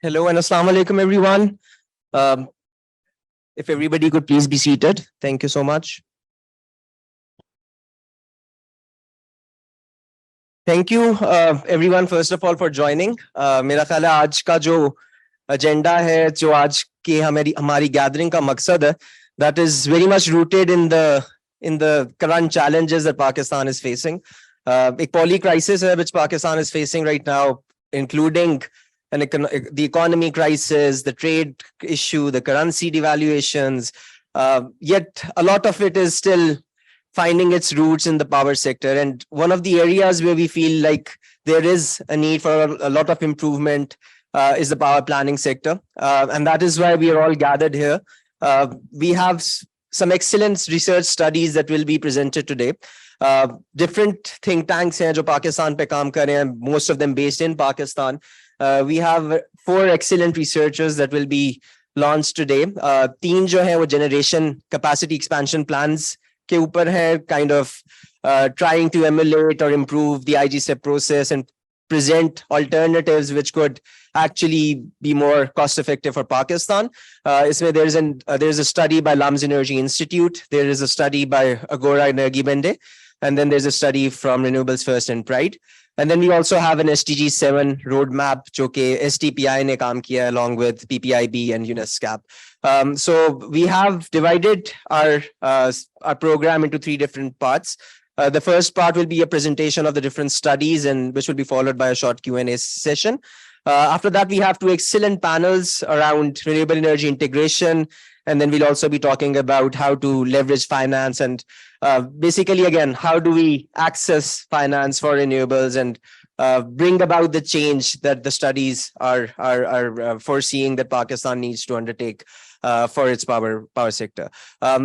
Hello and Assalamu alaikum, everyone. Um, if everybody could please be seated. Thank you so much. Thank you, everyone, first of all, for joining. मेरा ख्याल है आज का जो agenda है, जो आज की हमारी gathering का मकसद है, that is very much rooted in the current challenges that Pakistan is facing. एक poly crisis है which Pakistan is facing right now, including the economy crisis, the trade issue, the currency devaluations. Yet a lot of it is still finding its roots in the power sector. And one of the areas where we feel like there is a need for a lot of improvement is the power planning sector. And that is why we are all gathered here. We have some excellent research studies that will be presented today. Different think tanks hain jo Pakistan pe kaam kar rahe hain, most of them based in Pakistan. We have 4 excellent researchers that will be launched today. 3 jo hai wo generation capacity expansion plans के ऊपर है, kind of trying to emulate or improve the IGCEP process and present alternatives which could actually be more cost effective for Pakistan. There's a study by Lams Energy Institute. There is a study by Agora Energy Bende. And then there's a study from Renewables First and Pride. And then we also have an SDG 7 roadmap, जो कि STPI ने काम किया along with PPIB and UNESCAP. So we have divided our program into 3 different parts. The first part will be a presentation of the different studies, and which will be followed by a short Q&A session. After that, we have 2 excellent panels around renewable energy integration. And then we'll also be talking about how to leverage finance and basically, again, how do we access finance for renewables and bring about the change that the studies are foreseeing that Pakistan needs to undertake for its power sector.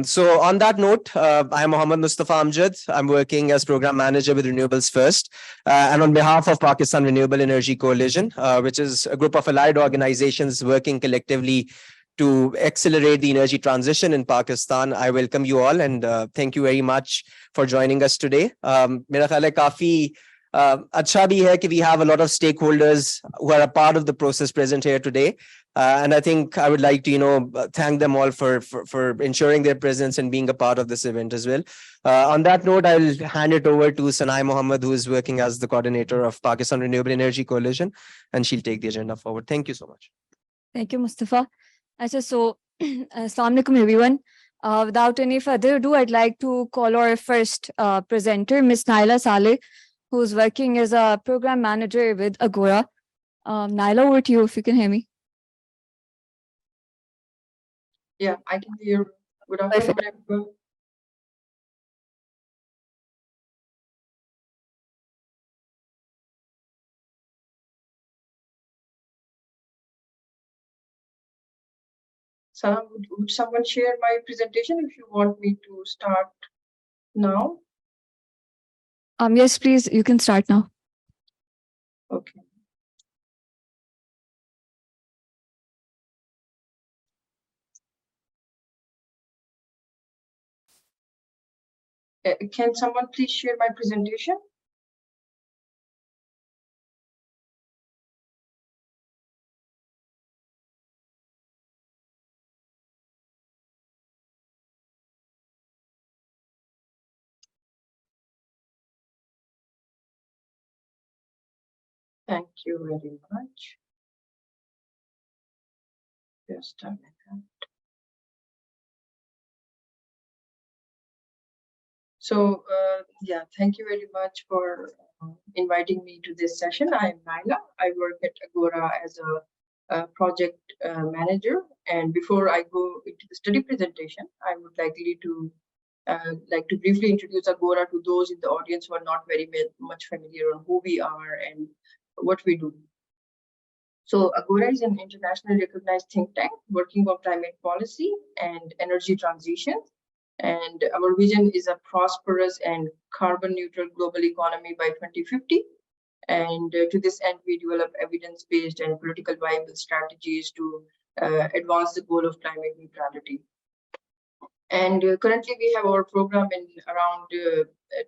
So on that note, I'm Mohammad Mustafa Amjad. I'm working as program manager with Renewables First. And on behalf of Pakistan Renewable Energy Coalition, which is a group of allied organizations working collectively to accelerate the energy transition in Pakistan, I welcome you all and thank you very much for joining us today. मेरा ख्याल है काफी अच्छा भी है कि we have a lot of stakeholders who are a part of the process present here today. And I think I would like to, thank them all for ensuring their presence and being a part of this event as well. On that note, I'll hand it over to Sanai Mohammed, who is working as the coordinator of Pakistan Renewable Energy Coalition, and she'll take the agenda forward. Thank you so much. Thank you, Mustafa. So, Assalamu alaikum, everyone. Without any further ado, I'd like to call our first presenter, Ms. Naila Saleh, who's working as a program manager with Agora. Naila, over to you if you can hear me. Yeah, I can hear. Good afternoon, everyone. Salam, would someone share my presentation if you want me to start now? Yes, please, you can start now. Okay. Can someone please share my presentation? Thank you very much. Just a minute. So, yeah, thank you very much for inviting me to this session. I am Naila. I work at Agora as a project manager. And before I go into the study presentation, I would like to briefly introduce Agora to those in the audience who are not very much familiar on who we are and what we do. So Agora is an internationally recognized think tank working on climate policy and energy transition. And our vision is a prosperous and carbon neutral global economy by 2050. And to this end, we develop evidence-based and political viable strategies to advance the goal of climate neutrality. And currently we have our program in around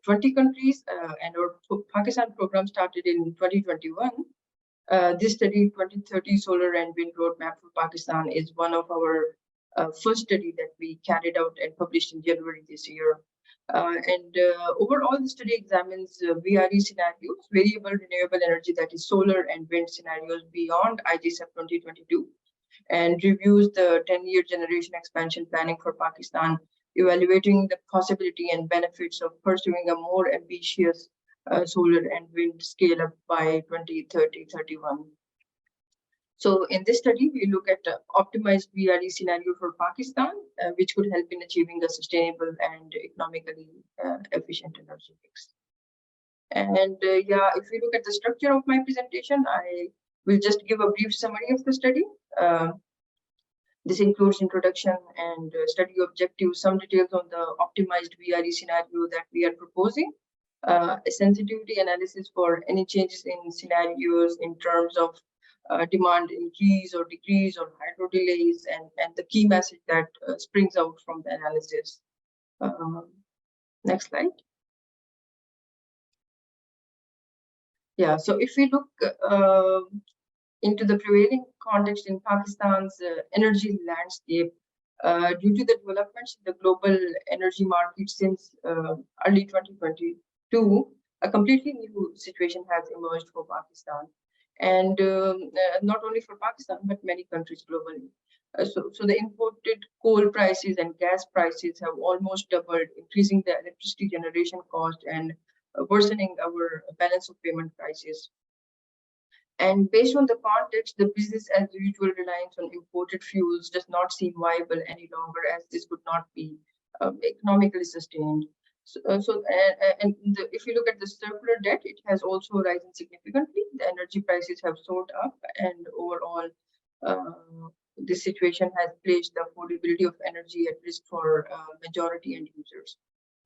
20 countries, and our Pakistan program started in 2021. This study, 2030 Solar and Wind Roadmap for Pakistan, is one of our first study that we carried out and published in January this year. Overall, the study examines VRE scenarios, variable renewable energy, that is solar and wind scenarios beyond IGSF 2022, and reviews the 10-year generation expansion planning for Pakistan, evaluating the possibility and benefits of pursuing a more ambitious solar and wind scale up by 2030-31. So in this study, we look at optimized VRE scenario for Pakistan, which could help in achieving a sustainable and economically efficient energy mix. And yeah, if we look at the structure of my presentation, I will just give a brief summary of the study. This includes introduction and study objectives, some details on the optimized VRE scenario that we are proposing, a sensitivity analysis for any changes in scenarios in terms of demand increase or decrease or hydro delays, and the key message that springs out from the analysis. Next slide. Yeah, so if we look into the prevailing context in Pakistan's energy landscape, due to the developments in the global energy market since early 2022, a completely new situation has emerged for Pakistan. And not only for Pakistan, but many countries globally. So the imported coal prices and gas prices have almost doubled, increasing the electricity generation cost and worsening our balance of payment crisis. And based on the context, the business as usual reliance on imported fuels does not seem viable any longer, as this would not be economically sustained. If you look at the circular debt, it has also risen significantly. The energy prices have soared up, and overall, this situation has placed the affordability of energy at risk for majority end users.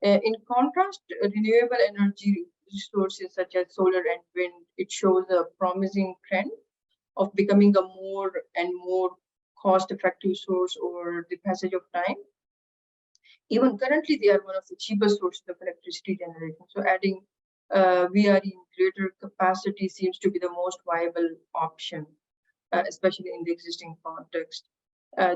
In contrast, renewable energy resources such as solar and wind, it shows a promising trend of becoming a more and more cost-effective source over the passage of time. Even currently, they are one of the cheapest sources of electricity generation. So adding VRE in greater capacity seems to be the most viable option, especially in the existing context.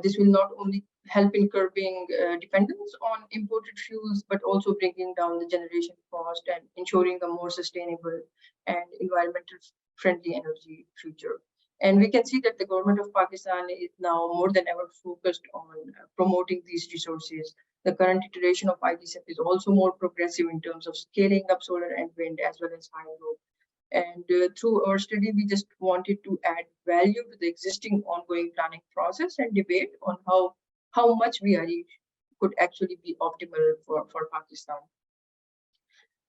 This will not only help in curbing dependence on imported fuels, but also bringing down the generation cost and ensuring a more sustainable and environmental friendly energy future. And we can see that the government of Pakistan is now more than ever focused on promoting these resources. The current iteration of IGSF is also more progressive in terms of scaling up solar and wind as well as hydro. And through our study, we just wanted to add value to the existing ongoing planning process and debate on how much VRE could actually be optimal for Pakistan.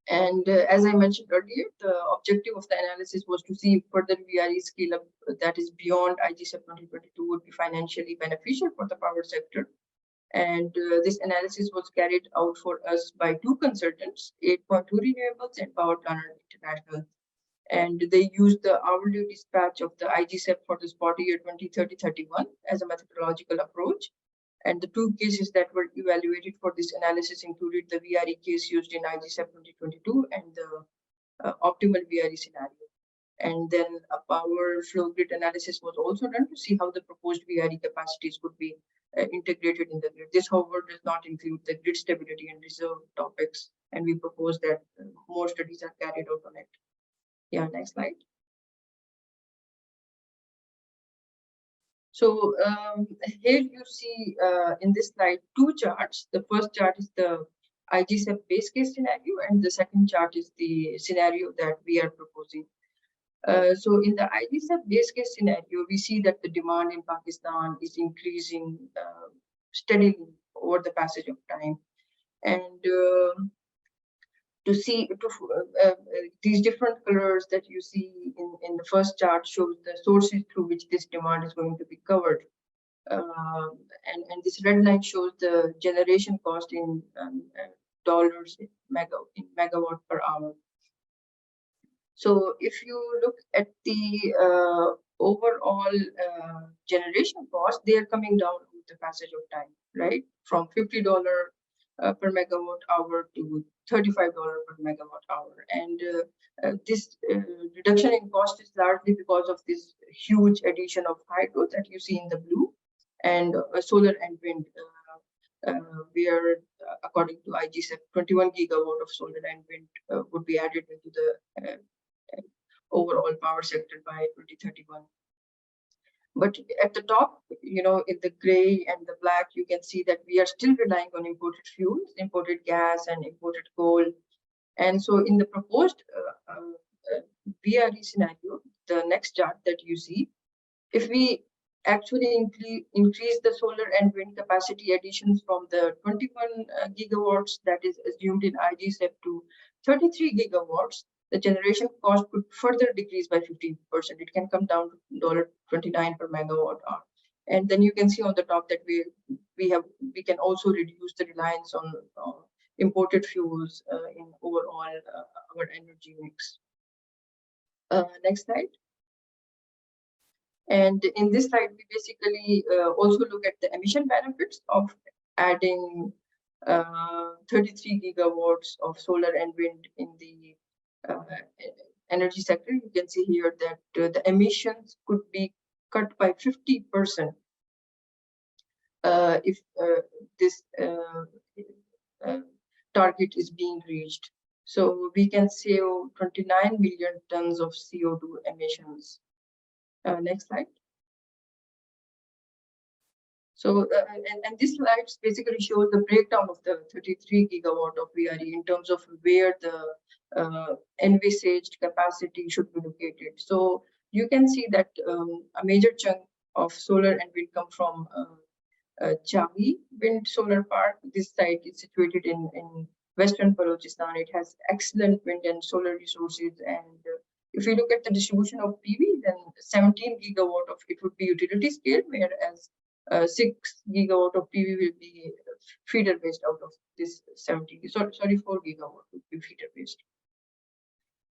And as I mentioned earlier, the objective of the analysis was to see if further VRE scale up that is beyond IGSF 2022 would be financially beneficial for the power sector. And this analysis was carried out for us by two consultants, 8.2 Renewables and Power Planner International. And they used the hourly dispatch of the IGSF for the spot year 2030-31 as a methodological approach. And the two cases that were evaluated for this analysis included the VRE case used in IGSF 2022 and the optimal VRE scenario. And then a power flow grid analysis was also done to see how the proposed VRE capacities could be integrated in the grid. This, however, does not include the grid stability and reserve topics. And we propose that more studies are carried out on it. Yeah, next slide. So here you see in this slide two charts. The first chart is the IGSF base case scenario, and the second chart is the scenario that we are proposing. So in the IGSF base case scenario, we see that the demand in Pakistan is increasing steadily over the passage of time. And to see these different colors that you see in the first chart shows the sources through which this demand is going to be covered. And this red line shows the generation cost in dollars in megawatt per hour. So if you look at the overall generation cost, they are coming down with the passage of time, right? From $50 per megawatt hour to $35 per megawatt hour. And this reduction in cost is largely because of this huge addition of hydro that you see in the blue, and solar and wind, where according to IGCEP, 21 gigawatt of solar and wind would be added into the overall power sector by 2031. But at the top, in the gray and the black, you can see that we are still relying on imported fuels, imported gas, and imported coal. And so in the proposed VRE scenario, the next chart that you see, if we actually increase the solar and wind capacity additions from the 21 gigawatts that is assumed in IGCEP to 33 gigawatts, the generation cost could further decrease by 15%. It can come down to $29 per megawatt hour. And then you can see on the top that we can also reduce the reliance on imported fuels in overall our energy mix. Next slide. And in this slide, we basically also look at the emission benefits of adding 33 gigawatts of solar and wind in the energy sector. You can see here that the emissions could be cut by 50% if this target is being reached. So we can save 29 million tons of CO2 emissions. Next slide. So, and this slide basically shows the breakdown of the 33 gigawatt of VRE in terms of where the envisaged capacity should be located. So you can see that a major chunk of solar and wind come from Chavi Wind Solar Park. This site is situated in Western Balochistan. It has excellent wind and solar resources, and if you look at the distribution of PV, then 17 gigawatt of it would be utility scale, whereas 6 gigawatt of PV will be feeder based out of this 17. Sorry, 4 gigawatt would be feeder based,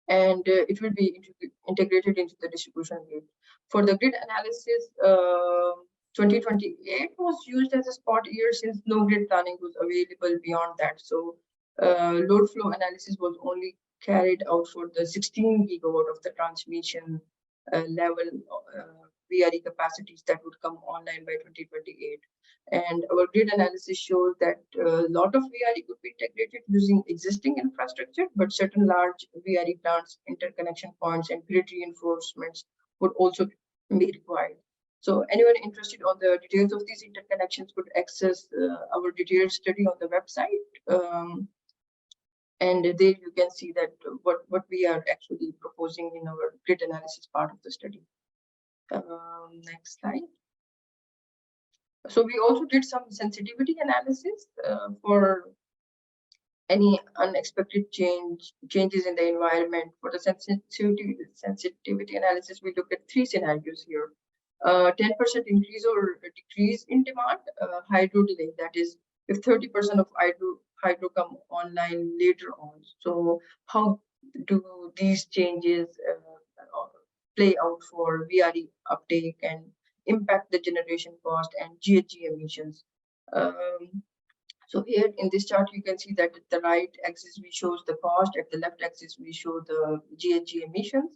and it will be integrated into the distribution grid. For the grid analysis, 2028 was used as a spot year since no grid planning was available beyond that. So load flow analysis was only carried out for the 16 gigawatt of the transmission level VRE capacities that would come online by 2028. And our grid analysis shows that a lot of VRE could be integrated using existing infrastructure, but certain large VRE plants, interconnection points, and grid reinforcements would also be required. So anyone interested on the details of these interconnections could access our detailed study on the website. And there you can see that what we are actually proposing in our grid analysis part of the study. Next slide. So we also did some sensitivity analysis for any unexpected changes in the environment. For the sensitivity analysis, we look at 3 scenarios here. 10% increase or decrease in demand, hydro delay, that is, if 30% of hydro come online later on. So how do these changes play out for VRE uptake and impact the generation cost and GHG emissions? So here in this chart, you can see that at the right axis, we shows the cost. At the left axis, we show the GHG emissions.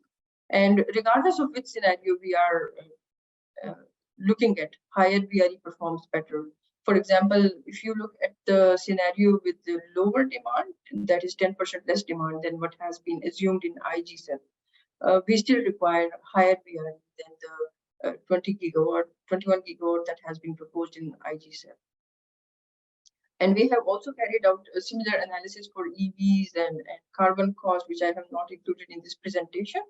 And regardless of which scenario we are looking at, higher VRE performs better. For example, if you look at the scenario with the lower demand, that is 10% less demand than what has been assumed in IGCEP, we still require higher VRE than the 21 gigawatt that has been proposed in IGCEP. And we have also carried out a similar analysis for EVs and carbon cost, which I have not included in this presentation.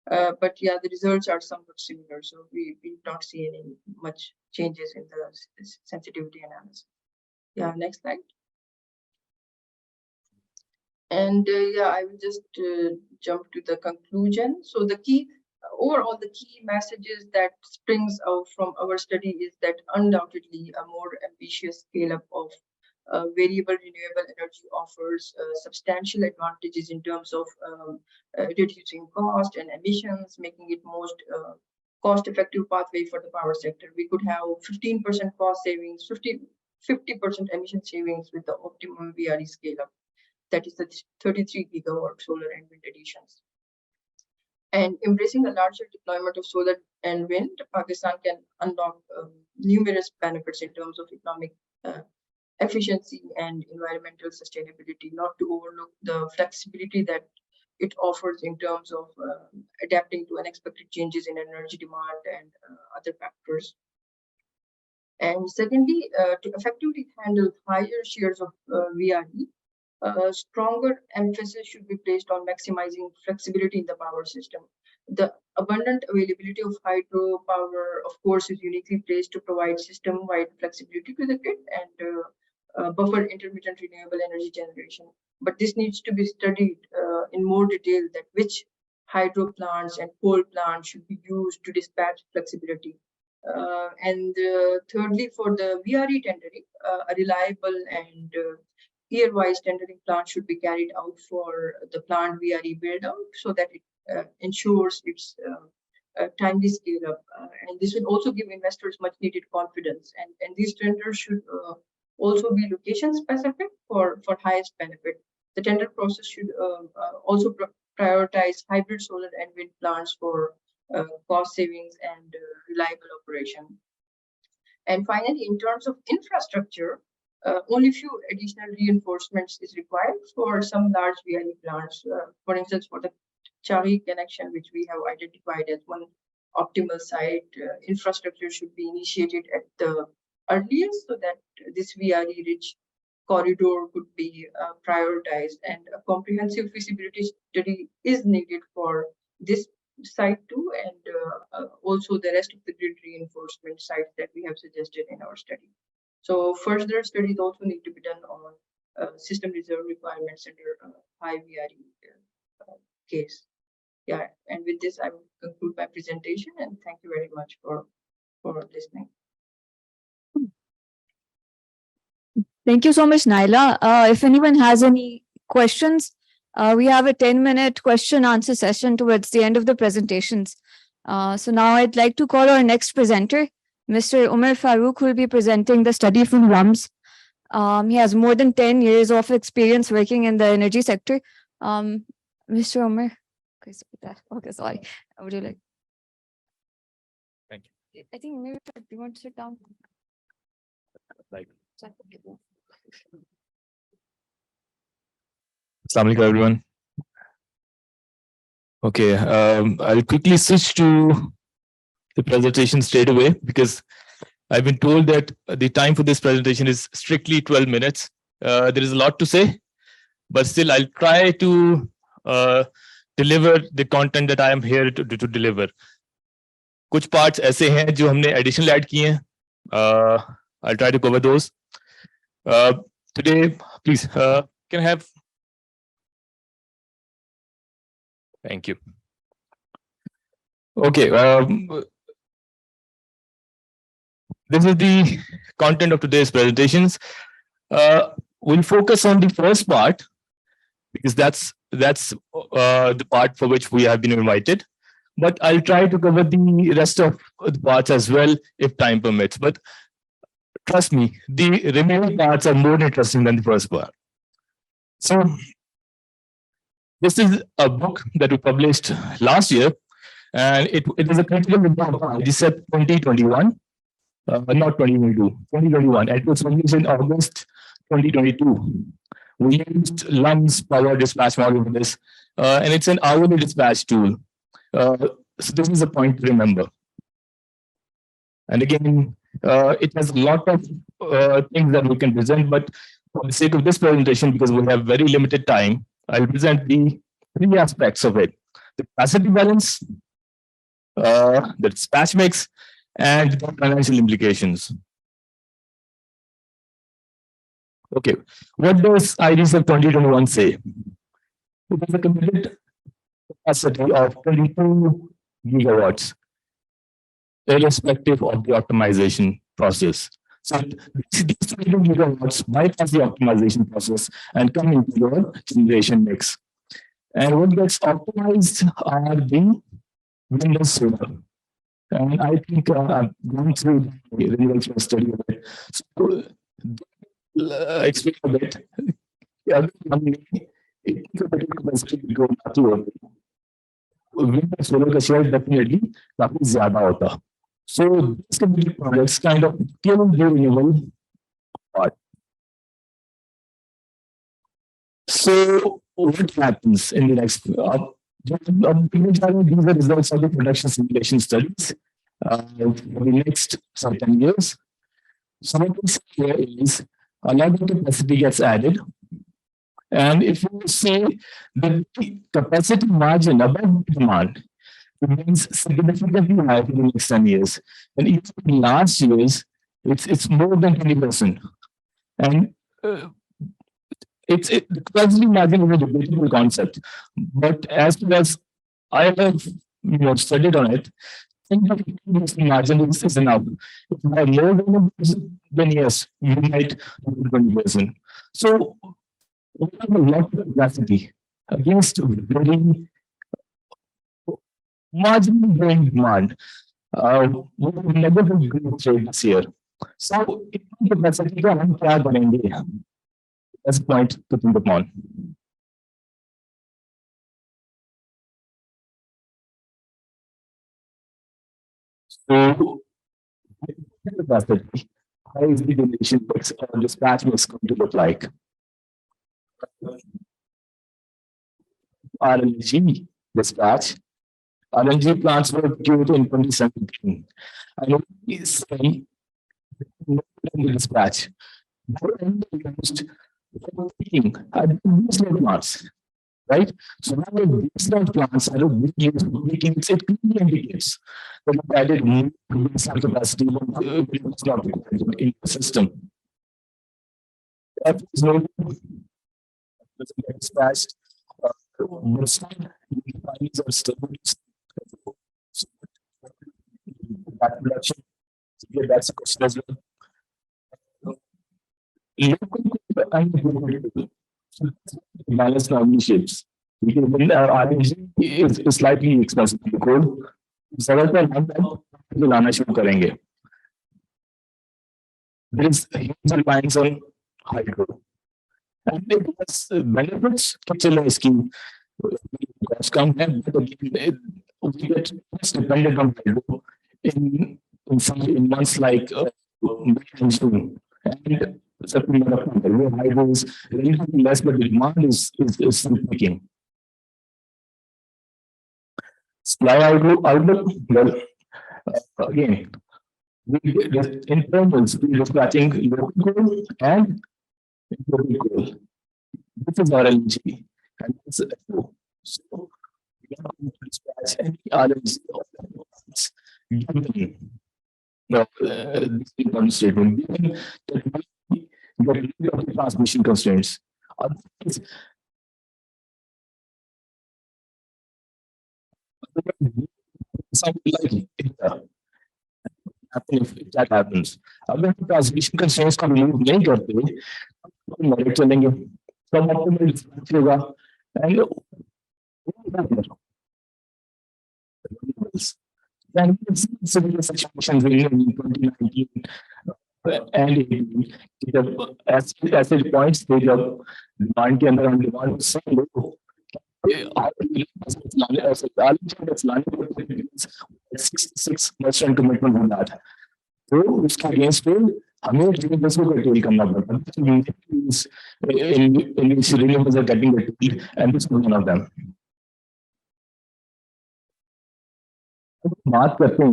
But yeah, the results are somewhat similar. So we don't see any much changes in the sensitivity analysis. Yeah, next slide. And yeah, I will just jump to the conclusion. So the key, overall, the key messages that springs out from our study is that undoubtedly a more ambitious scale up of variable renewable energy offers substantial advantages in terms of reducing cost and emissions, making it most cost-effective pathway for the power sector. We could have 15% cost savings, 50% emission savings with the optimum VRE scale up. That is the 33 gigawatt solar and wind additions. And embracing a larger deployment of solar and wind, Pakistan can unlock numerous benefits in terms of economic efficiency and environmental sustainability, not to overlook the flexibility that it offers in terms of adapting to unexpected changes in energy demand and other factors. And secondly, to effectively handle higher shares of VRE, stronger emphasis should be placed on maximizing flexibility in the power system. The abundant availability of hydropower, of course, is uniquely placed to provide system-wide flexibility to the grid and buffer intermittent renewable energy generation. But this needs to be studied in more detail, that which hydro plants and coal plants should be used to dispatch flexibility. And thirdly, for the VRE tendering, a reliable and year-wise tendering plan should be carried out for the plant VRE build-out, so that it ensures its timely scale up. And this will also give investors much needed confidence. And these tenders should also be location specific for highest benefit. The tender process should also prioritize hybrid solar and wind plants for cost savings and reliable operation. And finally, in terms of infrastructure, only few additional reinforcements is required for some large VRE plants. For instance, for the Chari connection, which we have identified as one optimal site, infrastructure should be initiated at the earliest, so that this VRE-rich corridor could be prioritized, and a comprehensive feasibility study is needed for this site too, and also the rest of the grid reinforcement sites that we have suggested in our study. So further studies also need to be done on system reserve requirements under high VRE case. Yeah, and with this, I will conclude my presentation, and thank you very much for listening. Thank you so much, Naila. If anyone has any questions, we have a 10-minute question-answer session towards the end of the presentations. So now I'd like to call our next presenter, Mr. Umar Farooq, who will be presenting the study from RUMS. He has more than 10 years of experience working in the energy sector. Mr. Umar, okay, sorry. Would you like? Thank you. I think maybe do you want to sit down? Like. Assalamu alaikum, everyone. Okay, I'll quickly switch to the presentation straight away, because I've been told that the time for this presentation is strictly 12 minutes. There is a lot to say, but still I'll try to deliver the content that I am here to deliver. कुछ parts ऐसे हैं जो हमने additional add किए हैं. I'll try to cover those. Today, please, can I have? Thank you. Okay. This is the content of today's presentations. We'll focus on the first part, because that's the part for which we have been invited. But I'll try to cover the rest of the parts as well, if time permits. But trust me, the remaining parts are more interesting than the first part. So this is a book that we published last year, and it is a critical report. It is 2021, not 2022, 2021. It was published in August 2022. We used LUMS power dispatch model for this, and it's an hourly dispatch tool. So this is a point to remember. And again, it has a lot of things that we can present, but for the sake of this presentation, because we have very limited time, I'll present the three aspects of it: the capacity balance, the dispatch mix, and the financial implications. Okay, what does IDSF 2021 say? It is a committed capacity of 22 gigawatts, irrespective of the optimization process. So these 22 gigawatts bypass the optimization process and come into your generation mix. And what gets optimized are the wind and solar. And I think I've gone through the Renewables study of it. So explain a bit. Yeah, solar का share definitely काफी ज्यादा होता. So this can be projects kind of killing the renewable part. So what happens in the next these are results of the production simulation studies for the next certain years. So what we see here is a lot of capacity gets added. And if you see the capacity margin above demand remains significantly higher in the next 10 years. And even in last years, it's more than 20%. And the capacity margin is a debatable concept. But as far as I have studied on it, I think that the margin is enough. If you have more renewables, then yes, you might do 20%. So we have a lot of capacity against very marginally growing demand. We will never have growth rate this year. So इतनी capacity का हम क्या करेंगे? That's a point to think upon. So capacity, how is the donation mix or dispatch mix going to look like? RLG dispatch. RLG plants were built in 2017. I know it's the dispatch. They only used for peaking at these plants, right? So now the baseline plants are used for peaking. It clearly indicates that we added more baseline capacity when it was not required in the system. That is no dispatched. Refineries are still that production. That's a question as well. Balance normally shapes. Because when RNG is slightly expensive to code, ज़्यादातर हम लाना शुरू करेंगे. There is huge reliance on hydro. And it has benefits कि चलो इसकी cost कम है, but again we get less dependent on hydro in months like June and September, October, where hydro is relatively less, but the demand is still picking. Supply outlook, well, again, in terms we dispatching local coal and global coal. This is RLG, and this is so we are going to dispatch any RLG given this important statement, given that the transmission constraints. Otherwise, something like if that happens. अगर हम transmission constraints को remove नहीं करते तो model चलेंगे कम optimal dispatch होगा and similar situations in 2019 and 18 as it points to the demand के अंदर हम demand so low six months and commitment on that. तो उसके अगेंस्ट हमें renewables को curtail करना पड़ता है. In which renewables are getting curtailed, and this is one of them. बात करते हैं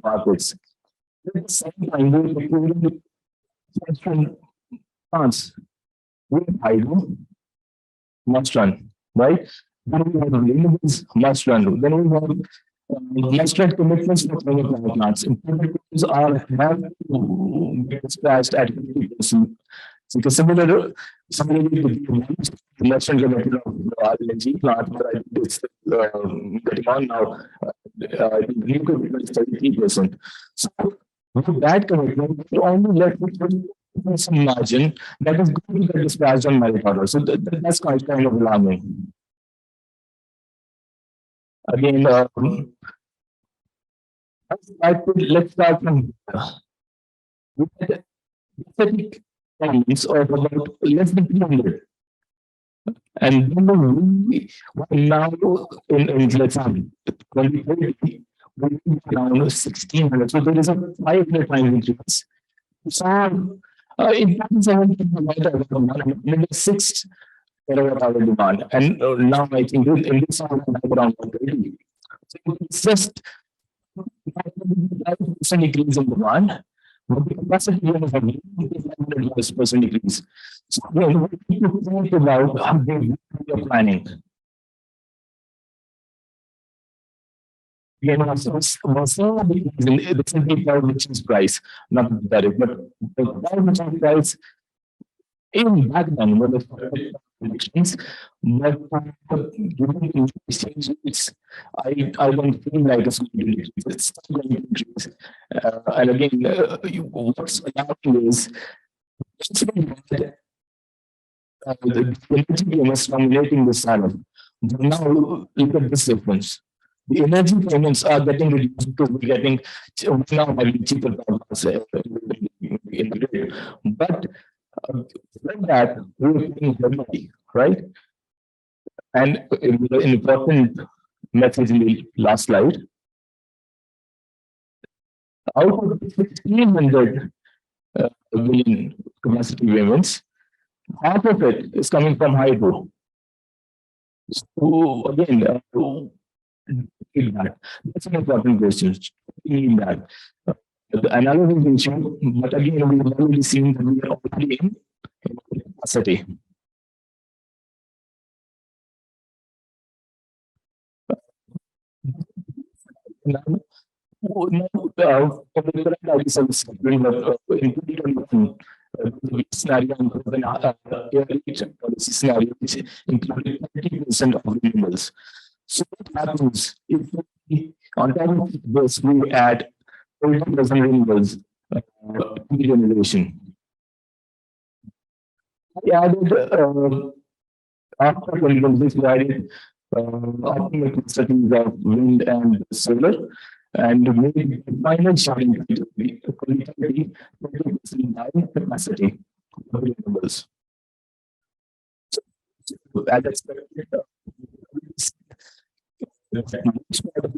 markets. At the same time, plants with hydro must run, right? Then we have renewables must run. Then we have must run commitments for power plants. Implementations have to get dispatched at 50%. So similarly, the must run commitment of LNG plant, but it's getting on now. The new commitment is 33%. So with that commitment, we only left with some margin that is going to get dispatched on merit order. So that's kind of alarming. Again, let's start from static elements of about less than 300. And then we now in let's say 2030, we will be around 1600. So there is a 500 times increase. So in 2017, 6 terawatt hour demand, and now I think in this around 130. So it's just 5% increase in demand. But the capacity is 500% increase. So again, we need to think about how we are planning. Again, this is the power purchase price, not the tariff, but the power purchase price in back then were the predictions, but given the exchange rates, I don't feel like it's going to increase. It's still going to increase. And again, what's happening is the energy payments dominating the salary. But now look at this difference. The energy payments are getting reduced because we're getting now having cheaper power in the grid. But like that, we're paying heavily, right? And an important message in the last slide. Out of the 1,600 billion capacity payments, half of it is coming from hydro. So again, that's an important question. In that, the analysis issue, but again, we've already seen that we are already in capacity. Now, for the current IT service in 2021, scenario policy scenario which included 30% of renewables. So what happens if we, on top of this we add 40% renewables to generation? We added after 2026 we added optimal studies of wind and solar, and made final showing to be 20% by capacity of renewables. So as expected,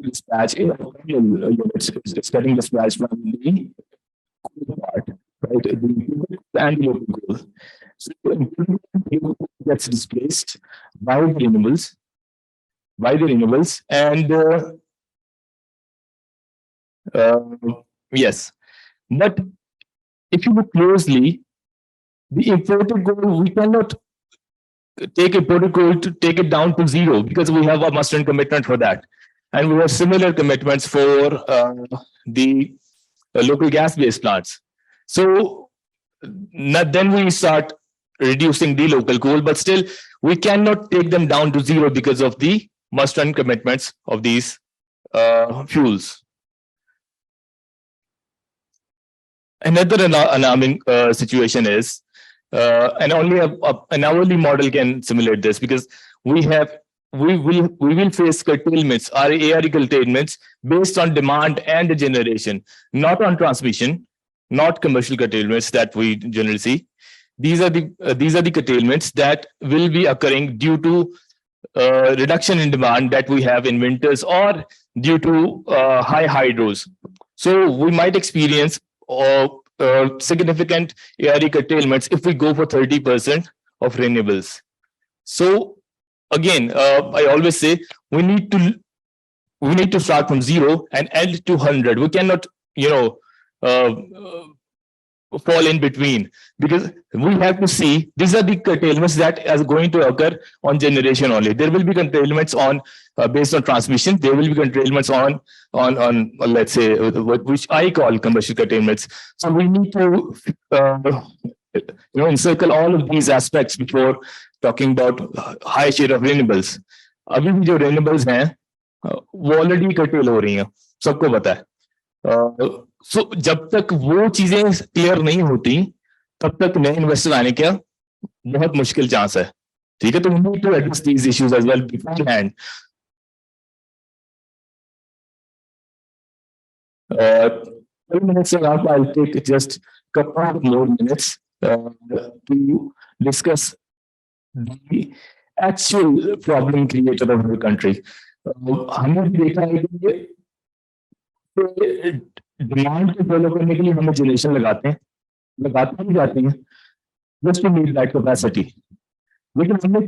dispatch units is getting dispatched from the coal part, right? And the local coal. So gets displaced by the renewables, and yes, but if you look closely, the imported coal, we cannot take imported coal to take it down to zero because we have a must-earn commitment for that, and we have similar commitments for the local gas-based plants. So then we start reducing the local coal, but still we cannot take them down to zero because of the must-earn commitments of these fuels. Another alarming situation is, and only an hourly model can simulate this, because we will face curtailments, ARE curtailments based on demand and generation, not on transmission, not commercial curtailments that we generally see. These are the curtailments that will be occurring due to reduction in demand that we have in winters or due to high hydros. So we might experience significant ARE curtailments if we go for 30% of renewables. So again, I always say we need to start from zero and end to 100. We cannot, fall in between, because we have to see these are the curtailments that are going to occur on generation only. There will be curtailments on based on transmission. There will be curtailments on let's say which I call commercial curtailments. So we need to encircle all of these aspects before talking about high share of renewables. अभी भी जो renewables हैं वो already curtail हो रही हैं, सबको पता है. So जब तक वो चीजें क्लियर नहीं होती तब तक नए इन्वेस्टर आने का बहुत मुश्किल चांस है. ठीक है, तो we need to address these issues as well beforehand. 12 minutes around, I'll take just a couple of more minutes to discuss the actual problem creator of the country. हमने भी देखा है कि डिमांड को फॉलो करने के लिए हम जनरेशन लगाते ही जाते हैं just to meet that capacity, लेकिन हमने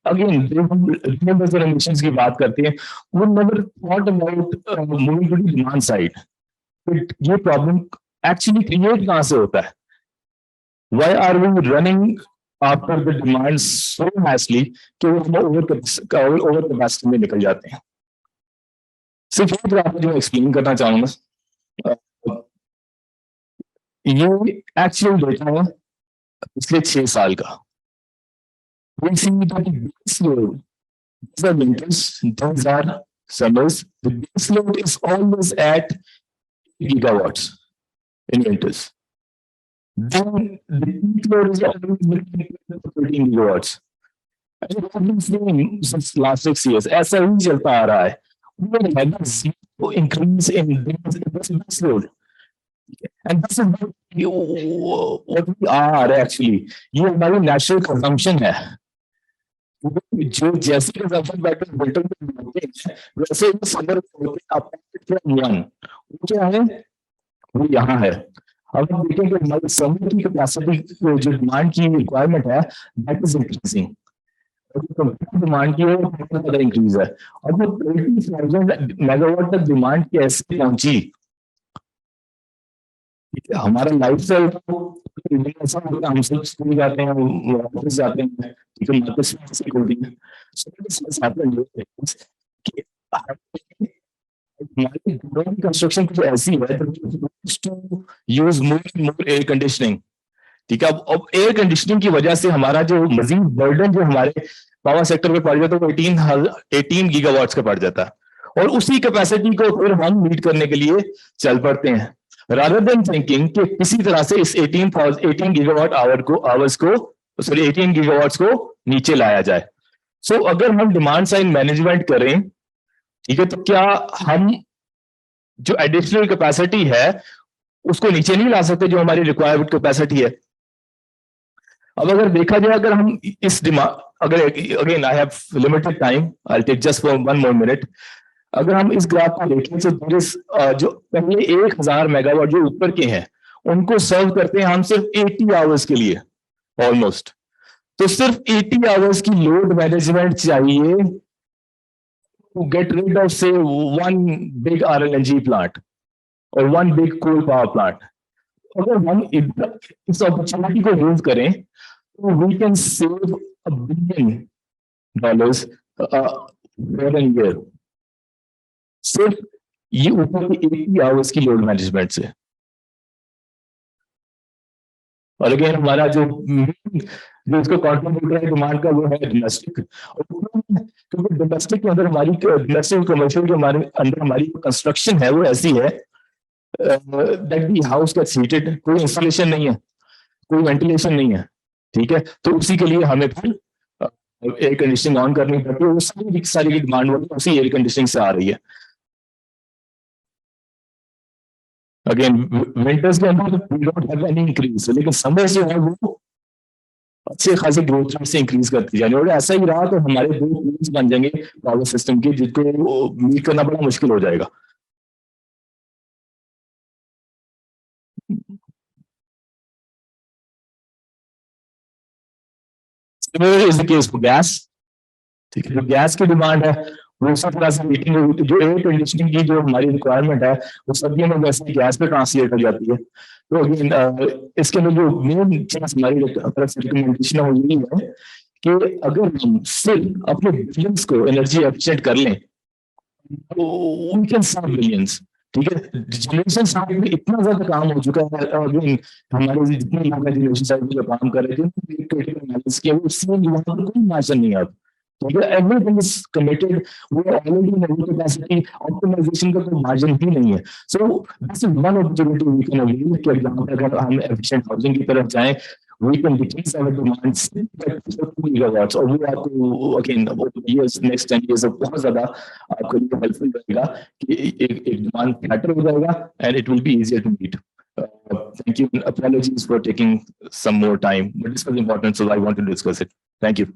अगेन रिन्यूएबल्स और एमिशंस की बात करते हैं, वो never thought about moving to the demand side. ये प्रॉब्लम एक्चुअली क्रिएट कहां से होता है? Why are we running after the demand so मैसली कि वो हम ओवर कैपेसिटी में निकल जाते हैं. सिर्फ एक बात जो एक्सप्लेन करना चाहूंगा, ये एक्चुअल डेटा है पिछले 6 साल का. We see that the base load, these are winters, these are summers, the base load is always at gigawatts in winters. Then the peak load is always between 13 gigawatts. And it has been seen since last 6 years. ऐसा ही चलता आ रहा है. We had a zero increase in this base load. And this is what we are actually. ये हमारी natural consumption है. जो जैसे consumption pattern winter में होते हैं वैसे ही समर वन वो क्या है, वो यहाँ है. अब हम देखें कि हमारी समर की कैपेसिटी जो डिमांड की रिक्वायरमेंट है दैट इज इंक्रीजिंग, डिमांड की बहुत ज्यादा इंक्रीज है. और वो 20,000 मेगावाट तक डिमांड कैसे पहुंची? हमारा लाइफ स्टाइल ऐसा होता है, हम सब स्कूल जाते हैं, ऑफिस जाते हैं, ठीक है, मार्केट से होती है. हमारी कंस्ट्रक्शन कुछ ऐसी है to use more air conditioning. ठीक है, अब एयर कंडीशनिंग की वजह से हमारा जो मजीद बर्डन जो हमारे पावर सेक्टर पे पड़ जाता है वो 18 गीगावाट्स का पड़ जाता है. और उसी कैपेसिटी को फिर हम मीट करने के लिए चल पड़ते हैं, rather than thinking कि किसी तरह से इस 18 गीगावाट सॉरी 18 गीगावाट्स को नीचे लाया जाए. सो अगर हम डिमांड साइड मैनेजमेंट करें, ठीक है, तो क्या हम जो एडिशनल कैपेसिटी है उसको नीचे नहीं ला सकते जो हमारी रिक्वायर्ड कैपेसिटी है? अब अगर देखा जाए, अगर हम इस डिमांड, अगर again I have limited time, I will take just for 1 more minute. अगर हम इस ग्राफ को देखें तो जो पहले 1000 मेगावाट जो ऊपर के हैं उनको सर्व करते हैं हम सिर्फ 80 आवर्स के लिए ऑलमोस्ट. तो सिर्फ 80 आवर्स की लोड मैनेजमेंट चाहिए टू गेट रिड ऑफ से 1 बिग RLNG प्लांट और 1 बिग कोल पावर प्लांट. अगर हम इस अपॉर्चुनिटी को यूज करें तो we can save $1 billion for a year सिर्फ ये ऊपर की 80 आवर्स की लोड मैनेजमेंट से. और अगेन हमारा जो इसको कंट्रीब्यूट है डिमांड का वो है डोमेस्टिक. क्योंकि डोमेस्टिक के अंदर हमारी डोमेस्टिक कमर्शियल के हमारे अंदर हमारी कंस्ट्रक्शन है वो ऐसी है that the house gets heated, कोई इंस्टॉलेशन नहीं है, कोई वेंटिलेशन नहीं है. ठीक है, तो उसी के लिए हमें फिर एयर कंडीशनिंग ऑन करनी पड़ती है. वो सारी की डिमांड उसी एयर कंडीशनिंग से आ रही है. अगेन विंटर्स के अंदर we don't have any increase, लेकिन समर्स जो है वो अच्छे खासी ग्रोथ रेट से इंक्रीज करती जाएगी. और ऐसा ही रहा तो हमारे 2 पीरियड्स बन जाएंगे पावर सिस्टम के जिसको मीट करना बड़ा मुश्किल हो जाएगा. Similarly is the case for gas. ठीक है, जो गैस की डिमांड है वो सब तरह से मीटिंग जो एयर कंडीशनिंग की जो हमारी रिक्वायरमेंट है वो सर्दियों में वैसे गैस पे ट्रांसलेट हो जाती है. तो अगेन इसके अंदर जो मेन चीज हमारी तरफ से रिकमेंडेशन हो यही है कि अगर हम सिर्फ अपने बिलियंस को एनर्जी एफिशिएंट कर लें तो वी कैन सेव बिलियंस. ठीक है, जनरेशन साइड में इतना ज्यादा काम हो चुका है. अगेन हमारे जितने लोग जनरेशन साइड में जो काम कर रहे थे वो कोई मार्जिन नहीं है. अब everything is committed. We are already in a capacity. Optimization का कोई margin ही नहीं है. So this is one opportunity we can avail कि अगर हम efficient housing की तरफ जाएं, we can decrease our demands by 2 gigawatts. और वो आपको again years next 10 years बहुत ज़्यादा आपके लिए helpful रहेगा कि एक demand flatter हो जाएगा and it will be easier to meet. Thank you. Apologies for taking some more time, but this was important, so I wanted to discuss it. Thank you.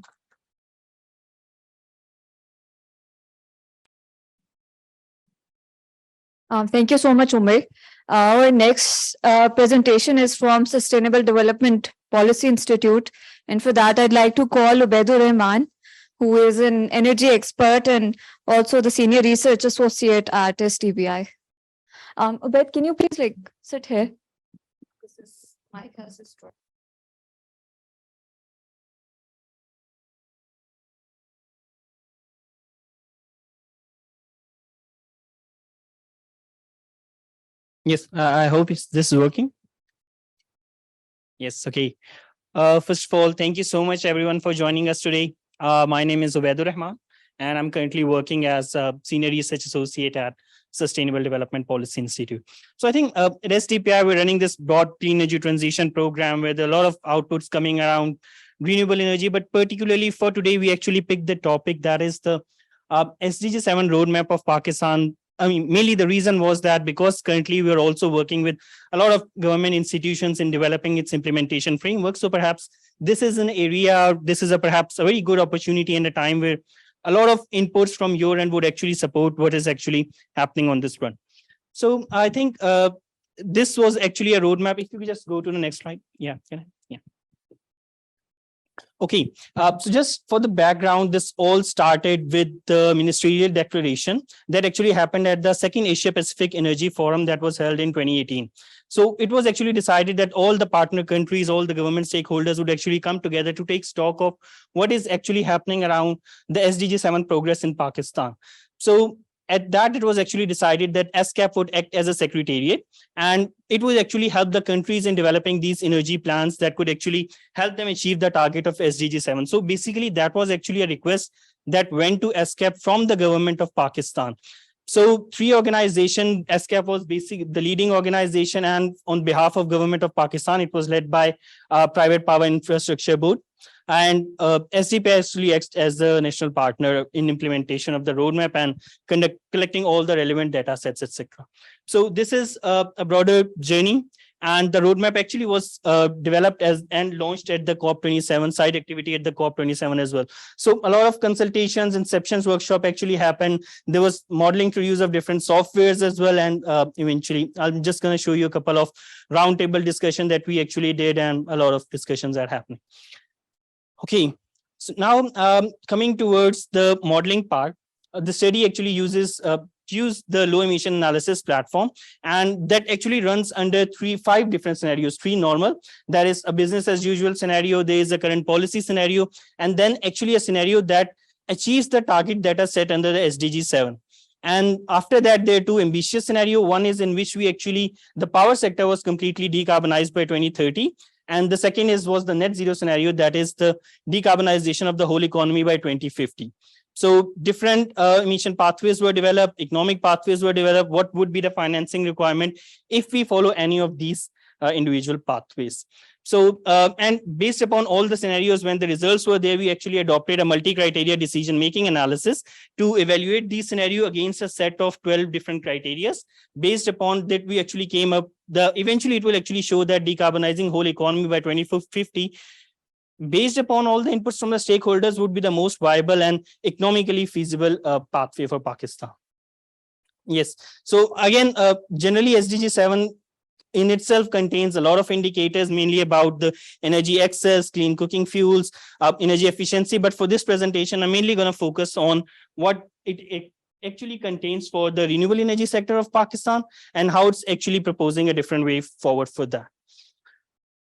Thank you so much, Umar. Our next presentation is from Sustainable Development Policy Institute. And for that, I'd like to call Ubaidur Rahman, who is an energy expert and also the Senior Research Associate at STBI. Ubaid, can you please sit here? This mic has this drawer. Yes, I hope this is working. Yes, okay. First of all, thank you so much everyone for joining us today. My name is Ubaidur Rahman, and I'm currently working as a Senior Research Associate at Sustainable Development Policy Institute. So I think at STPI, we're running this broad clean energy transition program with a lot of outputs coming around renewable energy, but particularly for today, we actually picked the topic that is the SDG 7 roadmap of Pakistan. I mean, mainly the reason was that because currently we're also working with a lot of government institutions in developing its implementation framework. So perhaps this is an area, this is perhaps a very good opportunity and a time where a lot of inputs from your end would actually support what is actually happening on this front. So I think this was actually a roadmap. If you could just go to the next slide. Yeah. Yeah. Okay, so just for the background, this all started with the ministerial declaration that actually happened at the second Asia Pacific Energy Forum that was held in 2018. So it was actually decided that all the partner countries, all the government stakeholders would actually come together to take stock of what is actually happening around the SDG 7 progress in Pakistan. So at that, it was actually decided that SCAP would act as a secretariat, and it would actually help the countries in developing these energy plans that could actually help them achieve the target of SDG 7. So basically, that was actually a request that went to SCAP from the government of Pakistan. So three organizations, SCAP was basically the leading organization, and on behalf of government of Pakistan, it was led by Private Power Infrastructure Board. And SDPI actually acts as the national partner in implementation of the roadmap and collecting all the relevant data sets, etc. So this is a broader journey, and the roadmap actually was developed as and launched at the COP27 side activity at the COP27 as well. So a lot of consultations, inceptions workshop actually happened. There was modeling through use of different softwares as well, and eventually I'm just going to show you a couple of roundtable discussion that we actually did, and a lot of discussions are happening. Okay, so now coming towards the modeling part, the study actually uses the low emission analysis platform, and that actually runs under five different scenarios. Three normal, that is a business as usual scenario, there is a current policy scenario, and then actually a scenario that achieves the target that are set under the SDG 7. And after that, there are two ambitious scenario. One is in which the power sector was completely decarbonized by 2030. And the second was the net zero scenario, that is the decarbonization of the whole economy by 2050. So different emission pathways were developed, economic pathways were developed. What would be the financing requirement if we follow any of these individual pathways? So, and based upon all the scenarios, when the results were there, we actually adopted a multi-criteria decision-making analysis to evaluate the scenario against a set of 12 different criteria. Based upon that, we actually came up, eventually it will actually show that decarbonizing whole economy by 2050, based upon all the inputs from the stakeholders, would be the most viable and economically feasible pathway for Pakistan. Yes, so again, generally SDG 7 in itself contains a lot of indicators, mainly about the energy access, clean cooking fuels, energy efficiency. But for this presentation, I'm mainly going to focus on what it actually contains for the renewable energy sector of Pakistan and how it's actually proposing a different way forward for that.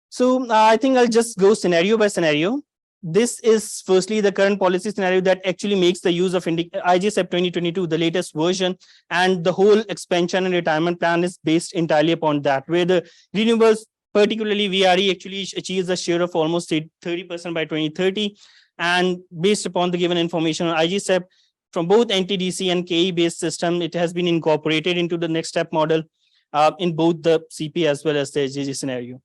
So I think I'll just go scenario by scenario. This is firstly the current policy scenario that actually makes the use of IGSEP 2022, the latest version, and the whole expansion and retirement plan is based entirely upon that, where the renewables, particularly VRE, actually achieves a share of almost 30% by 2030. And based upon the given information on IGSEP, from both NTDC and KE-based system, it has been incorporated into the next step model in both the CP as well as the SDG scenario.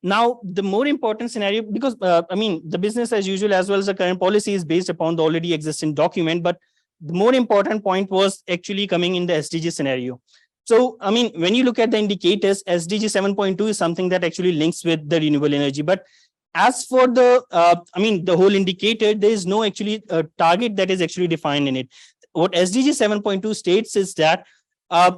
Now, the more important scenario, because the business as usual as well as the current policy is based upon the already existing document, but the more important point was actually coming in the SDG scenario. So, I mean, when you look at the indicators, SDG 7.2 is something that actually links with the renewable energy. But as for the, the whole indicator, there is no actually target that is actually defined in it. What SDG 7.2 states is that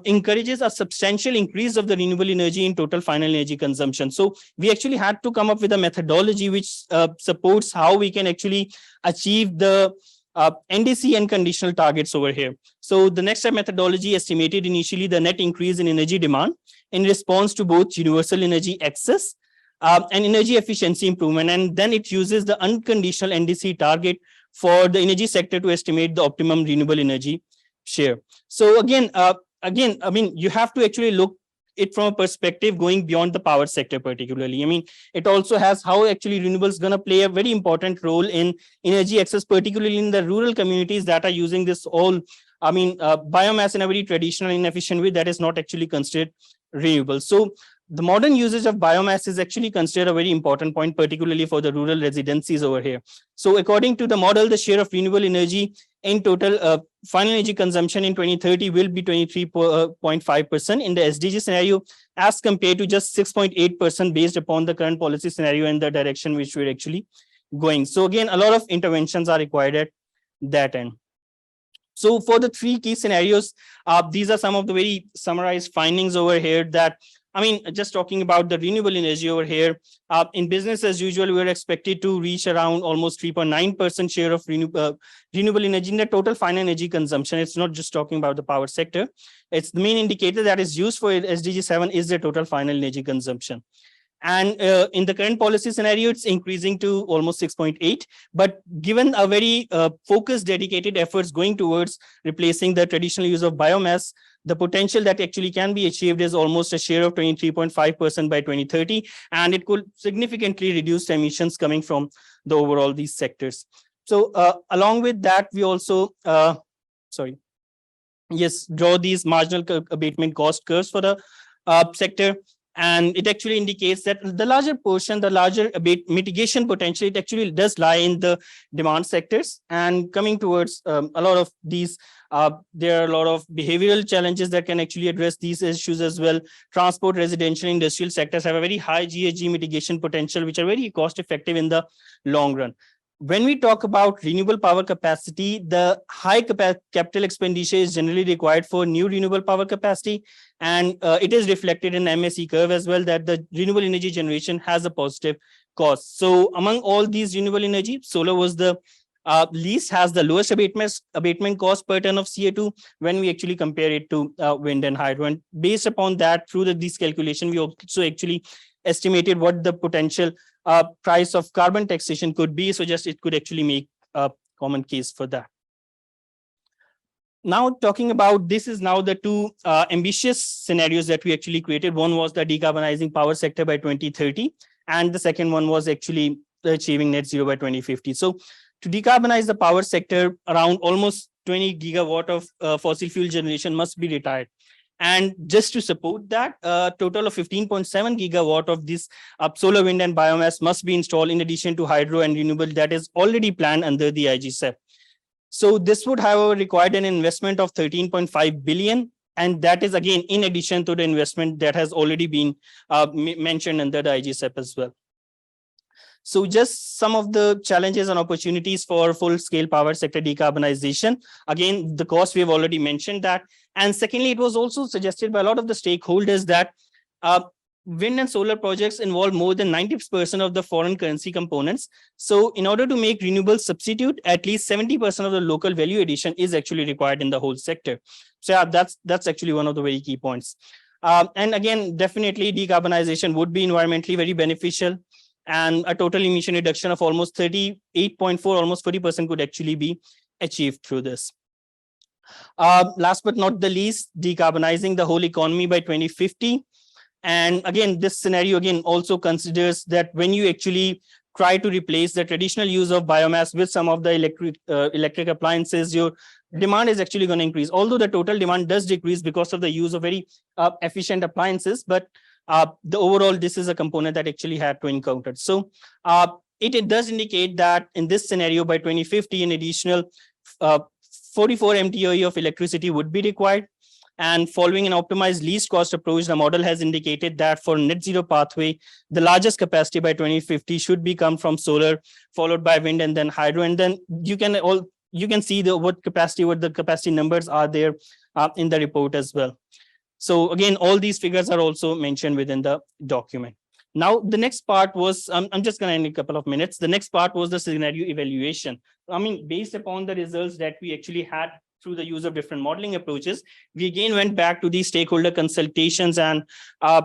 encourages a substantial increase of the renewable energy in total final energy consumption. So we actually had to come up with a methodology which supports how we can actually achieve the NDC and conditional targets over here. So the next step methodology estimated initially the net increase in energy demand in response to both universal energy access and energy efficiency improvement. And then it uses the unconditional NDC target for the energy sector to estimate the optimum renewable energy share. So again, you have to actually look it from a perspective going beyond the power sector particularly. I mean, it also has how actually renewables going to play a very important role in energy access, particularly in the rural communities that are using this all, biomass in a very traditional and inefficient way that is not actually considered renewable. So the modern usage of biomass is actually considered a very important point, particularly for the rural residencies over here. So according to the model, the share of renewable energy in total final energy consumption in 2030 will be 23.5% in the SDG scenario, as compared to just 6.8% based upon the current policy scenario and the direction which we're actually going. So again, a lot of interventions are required at that end. So for the three key scenarios, these are some of the very summarized findings over here that, just talking about the renewable energy over here, in business as usual, we're expected to reach around almost 3.9% share of renewable energy in the total final energy consumption. It's not just talking about the power sector. It's the main indicator that is used for SDG 7 is the total final energy consumption. And in the current policy scenario, it's increasing to almost 6.8. But given a very focused, dedicated efforts going towards replacing the traditional use of biomass, the potential that actually can be achieved is almost a share of 23.5% by 2030. And it could significantly reduce the emissions coming from the overall these sectors. So along with that, we also, draw these marginal abatement cost curves for the sector. And it actually indicates that the larger portion, the larger mitigation potential, it actually does lie in the demand sectors. And coming towards a lot of these, there are a lot of behavioral challenges that can actually address these issues as well. Transport, residential, industrial sectors have a very high GHG mitigation potential, which are very cost effective in the long run. When we talk about renewable power capacity, the high capital expenditure is generally required for new renewable power capacity. And it is reflected in MSE curve as well, that the renewable energy generation has a positive cost. So among all these renewable energy, solar was the least, has the lowest abatement cost per ton of CO2 when we actually compare it to wind and hydro. And based upon that, through this calculation, we also actually estimated what the potential price of carbon taxation could be. So just it could actually make a common case for that. Now talking about, this is now the two ambitious scenarios that we actually created. One was the decarbonizing power sector by 2030. And the second one was actually achieving net zero by 2050. So to decarbonize the power sector, around almost 20 gigawatt of fossil fuel generation must be retired. And just to support that, a total of 15.7 gigawatt of this solar, wind and biomass must be installed in addition to hydro and renewable that is already planned under the IGSEP. So this would, however, require an investment of 13.5 billion. And that is again, in addition to the investment that has already been mentioned under the IGSEP as well. So just some of the challenges and opportunities for full-scale power sector decarbonization. Again, the cost, we have already mentioned that. And secondly, it was also suggested by a lot of the stakeholders that wind and solar projects involve more than 90% of the foreign currency components. So in order to make renewables substitute, at least 70% of the local value addition is actually required in the whole sector. So yeah, that's actually one of the very key points. And again, definitely decarbonization would be environmentally very beneficial. And a total emission reduction of almost 38.4, almost 40% could actually be achieved through this. Last but not the least, decarbonizing the whole economy by 2050. And again, this scenario again also considers that when you actually try to replace the traditional use of biomass with some of the electric appliances, your demand is actually going to increase. Although the total demand does decrease because of the use of very efficient appliances, but the overall, this is a component that actually had to encounter. So it does indicate that in this scenario, by 2050, an additional 44 MTOE of electricity would be required. And following an optimized least cost approach, the model has indicated that for net zero pathway, the largest capacity by 2050 should be come from solar, followed by wind and then hydro. And then you can see what the capacity numbers are there in the report as well. So again, all these figures are also mentioned within the document. Now, the next part was, I'm just going to end in a couple of minutes. The next part was the scenario evaluation. I mean, based upon the results that we actually had through the use of different modeling approaches, we again went back to these stakeholder consultations, and a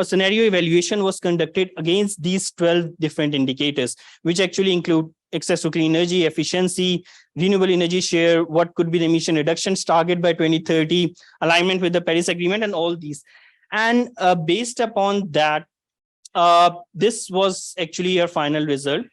scenario evaluation was conducted against these 12 different indicators, which actually include access to clean energy, efficiency, renewable energy share, what could be the emission reductions target by 2030, alignment with the Paris Agreement, and all these. And based upon that, this was actually our final result.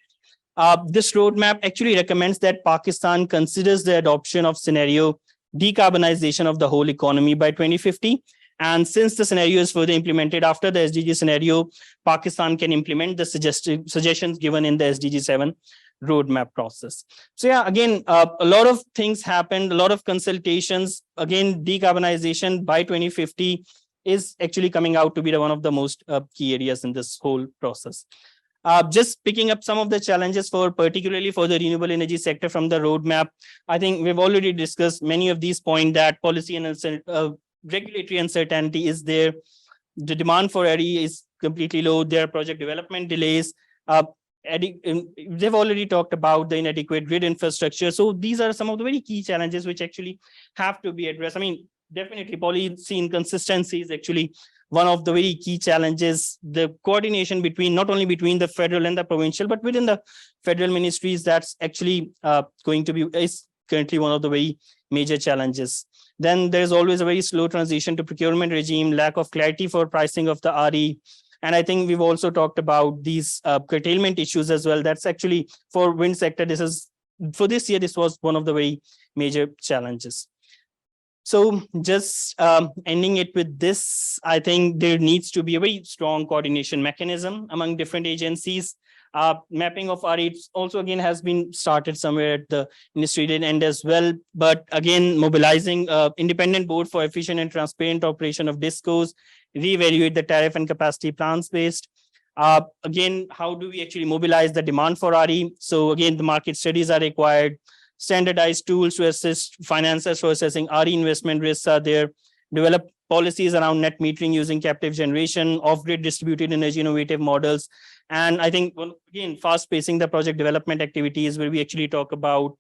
This roadmap actually recommends that Pakistan considers the adoption of scenario decarbonization of the whole economy by 2050. And since the scenario is further implemented after the SDG scenario, Pakistan can implement the suggestions given in the SDG 7 roadmap process. So yeah, again, a lot of things happened, a lot of consultations. Again, decarbonization by 2050 is actually coming out to be one of the most key areas in this whole process. Just picking up some of the challenges particularly for the renewable energy sector from the roadmap. I think we've already discussed many of these points, that policy and regulatory uncertainty is there. The demand for RE is completely low. There are project development delays. They've already talked about the inadequate grid infrastructure. So these are some of the very key challenges which actually have to be addressed. I mean, definitely policy inconsistency is actually one of the very key challenges. The coordination between, not only between the federal and the provincial, but within the federal ministries, that's actually is currently one of the very major challenges. Then there's always a very slow transition to procurement regime, lack of clarity for pricing of the RE. And I think we've also talked about these curtailment issues as well. That's actually for wind sector. For this year, this was one of the very major challenges. So just ending it with this, I think there needs to be a very strong coordination mechanism among different agencies. Mapping of RE also again has been started somewhere at the ministerial end as well. But again, mobilizing independent board for efficient and transparent operation of DISCOs, reevaluate the tariff and capacity plans based. Again, how do we actually mobilize the demand for RE? So again, the market studies are required. Standardized tools to assist financiers for assessing RE investment risks are there. Develop policies around net metering using captive generation, off-grid distributed energy innovative models. And I think, again, fast-pacing the project development activities where we actually talk about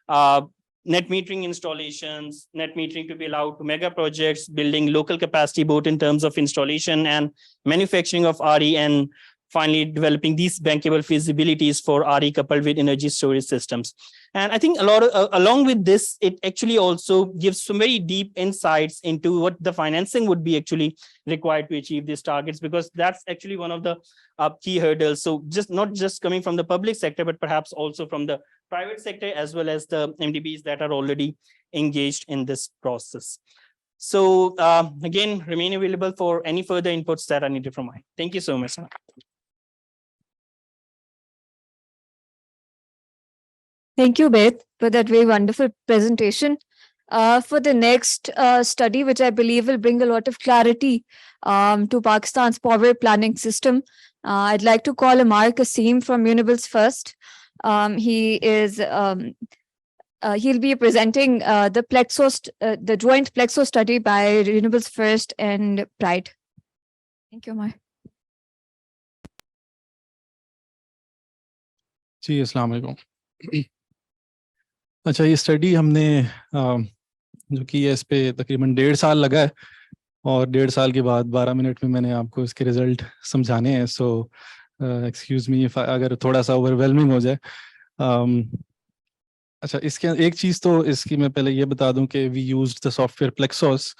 net metering installations, net metering to be allowed to mega projects, building local capacity both in terms of installation and manufacturing of RE, and finally developing these bankable feasibilities for RE coupled with energy storage systems. And I think along with this, it actually also gives some very deep insights into what the financing would be actually required to achieve these targets, because that's actually one of the key hurdles. So not just coming from the public sector, but perhaps also from the private sector, as well as the MDBs that are already engaged in this process. So again, remain available for any further inputs that are needed from mine. Thank you so much. Thank you, Beth, for that very wonderful presentation. For the next study, which I believe will bring a lot of clarity to Pakistan's power planning system, I'd like to call Amar Kasim from Renewables first. He'll be presenting the joint Plexo study by Renewables First and Pride. Thank you, Amar. जी अस्सलाम वालेकुम। अच्छा, ये study हमने जो की है इस पे तकरीबन 1.5 साल लगा है, और 1.5 साल के बाद 12 मिनट में मैंने आपको इसके रिजल्ट समझाने हैं। सो एक्सक्यूज मी अगर थोड़ा सा ओवरवेलमिंग हो जाए। अच्छा, इसके एक चीज़ तो इसकी मैं पहले ये बता दूं कि वी यूज्ड द सॉफ्टवेयर प्लेक्सोस,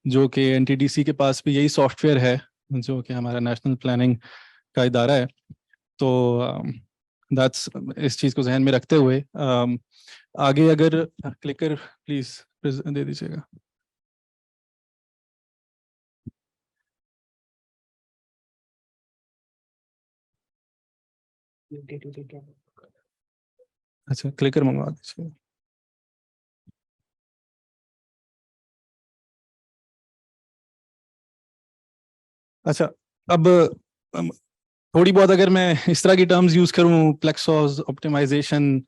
जो कि एनटीडीसी के पास भी यही सॉफ्टवेयर है, जो कि हमारा नेशनल प्लानिंग का इदारा है। तो दैट्स इस चीज़ को जहन में रखते हुए आगे अगर क्लिकर प्लीज दे दीजिएगा। अच्छा, क्लिकर मंगवा दीजिए। अच्छा, अब थोड़ी बहुत अगर मैं इस तरह की टर्म्स यूज करूं, प्लेक्सोस, ऑप्टिमाइजेशन,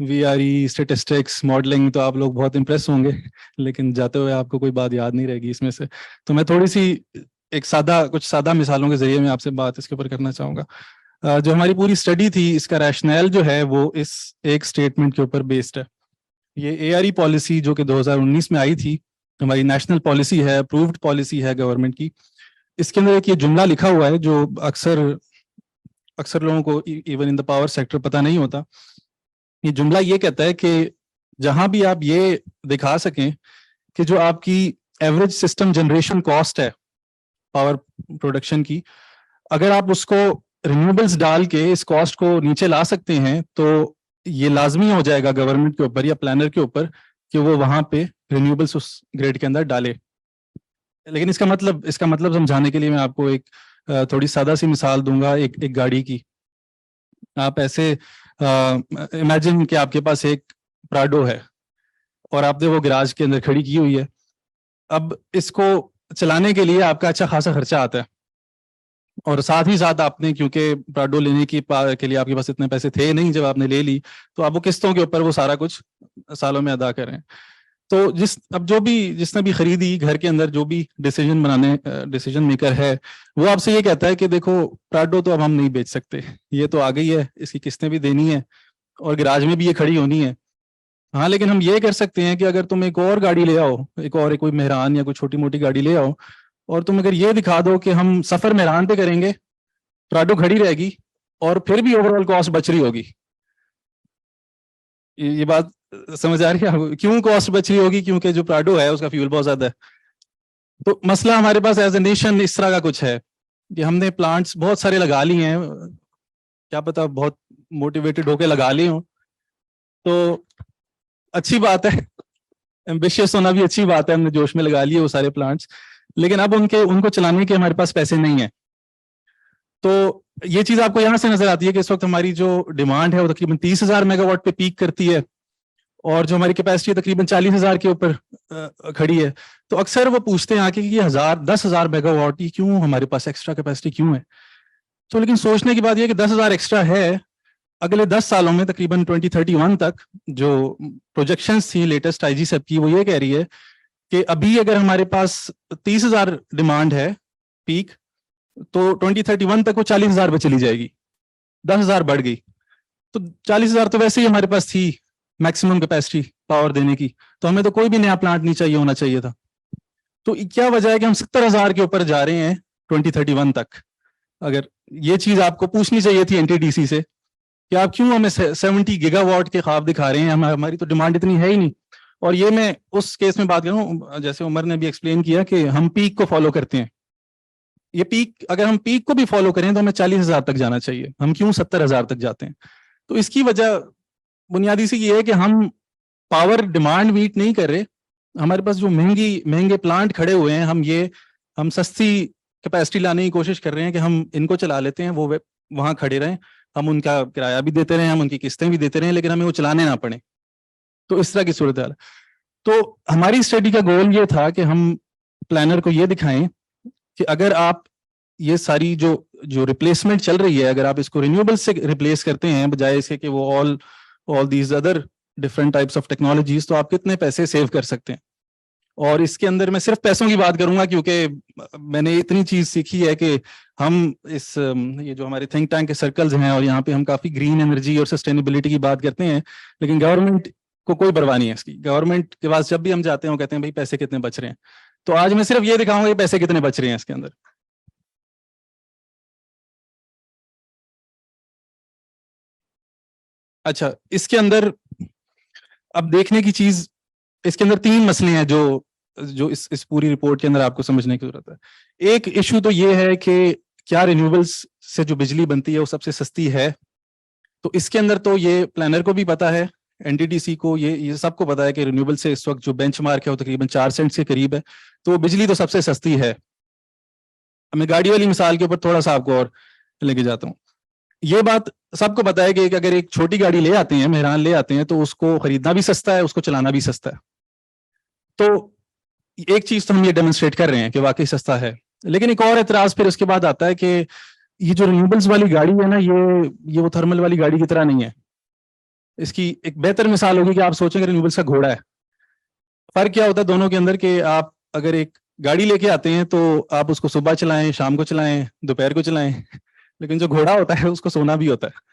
वीआरई, स्टैटिस्टिक्स, मॉडलिंग, तो आप लोग बहुत इंप्रेस होंगे, लेकिन जाते हुए आपको कोई बात याद नहीं रहेगी इसमें से। तो मैं थोड़ी सी कुछ सादा मिसालों के जरिए मैं आपसे बात इसके ऊपर करना चाहूंगा। जो हमारी पूरी स्टडी थी, इसका रैशनल जो है वो इस एक स्टेटमेंट के ऊपर बेस्ड है। ये एआरई पॉलिसी जो कि 2019 में आई थी, हमारी नेशनल पॉलिसी है, अप्रूव्ड पॉलिसी है गवर्नमेंट की। इसके अंदर एक ये जुमला लिखा हुआ है जो अक्सर अक्सर लोगों को even in the power sector पता नहीं होता। ये जुमला ये कहता है कि जहां भी आप ये दिखा सकें कि जो आपकी एवरेज सिस्टम जनरेशन कॉस्ट है पावर प्रोडक्शन की, अगर आप उसको रिन्यूएबल्स डाल के इस कॉस्ट को नीचे ला सकते हैं, तो ये लाजमी हो जाएगा गवर्नमेंट के ऊपर या प्लानर के ऊपर कि वो वहां पे रिन्यूएबल्स उस ग्रिड के अंदर डाले। लेकिन इसका मतलब समझाने के लिए मैं आपको एक थोड़ी सादा सी मिसाल दूंगा एक गाड़ी की। आप ऐसे इमेजिन कि आपके पास एक प्राडो है और आपने वो गैराज के अंदर खड़ी की हुई है। अब इसको चलाने के लिए आपका अच्छा खासा खर्चा आता है, और साथ ही साथ आपने, क्योंकि प्राडो लेने के लिए आपके पास इतने पैसे थे नहीं जब आपने ले ली, तो आप वो किस्तों के ऊपर वो सारा कुछ सालों में अदा कर रहे हैं। तो जिसने भी खरीदी, घर के अंदर जो भी डिसीजन मेकर है, वो आपसे ये कहता है कि देखो प्राडो तो अब हम नहीं बेच सकते, ये तो आ गई है, इसकी किस्तें भी देनी है और गैराज में भी ये खड़ी होनी है। हाँ, लेकिन हम ये कर सकते हैं कि अगर तुम एक और गाड़ी ले आओ, कोई मेहरान या कोई छोटी मोटी गाड़ी ले आओ, और तुम अगर ये दिखा दो कि हम सफर मेहरान पे करेंगे, प्राडो खड़ी रहेगी और फिर भी ओवरऑल कॉस्ट बच रही होगी। ये बात समझ आ रही है आपको? क्यों कॉस्ट बच रही होगी? क्योंकि जो प्राडो है उसका फ्यूल बहुत ज्यादा है। तो मसला हमारे पास एज ए नेशन इस तरह का कुछ है कि हमने प्लांट्स बहुत सारे लगा लिए हैं, क्या पता बहुत मोटिवेटेड होके लगा लिए हों, तो अच्छी बात है, एम्बिशियस होना भी अच्छी बात है, हमने जोश में लगा लिए वो सारे प्लांट्स, लेकिन अब उनको चलाने के हमारे पास पैसे नहीं है। तो ये चीज आपको यहां से नजर आती है कि इस वक्त हमारी जो डिमांड है वो तकरीबन 30,000 मेगावाट पे पीक करती है, और जो हमारी कैपेसिटी तकरीबन 40,000 के ऊपर खड़ी है। तो अक्सर वो पूछते हैं आके कि 10,000 मेगावाट, ये क्यों हमारे पास एक्स्ट्रा कैपेसिटी क्यों है? तो लेकिन सोचने की बात यह है कि 10,000 एक्स्ट्रा है, अगले 10 सालों में तकरीबन 2031 तक जो प्रोजेक्शंस थी लेटेस्ट आईजी की, वो ये कह रही है कि अभी अगर हमारे पास 30,000 डिमांड है पीक, तो 2031 तक वो 40,000 पे चली जाएगी, 10,000 बढ़ गई। तो 40,000 तो वैसे ही हमारे पास थी मैक्सिमम कैपेसिटी पावर देने की, तो हमें तो कोई भी नया प्लांट नहीं चाहिए होना चाहिए था। तो क्या वजह है कि हम 70,000 के ऊपर जा रहे हैं 2031 तक? अगर ये चीज आपको पूछनी चाहिए थी एनटीडीसी से कि आप क्यों हमें 70 गीगावाट के ख्वाब दिखा रहे हैं, हमारी तो डिमांड इतनी है ही नहीं। और ये मैं उस केस में बात करूं, जैसे उमर ने भी एक्सप्लेन किया कि हम पीक को फॉलो करते हैं। ये पीक, अगर हम पीक को भी फॉलो करें तो हमें 40,000 तक जाना चाहिए, हम क्यों 70,000 तक जाते हैं? तो इसकी वजह बुनियादी सी ये है कि हम पावर डिमांड मीट नहीं कर रहे। हमारे पास जो महंगे प्लांट खड़े हुए हैं, हम सस्ती कैपेसिटी लाने की कोशिश कर रहे हैं कि हम इनको चला लेते हैं, वो वहां खड़े रहें, हम उनका किराया भी देते रहे, हम उनकी किस्तें भी देते रहे, लेकिन हमें वो चलाने ना पड़े। तो इस तरह की सूरत हाल। तो हमारी स्टडी का गोल ये था कि हम प्लानर को ये दिखाएं कि अगर आप ये सारी जो रिप्लेसमेंट चल रही है, अगर आप इसको रिन्यूएबल से रिप्लेस करते हैं बजाय इसके कि वो all these other different types of technologies, तो आप कितने पैसे सेव कर सकते हैं। और इसके अंदर मैं सिर्फ पैसों की बात करूंगा, क्योंकि मैंने इतनी चीज सीखी है कि हम ये जो हमारे थिंक टैंक के सर्कल्स हैं, और यहाँ पे हम काफी ग्रीन एनर्जी और सस्टेनेबिलिटी की बात करते हैं, लेकिन गवर्नमेंट को कोई परवाह नहीं है इसकी। गवर्नमेंट के पास जब भी हम जाते हैं वो कहते हैं भाई पैसे कितने बच रहे हैं। तो आज मैं सिर्फ ये दिखाऊंगा कि पैसे कितने बच रहे हैं इसके अंदर। अच्छा, इसके अंदर अब देखने की चीज, इसके अंदर 3 मसले हैं जो इस पूरी रिपोर्ट के अंदर आपको समझने की जरूरत है। एक इशू तो ये है कि क्या रिन्यूएबल्स से जो बिजली बनती है वो सबसे सस्ती है? तो इसके अंदर तो ये प्लानर को भी पता है, एनटीडीसी को, ये सबको पता है कि रिन्यूएबल से इस वक्त जो बेंचमार्क है वो तकरीबन 4 सेंट के करीब है, तो बिजली तो सबसे सस्ती है। मैं गाड़ी वाली मिसाल के ऊपर थोड़ा सा आपको और लेके जाता हूँ। ये बात सबको पता है कि अगर एक छोटी गाड़ी ले आते हैं, मेहरान ले आते हैं, तो उसको खरीदना भी सस्ता है, उसको चलाना भी सस्ता है। तो एक चीज तो हम ये डेमोन्स्ट्रेट कर रहे हैं कि वाकई सस्ता है। लेकिन एक और एतराज फिर उसके बाद आता है कि ये जो रिन्यूएबल्स वाली गाड़ी है ना, ये वो थर्मल वाली गाड़ी की तरह नहीं है। इसकी एक बेहतर मिसाल होगी कि आप सोचेंगे रिन्यूएबल्स का घोड़ा है। फर्क क्या होता है दोनों के अंदर कि आप अगर एक गाड़ी लेके आते हैं तो आप उसको सुबह चलाएं, शाम को चलाएं, दोपहर को चलाएं, लेकिन जो घोड़ा होता है उसको सोना भी होता है।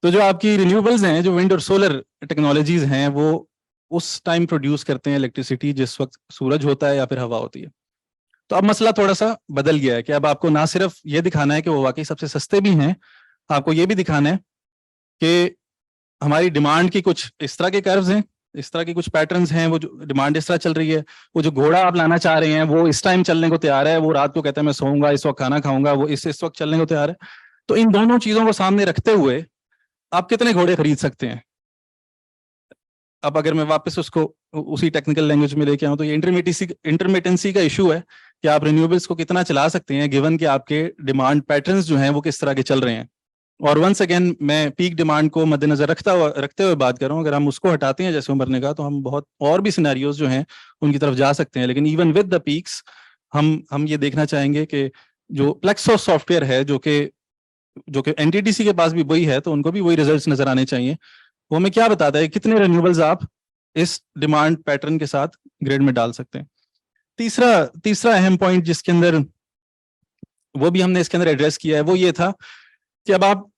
तो जो आपकी रिन्यूएबल्स हैं, जो विंड और सोलर टेक्नोलॉजीज हैं, वो उस टाइम प्रोड्यूस करते हैं इलेक्ट्रिसिटी जिस वक्त सूरज होता है या फिर हवा होती है। तो अब मसला थोड़ा सा बदल गया है कि अब आपको ना सिर्फ ये दिखाना है कि वो वाकई सबसे सस्ते भी हैं, आपको ये भी दिखाना है कि हमारी डिमांड की कुछ इस तरह के कर्व्स हैं, इस तरह के कुछ पैटर्न्स हैं, वो जो डिमांड इस तरह चल रही है। वो जो घोड़ा आप लाना चाह रहे हैं वो इस टाइम चलने को तैयार है, वो रात को कहता है मैं सोऊंगा, इस वक्त खाना खाऊंगा, वो इस वक्त चलने को तैयार है। तो इन दोनों चीजों को सामने रखते हुए आप कितने घोड़े खरीद सकते हैं? अब अगर मैं वापस उसको उसी टेक्निकल लैंग्वेज में लेके आऊं तो ये इंटरमिटेंसी का इशू है कि आप रिन्यूएबल्स को कितना चला सकते हैं गिवन कि आपके डिमांड पैटर्न्स जो हैं वो किस तरह के चल रहे हैं। और वंस अगेन मैं पीक डिमांड को मद्देनजर रखते हुए बात कर रहा हूँ। अगर हम उसको हटाते हैं जैसे उमर ने कहा, तो हम बहुत और भी सिनेरियोज जो हैं उनकी तरफ जा सकते हैं। लेकिन इवन विद द पीक्स हम ये देखना चाहेंगे कि जो प्लेक्सोस सॉफ्टवेयर है जो कि एनटीडीसी के पास भी वही है, तो उनको भी वही रिजल्ट्स नजर आने चाहिए। वो हमें क्या बताता है कितने रिन्यूएबल्स आप इस डिमांड पैटर्न के साथ ग्रिड में डाल सकते हैं। तीसरा अहम पॉइंट जिसके अंदर वो भी हमने इसके अंदर एड्रेस किया है वो ये था कि अब आप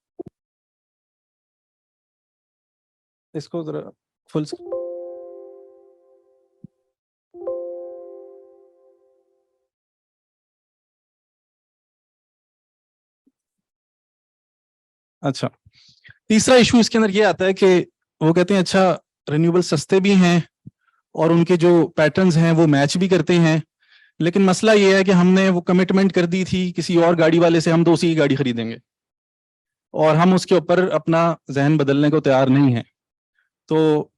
इसको जरा फुल अच्छा, तीसरा इशू इसके अंदर ये आता है कि वो कहते हैं अच्छा रिन्यूएबल सस्ते भी हैं और उनके जो पैटर्न्स हैं वो मैच भी करते हैं, लेकिन मसला ये है कि हमने वो कमिटमेंट कर दी थी किसी और गाड़ी वाले से, हम तो उसी की गाड़ी खरीदेंगे और हम उसके ऊपर अपना जहन बदलने को तैयार नहीं है। तो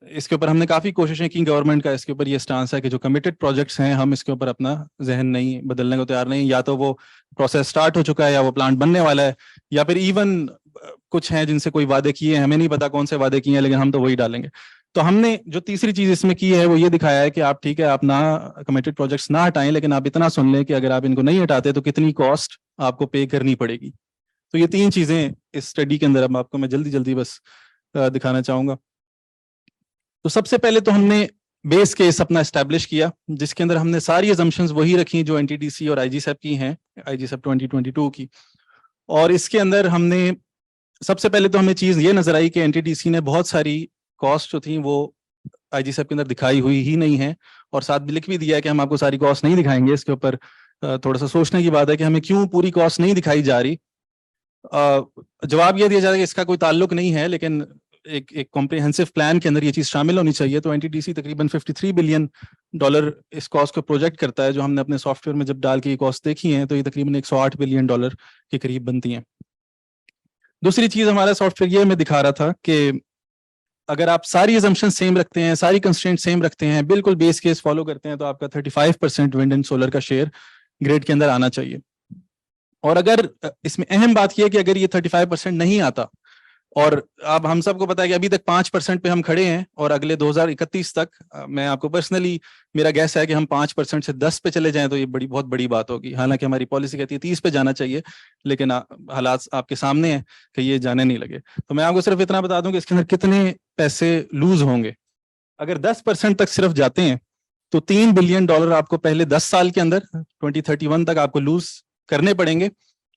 इसके ऊपर हमने काफ़ी कोशिशें की, गवर्नमेंट का इसके ऊपर ये स्टांस है कि जो कमिटेड प्रोजेक्ट्स हैं हम इसके ऊपर अपना जहन नहीं बदलने को तैयार नहीं, या तो वो प्रोसेस स्टार्ट हो चुका है या वो प्लांट बनने वाला है, या फिर इवन कुछ हैं जिनसे कोई वादे किए हैं, हमें नहीं पता कौन से वादे किए हैं, लेकिन हम तो वही डालेंगे। तो हमने जो तीसरी चीज इसमें की है वो ये दिखाया है कि आप ठीक है, आप ना कमिटेड प्रोजेक्ट्स ना हटाएं, लेकिन आप इतना सुन लें कि अगर आप इनको नहीं हटाते तो कितनी कॉस्ट आपको पे करनी पड़ेगी। तो ये तीन चीजें इस स्टडी के अंदर अब आपको मैं जल्दी जल्दी बस दिखाना चाहूंगा। तो सबसे पहले तो हमने बेस केस अपना एस्टैब्लिश किया जिसके अंदर हमने सारी अजम्पशंस वही रखी जो एनटीडीसी और आईजीसेप की हैं, आईजीसेप 2022 की। और इसके अंदर हमने सबसे पहले तो हमें चीज ये नजर आई कि एनटीडीसी ने बहुत सारी कॉस्ट जो थी वो आईजीसेप के अंदर दिखाई हुई ही नहीं है, और साथ भी लिख भी दिया है कि हम आपको सारी कॉस्ट नहीं दिखाएंगे। इसके ऊपर थोड़ा सा सोचने की बात है कि हमें क्यों पूरी कॉस्ट नहीं दिखाई जा रही। जवाब ये दिया जा रहा है कि इसका कोई ताल्लुक नहीं है, लेकिन एक कॉम्प्रिहेंसिव प्लान के अंदर ये चीज शामिल होनी चाहिए। तो एनटीडीसी तकरीबन $53 बिलियन इस कॉस्ट को प्रोजेक्ट करता है, जो हमने अपने सॉफ्टवेयर में जब डाल के ये कॉस्ट देखी है तो ये तकरीबन $108 बिलियन के करीब बनती हैं। दूसरी चीज हमारा सॉफ्टवेयर ये हमें दिखा रहा था कि अगर आप सारी असम्पशन सेम रखते हैं, सारी कंस्ट्रेंट सेम रखते हैं, बिल्कुल बेस केस फॉलो करते हैं, तो आपका 35% विंड एंड सोलर का शेयर ग्रिड के अंदर आना चाहिए। और अगर इसमें अहम बात यह है कि अगर ये 35% नहीं आता, और अब हम सबको पता है कि अभी तक 5% पे हम खड़े हैं, और अगले 2031 तक मैं आपको पर्सनली मेरा गैस है कि हम 5% से 10 पे चले जाएं तो ये बहुत बड़ी बात होगी। हालांकि हमारी पॉलिसी कहती है 30 पे जाना चाहिए, लेकिन हालात आपके सामने हैं कि ये जाने नहीं लगे। तो मैं आपको सिर्फ इतना बता दूं कि इसके अंदर कितने पैसे लूज होंगे। अगर 10% तक सिर्फ जाते हैं तो $3 बिलियन आपको पहले 10 साल के अंदर 2031 तक आपको लूज करने पड़ेंगे,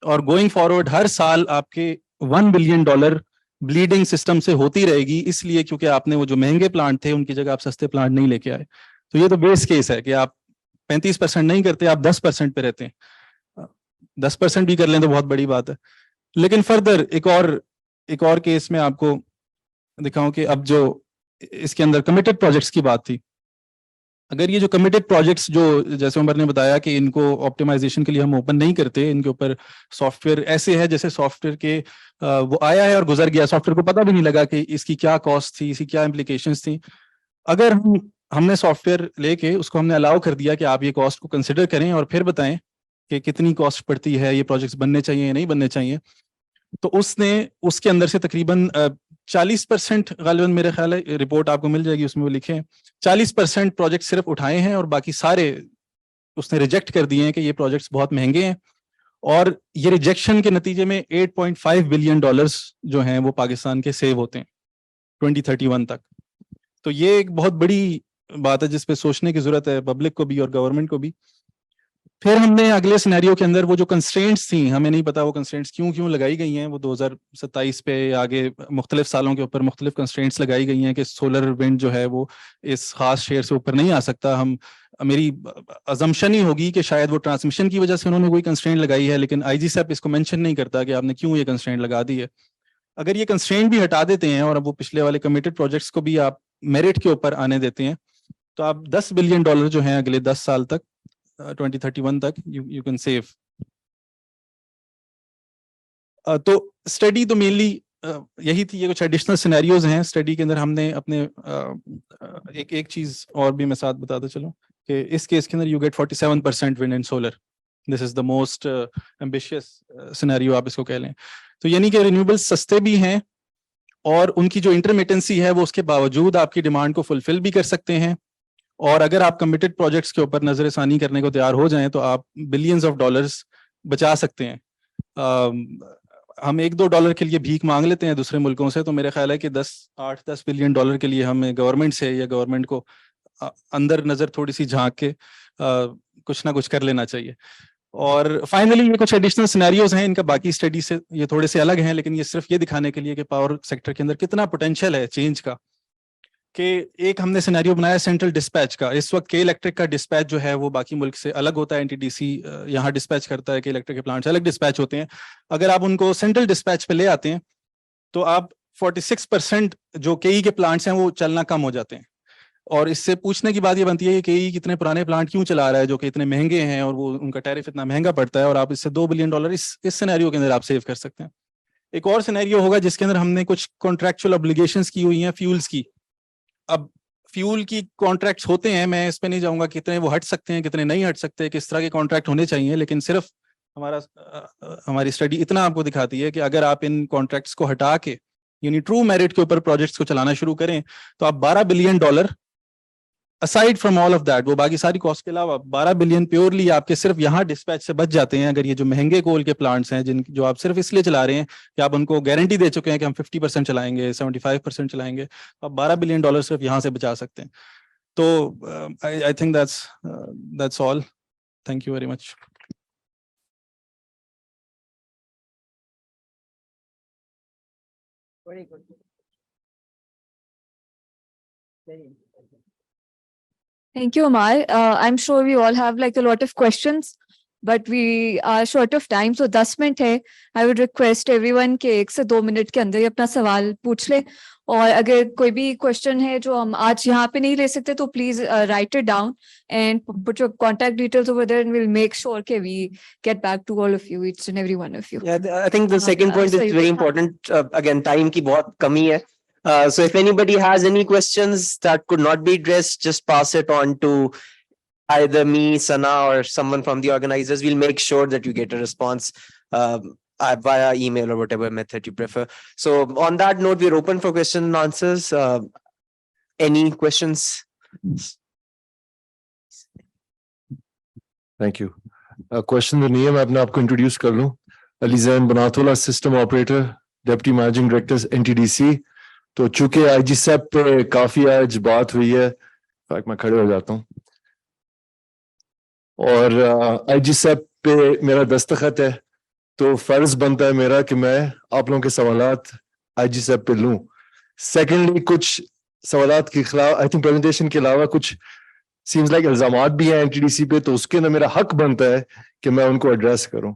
और गोइंग फॉरवर्ड हर साल आपके $1 बिलियन ब्लीडिंग सिस्टम से होती रहेगी, इसलिए क्योंकि आपने वो जो महंगे प्लांट थे उनकी जगह आप सस्ते प्लांट नहीं लेके आए। तो ये तो बेस केस है कि आप 35% नहीं करते, आप 10% पे रहते हैं। 10% भी कर लें तो बहुत बड़ी बात है। लेकिन फर्दर एक और केस में आपको दिखाऊं कि अब जो इसके अंदर कमिटेड प्रोजेक्ट्स की बात थी, अगर ये जो कमिटेड प्रोजेक्ट्स जो जैसे उमर ने बताया कि इनको ऑप्टिमाइजेशन के लिए हम ओपन नहीं करते, इनके ऊपर सॉफ्टवेयर ऐसे है जैसे सॉफ्टवेयर के वो आया है और गुजर गया, सॉफ्टवेयर को पता भी नहीं लगा कि इसकी क्या कॉस्ट थी, इसकी क्या इम्प्लीकेशंस थी। अगर हमने सॉफ्टवेयर लेके उसको हमने अलाउ कर दिया कि आप ये कॉस्ट को कंसिडर करें और फिर बताएं कि कितनी कॉस्ट पड़ती है, ये प्रोजेक्ट्स बनने चाहिए या नहीं बनने चाहिए, तो उसने उसके अंदर से तकरीबन 40% गालिबन मेरे ख्याल है, रिपोर्ट आपको मिल जाएगी उसमें वो लिखे हैं 40% प्रोजेक्ट सिर्फ उठाए हैं और बाकी सारे उसने रिजेक्ट कर दिए हैं कि ये प्रोजेक्ट्स बहुत महंगे हैं, और ये रिजेक्शन के नतीजे में 8.5 बिलियन डॉलर्स जो हैं वो पाकिस्तान के सेव होते हैं 2031 तक। तो ये एक बहुत बड़ी बात है जिस पे सोचने की जरूरत है पब्लिक को भी और गवर्नमेंट को भी। फिर हमने अगले सिनेरियो के अंदर वो जो कंस्ट्रेंट्स थी, हमें नहीं पता वो कंस्ट्रेंट्स क्यों लगाई गई हैं, वो 2027 पे आगे मुख्तलिफ सालों के ऊपर मुख्तलिफ कंस्ट्रेंट्स लगाई गई हैं कि सोलर विंड जो है वो इस खास शेयर से ऊपर नहीं आ सकता। मेरी अजम्पशन ही होगी कि शायद वो ट्रांसमिशन की वजह से उन्होंने कोई कंस्ट्रेंट लगाई है, लेकिन आईजीसैप इसको मेंशन नहीं करता कि आपने क्यों ये कंस्ट्रेंट लगा दी है। अगर ये कंस्ट्रेंट भी हटा देते हैं और अब वो पिछले वाले कमिटेड प्रोजेक्ट्स को भी आप मेरिट के ऊपर आने देते हैं, तो आप 10 बिलियन डॉलर जो हैं अगले 10 साल तक 2031 तक यू कैन सेव। तो स्टडी तो मेनली यही थी, ये कुछ एडिशनल सिनेरियोज हैं स्टडी के अंदर। हमने अपने एक चीज और भी मैं साथ बताता चलूं कि इस केस के अंदर you get 47% wind and solar. This is the most ambitious scenario आप इसको कह लें। तो यानी कि रिन्यूएबल्स सस्ते भी हैं और उनकी जो इंटरमिटेंसी है वो उसके बावजूद आपकी डिमांड को फुलफिल भी कर सकते हैं। और अगर आप कमिटेड प्रोजेक्ट्स के ऊपर नजरसानी करने को तैयार हो जाएं तो आप बिलियंस ऑफ डॉलर्स बचा सकते हैं। हम $1-2 के लिए भीख मांग लेते हैं दूसरे मुल्कों से, तो मेरा ख्याल है कि 8-10 बिलियन डॉलर के लिए हमें गवर्नमेंट से या गवर्नमेंट को अंदर नजर थोड़ी सी झांक के कुछ ना कुछ कर लेना चाहिए। और फाइनली ये कुछ एडिशनल सिनेरियोज हैं, इनका बाकी स्टडी से ये थोड़े से अलग हैं, लेकिन ये सिर्फ ये दिखाने के लिए कि पावर सेक्टर के अंदर कितना पोटेंशियल है चेंज का। कि एक हमने सिनेरियो बनाया सेंट्रल डिस्पैच का। इस वक्त के इलेक्ट्रिक का डिस्पैच जो है वो बाकी मुल्क से अलग होता है। एनटीडीसी यहाँ डिस्पैच करता है कि इलेक्ट्रिक के प्लांट्स अलग डिस्पैच होते हैं। अगर आप उनको सेंट्रल डिस्पैच पे ले आते हैं तो आप 46% जो केई के प्लांट्स हैं वो चलना कम हो जाते हैं। और इससे पूछने की बात ये बनती है कि केई कितने पुराने प्लांट क्यों चला रहा है जो कि इतने महंगे हैं और वो उनका टैरिफ इतना महंगा पड़ता है, और आप इससे $2 बिलियन इस सिनेरियो के अंदर आप सेव कर सकते हैं। एक और सिनेरियो होगा जिसके अंदर हमने कुछ कॉन्ट्रैक्चुअल ऑब्लिगेशंस की हुई हैं फ्यूल्स की। अब फ्यूल की कॉन्ट्रैक्ट्स होते हैं, मैं इस पे नहीं जाऊंगा कितने वो हट सकते हैं कितने नहीं हट सकते, किस तरह के कॉन्ट्रैक्ट होने चाहिए, लेकिन सिर्फ हमारी स्टडी इतना आपको दिखाती है कि अगर आप इन कॉन्ट्रैक्ट्स को हटा के यानी ट्रू मेरिट के ऊपर प्रोजेक्ट्स को चलाना शुरू करें तो आप $12 billion aside from all of that, वो बाकी सारी कॉस्ट के अलावा 12 बिलियन प्योरली आपके सिर्फ यहाँ डिस्पैच से बच जाते हैं। अगर ये जो महंगे कोल के प्लांट्स हैं जो आप सिर्फ इसलिए चला रहे हैं कि आप उनको गारंटी दे चुके हैं कि हम 50% चलाएंगे 75% चलाएंगे, तो आप $12 बिलियन सिर्फ यहाँ से बचा सकते हैं। तो I think that's all. Thank you very much. Very good. Very Thank you, Amar. I'm sure we all have like a lot of questions, but we are short of time. So 10 minute है. I would request everyone के 1 से 2 minute के अंदर ही अपना सवाल पूछ ले. और अगर कोई भी क्वेश्चन है जो हम आज यहाँ पे नहीं ले सकते तो please right it down and put your contact details over there and we'll make sure that we get back to all of you, each and every one of you. Yeah, I think the second point so is you very can- important. Again, time की बहुत कमी है. So if anybody has any questions that could not be addressed, just pass it on to either me, Sana, or someone from the organizers. We'll make sure that you get a response via email or whatever method you prefer. So on that note, we're open for question and answers. Any questions? Thank you. Question तो नहीं है, मैं अपने आप को introduce कर लूं। Ali Zain Banatullah, system operator, deputy managing director NTDC. तो चूंकि आईजीसैप पे काफी आज बात हुई है, मैं खड़े हो जाता हूं, और आईजीसैप पे मेरा दस्तखत है, तो फर्ज बनता है मेरा कि मैं आप लोगों के सवालात आईजीसैप पे लूं। सेकेंडली, कुछ सवालात के खिलाफ आई थिंक प्रेजेंटेशन के अलावा कुछ सीम्स लाइक इल्जामात भी हैं एनटीडीसी पे, तो उसके अंदर मेरा हक बनता है कि मैं उनको एड्रेस करूं।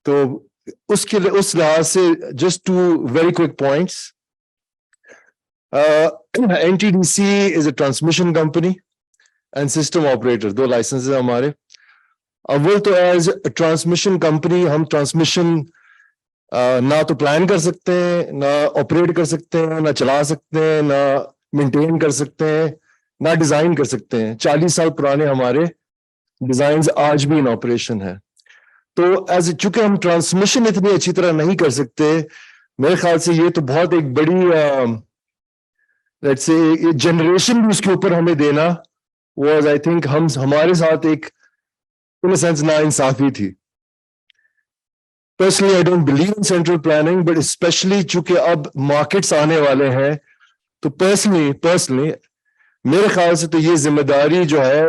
तो उस लिहाज से just to very quick points. NTDC is a transmission company and system operator, 2 licence है हमारे। अव्वल तो एज ट्रांसमिशन कंपनी हम ट्रांसमिशन ना तो प्लान कर सकते हैं, ना ऑपरेट कर सकते हैं, ना चला सकते हैं, ना मेंटेन कर सकते हैं, ना डिजाइन कर सकते हैं। 40 साल पुराने हमारे डिजाइन आज भी इन ऑपरेशन है। तो एज चूंकि हम ट्रांसमिशन इतनी अच्छी तरह नहीं कर सकते, मेरे ख्याल से ये तो बहुत एक बड़ी लेट्स से जनरेशन भी उसके ऊपर हमें देना वाज, आई थिंक हम हमारे साथ एक इन सेंस नाइंसाफी थी. Personally, I don't believe in central planning, but especially चूंकि अब markets आने वाले हैं, तो personally, मेरे ख्याल से तो ये जिम्मेदारी जो है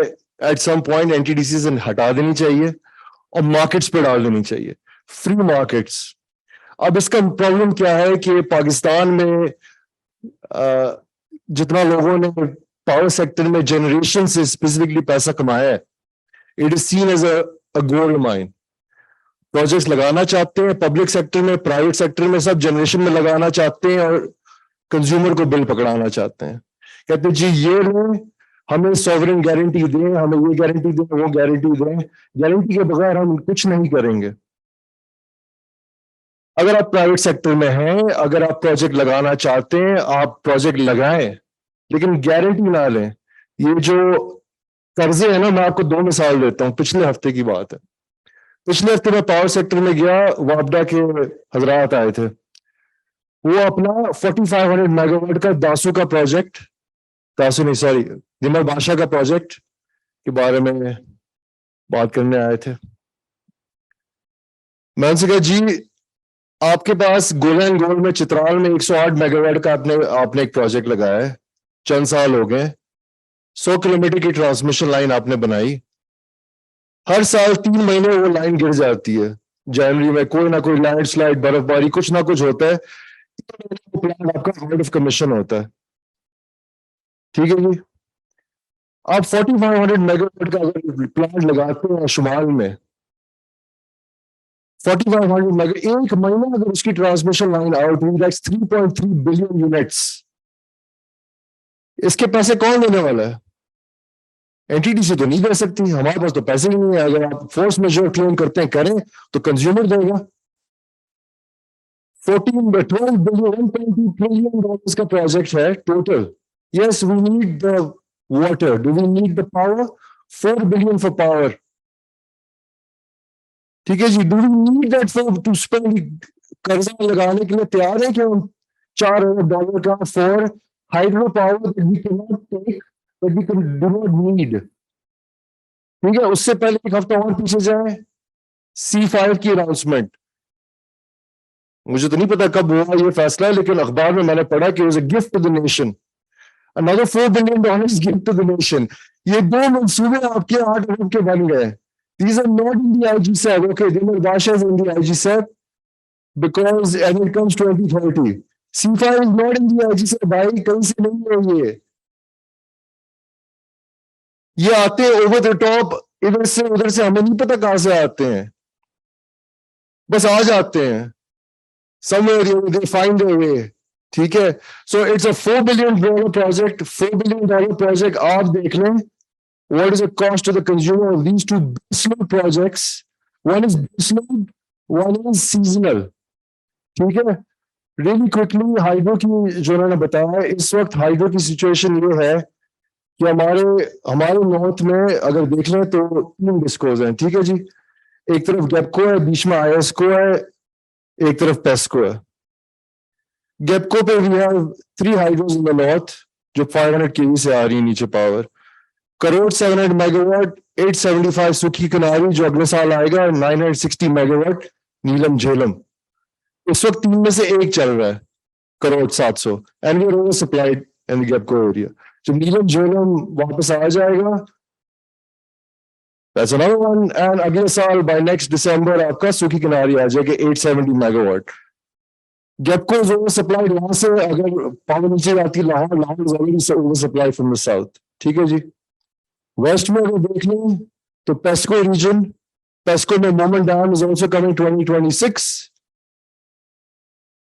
at some point NTDC से हटा देनी चाहिए और markets पे डाल देनी चाहिए. Free markets. अब इसका प्रॉब्लम क्या है कि पाकिस्तान में जितना लोगों ने पावर सेक्टर में जनरेशन से स्पेसिफिकली पैसा कमाया है, it is seen as a gold mine. Projects लगाना चाहते हैं पब्लिक सेक्टर में, प्राइवेट सेक्टर में, सब जनरेशन में लगाना चाहते हैं और कंज्यूमर को बिल पकड़ाना चाहते हैं. कहते हैं जी ये लें, हमें सॉवरेन गारंटी दें, हमें ये गारंटी दें, वो गारंटी दें. गारंटी के बगैर हम कुछ नहीं करेंगे. अगर आप प्राइवेट सेक्टर में हैं, अगर आप प्रोजेक्ट लगाना चाहते हैं, आप प्रोजेक्ट लगाएं, लेकिन गारंटी ना लें. ये जो कर्जे है ना, मैं आपको 2 मिसाल देता हूं. पिछले हफ्ते की बात है. पिछले हफ्ते में पावर सेक्टर में गया, वापडा के हजरात आए थे. वो अपना 4500 मेगावाट का दासू का प्रोजेक्ट, दासू नहीं सॉरी दिमर बादशाह का प्रोजेक्ट के बारे में बात करने आए थे. मैं उनसे कहा जी आपके पास गोल्डन गोल में चित्राल में 108 मेगावाट का आपने एक प्रोजेक्ट लगाया है. चंद साल हो गए, 100 किलोमीटर की ट्रांसमिशन लाइन आपने बनाई. हर साल 3 महीने वो लाइन गिर जाती है. जनवरी में कोई ना कोई लैंडस्लाइड, बर्फबारी, कुछ ना कुछ होता है. प्लान आपका आउट ऑफ कमीशन होता है. ठीक है जी. आप 4500 मेगावाट का अगर प्लांट लगाते हैं शुमाल में, 4500 मेगा, एक महीना अगर उसकी ट्रांसमिशन लाइन आउट हुई, दैट्स 3.3 बिलियन यूनिट्स. इसके पैसे कौन देने वाला है? एनटीडीसी तो नहीं दे सकती. हमारे पास तो पैसे ही नहीं है. अगर आप फोर्स मेजर क्लेम करते हैं करें तो कंज्यूमर देगा. 12 बिलियन, 1.2 ट्रिलियन डॉलर्स का प्रोजेक्ट है total. Yes we need the water, do we need the power? 4 billion for power. ठीक है जी. Do we need that for to spend? कर्जा लगाने के लिए तैयार है कि हम 4 अरब डॉलर का for hydro power that we can not take, that we can do not need. ठीक है. उससे पहले एक हफ्ता और पीछे जाए, C5 की अनाउंसमेंट. मुझे तो नहीं पता कब हुआ ये फैसला, लेकिन अखबार में मैंने पढ़ा कि it was a gift to the nation. Another $4 billion gift to the nation. ये 2 मंसूबे आपके 8 अरब के बन गए. These are not in the IG7. Okay, Dimar Basha is in the IG7 because and it comes 2030. C5 is not in the IG7. भाई कहीं से नहीं है ये. ये आते हैं ओवर द टॉप, इधर से उधर से, हमें नहीं पता कहां से आते हैं, बस आ जाते हैं. somewhere they find a way. ठीक है. So it's a $4 billion project. $4 billion project. आप देख लें what is the cost to the consumer of these 2 baseload projects. One is baseload, one is seasonal. ठीक है. Really quickly हाइड्रो की जो उन्होंने बताया, इस वक्त हाइड्रो की सिचुएशन ये है कि हमारे नॉर्थ में अगर देख लें तो 3 डिस्कोज हैं. ठीक है जी. एक तरफ गेपको है, बीच में आईएसको है, एक तरफ पेस्को है. गेपको पे we have 3 hydros in the north जो 500 केवी से आ रही है नीचे पावर. करोड़ 700 मेगावाट, 875 सुखी किनारी जो अगले साल आएगा, 960 मेगावाट नीलम झेलम. इस वक्त 3 में से एक चल रहा है, crore 700, and we are over supplied in the गेपको एरिया. जब नीलम झेलम वापस आ जाएगा, that's another one, and अगले साल by next December आपका सूखी किनारी आ जाएगी 870 मेगावाट. गेपको is over supplied. वहां से अगर पावर नीचे जाती है, Lahore is already over supplied from the south. ठीक है जी. वेस्ट में अगर देख लें तो पेस्को रीजन, पेस्को में moment dam is also coming 2026.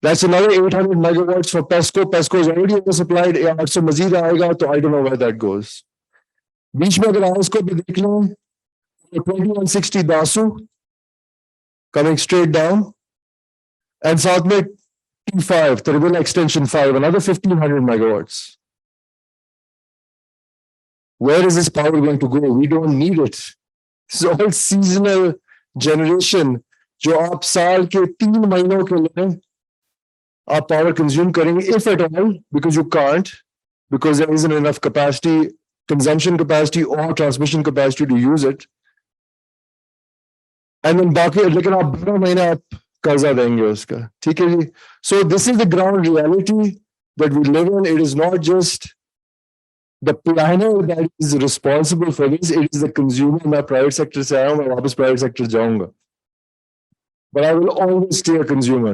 That's another 800 megawatts for Pesco. Pesco is already oversupplied. 800 मजीद आएगा तो I don't know where that goes. बीच में अगर आईएसको भी देख लें, 2160 Dasu coming straight down, and साथ में T5 Terminal Extension 5, another 1500 megawatts. Where is this power going to go? We don't need it. It's all seasonal generation जो आप साल के 3 महीनों के लिए आप power consume करेंगे, if at all, because you can't, because there isn't enough capacity, consumption capacity or transmission capacity to use it. And then बाकी लेकिन आप 12 महीने आप कर्जा देंगे उसका, ठीक है जी. So this is the ground reality that we live in. It is not just the planner that is responsible for this, it is the consumer. मैं private sector से आया हूँ, मैं वापस private sector जाऊंगा, but I will always stay a consumer,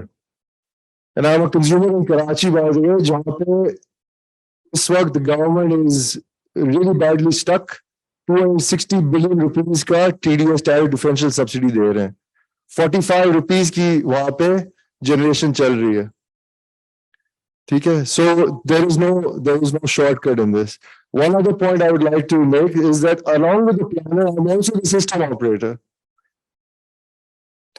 and I'm a consumer in Karachi, by the way, जहाँ पे इस वक्त the government is really badly stuck. 260 billion rupees का TDS tariff differential subsidy दे रहे हैं, 45 rupees की वहाँ पे generation चल रही है, ठीक है. So there is no shortcut in this. One other point I would like to make is that along with the planner, I'm also the system operator.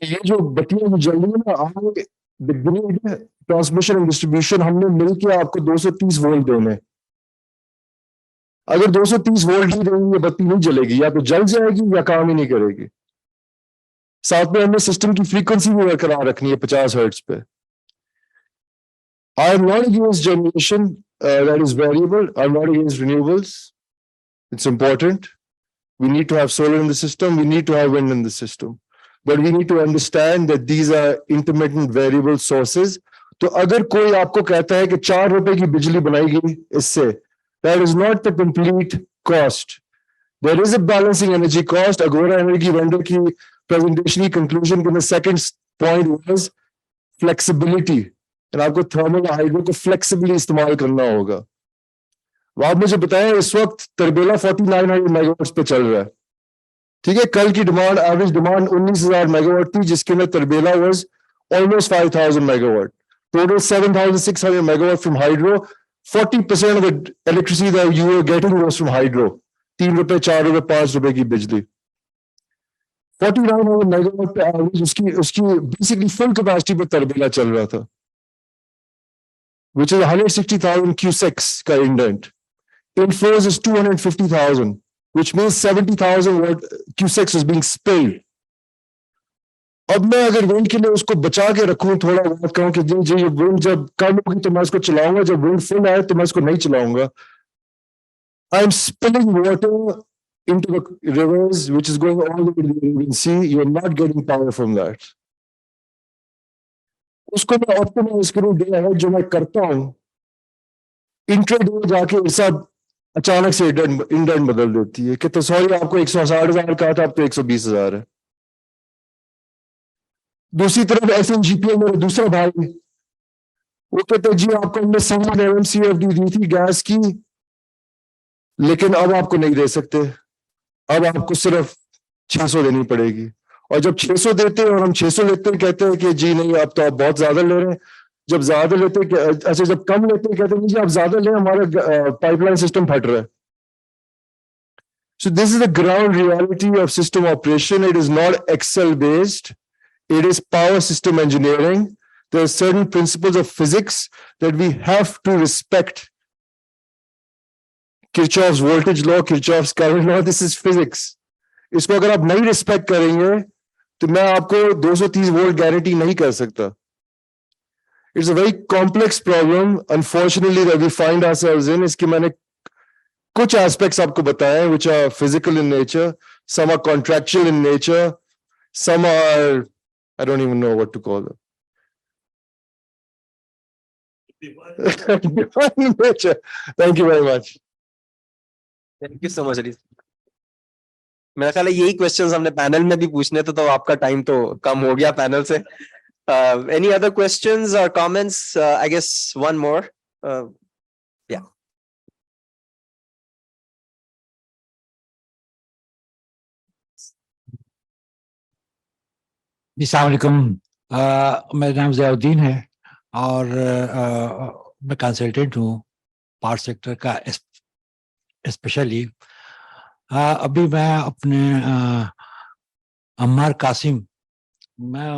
ये जो बत्तियां जो जल रही है ना, आगे the grid transmission and distribution हमने मिलके आपको 230 वोल्ट देने. अगर 230 वोल्ट ही देंगे ये बत्ती नहीं जलेगी, या तो जल जाएगी या काम ही नहीं करेगी. साथ में हमने सिस्टम की फ्रीक्वेंसी भी बरकरार रखनी है 50 हर्ट्ज पे. I am not against generation that is variable. I'm not against renewables. It's important. We need to have solar in the system. We need to have wind in the system. But we need to understand that these are intermittent variable sources. तो अगर कोई आपको कहता है कि 4 रुपए की बिजली बनाएगी इससे, that is not the complete cost. There is a balancing energy cost. Agora Energy Vendor की presentation की conclusion के second point was flexibility. And आपको थर्मल हाइड्रो को फ्लेक्सिबली इस्तेमाल करना होगा. वो आप मुझे बताएं, इस वक्त तरबेला 4900 मेगावाट पे चल रहा है, ठीक है. कल की डिमांड, एवरेज डिमांड 19,000 मेगावाट थी, जिसके में Tarbela was almost 5,000 megawatt. Total 7,600 megawatt from hydro. 40% of the electricity that you were getting was from hydro. 3 रुपए, 4 रुपए, 5 रुपए की बिजली. 4900 मेगावाट पे एवरेज उसकी बेसिकली फुल कैपेसिटी पे तरबेला चल रहा था, which is 160,000 cusecs का indent. Inflows is 250,000, which means 70,000 cusecs is being spilled. अब मैं अगर विंड के लिए उसको बचा के रखूं, थोड़ा बात कहूं कि जी ये विंड जब कम होगी तो मैं इसको चलाऊंगा, जब विंड फुल आए तो मैं इसको नहीं चलाऊंगा. I am spilling water into the rivers, which is going all the way to the Arabian Sea. You are not getting power from that. उसको मैं ऑप्टिमाइज करूं डे अहेड, जो मैं करता हूं, इंट्राडे जाके सब अचानक से इंडेंट बदल देती है कि तो सॉरी आपको 160,000 कहा था, अब तो 120,000 है. दूसरी तरफ एसएनजीपीएल मेरा दूसरा भाई, वो कहते जी आपको हमने 7 MMCFD दी थी गैस की, लेकिन अब आपको नहीं दे सकते, अब आपको सिर्फ 600 देनी पड़ेगी. और जब 600 देते हैं और हम 600 लेते हैं, कहते हैं कि जी नहीं अब तो आप बहुत ज्यादा ले रहे हैं. जब ज्यादा लेते हैं, अच्छा जब कम लेते हैं कहते हैं जी आप ज्यादा ले, हमारा पाइपलाइन सिस्टम फट रहा है. So this is the ground reality of system operation. It is not Excel based. It is power system engineering. There are certain principles of physics that we have to respect. Kirchhoff's voltage law, Kirchhoff's current law, this is physics. इसको अगर आप नहीं respect करेंगे तो मैं आपको 230 volt guarantee नहीं कर सकता. It's a very complex problem, unfortunately, that we find ourselves in. इसके मैंने कुछ aspects आपको बताए, which are physical in nature, some are contractual in nature, some are, I don't even know what to call them. Divine in nature. Thank you very much. Thank you so much Ali. मेरा ख्याल है यही questions हमने panel में भी पूछने थे, तो आपका टाइम तो कम हो गया पैनल से. एनी अदर क्वेश्चंस और comments? I guess one more. या अस्सलाम वालेकुम. मेरा नाम ज़ियाउद्दीन है और मैं कंसल्टेंट हूँ पावर सेक्टर का स्पेशली. अभी मैं अपने अम्मार कासिम, मैं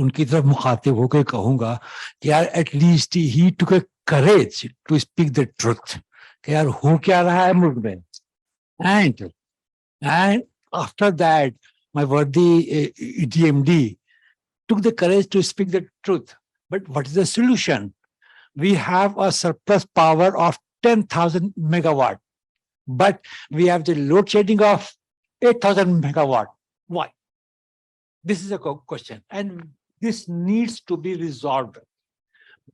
उनकी तरफ मुखातिब होकर कहूँगा कि यार at least he took a courage to speak the truth कि यार हो क्या रहा है मुल्क में. And after that my worthy DMD took the courage to speak the truth. But what is the solution? We have a surplus power of 10,000 megawatt, but we have the load shedding of 8,000 megawatt. Why? This is a question, and this needs to be resolved.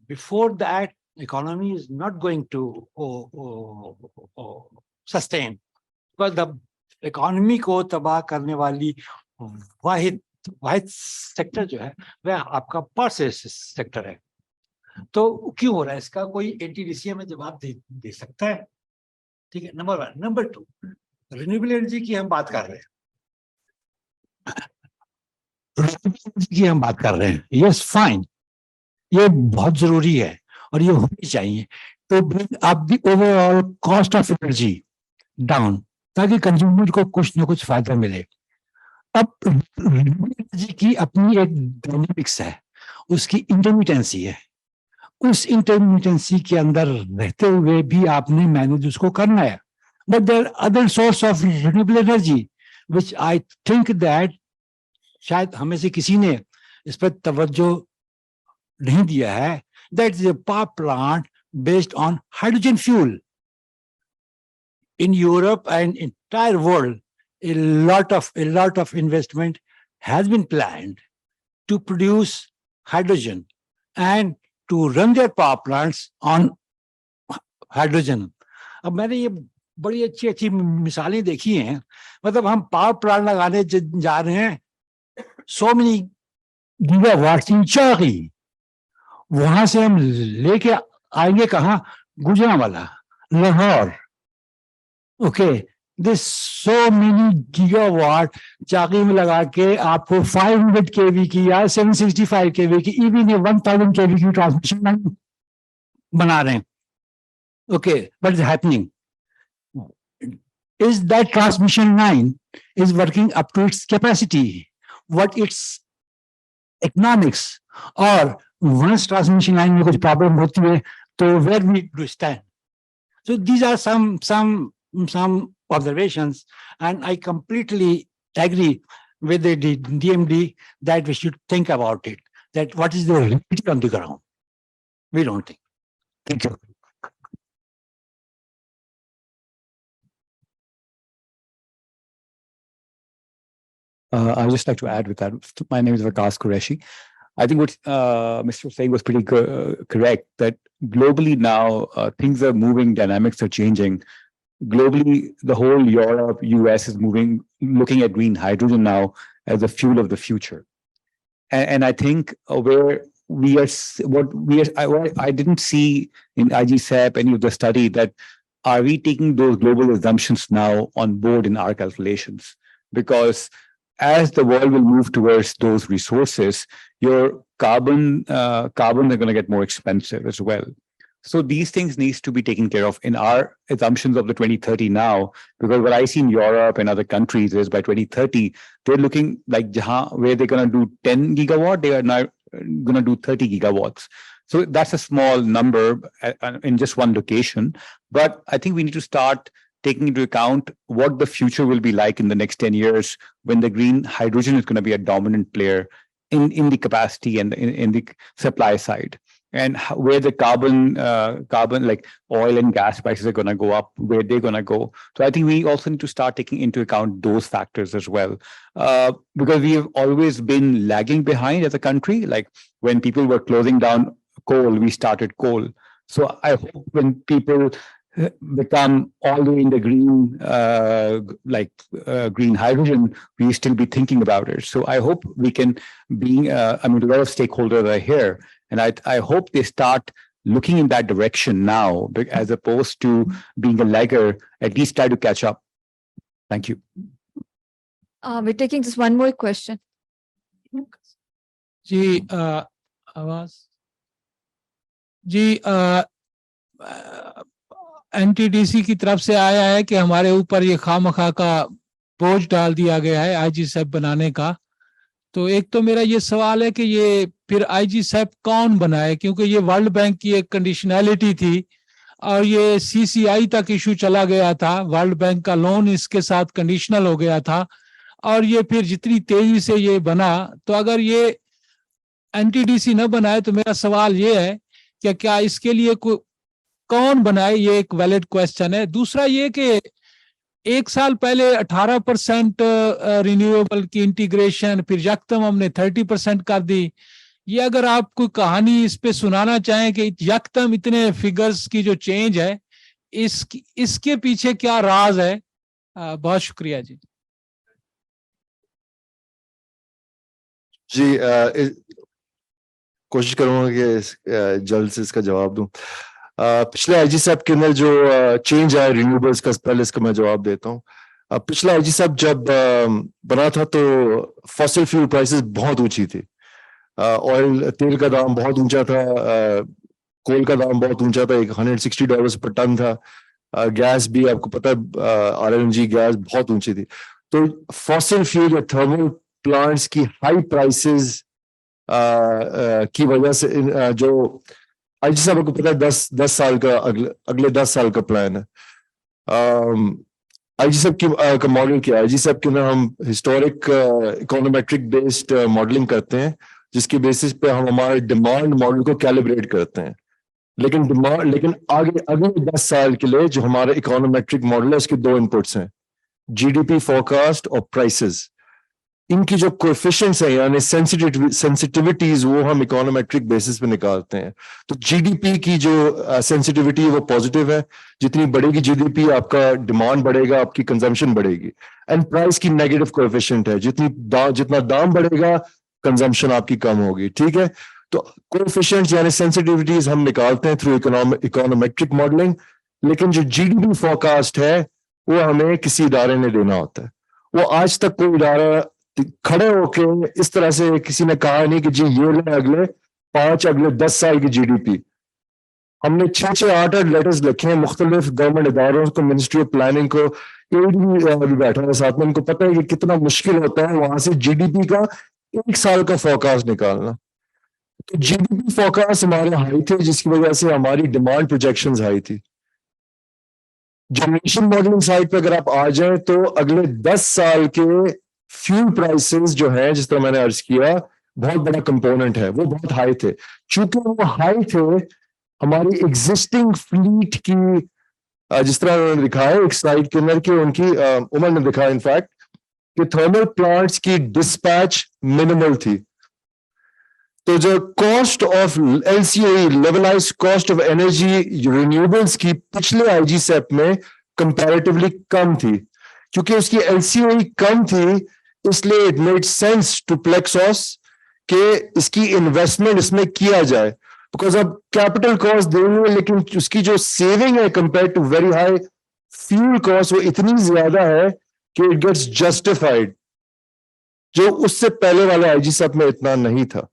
Before that, economy is not going to sustain, because the economy को तबाह करने वाली वाहिद sector जो है वह आपका power sector है. तो क्यों हो रहा है इसका कोई एनटीडीसी में जवाब दे सकता है? ठीक है, नंबर 1. नंबर 2, रिन्यूएबल एनर्जी की हम बात कर रहे हैं. की हम बात कर रहे हैं, यस फाइन, ये बहुत जरूरी है और ये होनी चाहिए. तो आप the overall cost of energy down, ताकि कंज्यूमर को कुछ ना कुछ फायदा मिले. अब एनर्जी की अपनी एक डायनेमिक्स है, उसकी इंटरमिटेंसी है. उस इंटरमिटेंसी के अंदर रहते हुए भी आपने मैनेज उसको करना है. But there other source of renewable energy which I think that शायद हमें से किसी ने इस पर तवज्जो नहीं दिया है. That is a power plant based on hydrogen fuel. In Europe and entire world, a lot of investment has been planned to produce hydrogen and to run their power plants on hydrogen. अब मैंने ये बड़ी अच्छी अच्छी मिसालें देखी हैं. मतलब हम पावर प्लांट लगाने जा रहे हैं, so many gigawatts in Chari. वहां से हम लेके आएंगे कहाँ? Gujranwala, Lahore. Okay, this so many gigawatt चाकी में लगा के आपको 500 kV की या 765 kV की, even 1000 kV की ट्रांसमिशन लाइन बना रहे हैं. Okay, what is happening? Is that transmission line is working up to its capacity? What its economics? और once transmission line में कुछ problem होती है, तो where we do stand? So these are some observations, and I completely agree with the DMD that we should think about it, that what is the reality on the ground. We don't think. Thank you. I'd just like to add with that. My name is Vikas Qureshi. I think what Mr. was saying was pretty correct, that globally now things are moving, dynamics are changing. Globally, the whole Europe, US is looking at green hydrogen now as the fuel of the future. And I think where we are, I didn't see in IGSAP any of the study that are we taking those global assumptions now on board in our calculations? Because as the world will move towards those resources, your carbon are going to get more expensive as well. So these things needs to be taken care of in our assumptions of the 2030 now, because what I see in Europe and other countries is by 2030, they're looking like where they're going to do 10 gigawatt, they are now going to do 30 gigawatts. So that's a small number in just one location. But I think we need to start taking into account what the future will be like in the next 10 years when the green hydrogen is going to be a dominant player in the capacity and in the supply side. And where the carbon like oil and gas prices are going to go up, where they're going to go. So I think we also need to start taking into account those factors as well, because we have always been lagging behind as a country. Like when people were closing down coal, we started coal. So I hope when people become all the way in the green, green hydrogen, we still be thinking about it. So I hope we can be, a lot of stakeholders are here. And I hope they start looking in that direction now, as opposed to being a lagger, at least try to catch up. Thank you. We're taking just one more question. जी आवाज जी NTDC की तरफ से आया है कि हमारे ऊपर ये खामखा का बोझ डाल दिया गया है आईजीसैप बनाने का. तो एक तो मेरा ये सवाल है कि ये फिर आईजीसैप कौन बनाए, क्योंकि ये वर्ल्ड बैंक की एक कंडीशनैलिटी थी और ये सीसीआई तक इशू चला गया था, वर्ल्ड बैंक का लोन इसके साथ कंडीशनल हो गया था और ये फिर जितनी तेजी से ये बना, तो अगर ये एनटीडीसी न बनाए तो मेरा सवाल ये है कि क्या इसके लिए कौन बनाए, ये एक वैलिड क्वेश्चन है. दूसरा ये कि एक साल पहले 18% रिन्यूएबल की इंटीग्रेशन, फिर यकदम हमने 30% कर दी। ये अगर आप कोई कहानी इस पे सुनाना चाहें कि यकदम इतने फिगर्स की जो चेंज है, इसके पीछे क्या राज है? बहुत शुक्रिया जी। जी कोशिश करूंगा कि जल्द से इसका जवाब दूं। पिछले आईजी साहब के अंदर जो चेंज आया रिन्यूएबल्स का, पहले इसका मैं जवाब देता हूँ। पिछला आईजी साहब जब बना था तो फॉसिल फ्यूल प्राइसेस बहुत ऊंची थी। ऑयल तेल का दाम बहुत ऊंचा था, कोल का दाम बहुत ऊंचा था, $160 पर टन था। गैस भी आपको पता है, आरएनजी गैस बहुत ऊंची थी। तो फॉसिल फ्यूल या थर्मल प्लांट्स की हाई प्राइसेस की वजह से जो आईजी साहब को पता है 10 साल का अगले 10 साल का प्लान है। आईजी साहब का मॉडल क्या है? आईजी साहब के अंदर हम हिस्टोरिक इकोनोमेट्रिक बेस्ड मॉडलिंग करते हैं, जिसकी बेसिस पे हम हमारे डिमांड मॉडल को कैलिब्रेट करते हैं। लेकिन आगे अगले 10 साल के लिए जो हमारा इकोनोमेट्रिक मॉडल है, उसके 2 इनपुट्स हैं, जीडीपी फोरकास्ट और प्राइसेस। इनकी जो कोएफिशिएंट्स है यानी सेंसिटिविटीज, वो हम इकोनोमेट्रिक बेसिस पे निकालते हैं। तो जीडीपी की जो सेंसिटिविटी है वो पॉजिटिव है, जितनी बढ़ेगी जीडीपी आपका डिमांड बढ़ेगा, आपकी कंजम्पशन बढ़ेगी। एंड प्राइस की नेगेटिव कोएफिशिएंट है, जितना दाम बढ़ेगा कंजम्पशन आपकी कम होगी। ठीक है, तो कोएफिशिएंट्स यानी सेंसिटिविटीज हम निकालते हैं थ्रू इकोनोमेट्रिक मॉडलिंग। लेकिन जो जीडीपी फोरकास्ट है वो हमें किसी इदारे ने देना होता है। वो आज तक कोई इदारा खड़े होके इस तरह से किसी ने कहा नहीं कि जी ये ले अगले 10 साल की जीडीपी। हमने 6-8 लेटर्स लिखे हैं मुख्तलिफ गवर्नमेंट इदारों को, मिनिस्ट्री ऑफ प्लानिंग को, भी बैठा है साथ में, उनको पता है कि कितना मुश्किल होता है वहां से जीडीपी का 1 साल का फोरकास्ट निकालना। तो जीडीपी फोरकास्ट हमारे हाई थे, जिसकी वजह से हमारी डिमांड प्रोजेक्शंस हाई थी। जनरेशन मॉडलिंग साइड पे अगर आप आ जाए तो अगले 10 साल के फ्यूल प्राइसेस जो है, जिस तरह मैंने अर्ज किया, बहुत बड़ा कंपोनेंट है, वो बहुत हाई थे। चूंकि वो हाई थे, हमारी एग्जिस्टिंग फ्लीट की, जिस तरह उन्होंने दिखाया एक स्लाइड के अंदर, की उनकी उमर ने दिखाया इनफैक्ट कि थर्मल प्लांट्स की डिस्पैच मिनिमल थी। तो जो cost of LCOE, levelised cost of energy renewables की पिछले आईजीसेप में कंपैरेटिवली कम थी। क्योंकि उसकी एलसीओई कम थी, इसलिए इट मेड सेंस टू प्लेक्सॉस के इसकी इन्वेस्टमेंट इसमें किया जाए। बिकॉज अब कैपिटल कॉस्ट देंगे, लेकिन उसकी जो सेविंग है compare to very high fuel cost, वो इतनी ज्यादा है कि इट गेट्स जस्टिफाइड, जो उससे पहले वाले आईजीसेप में इतना नहीं था।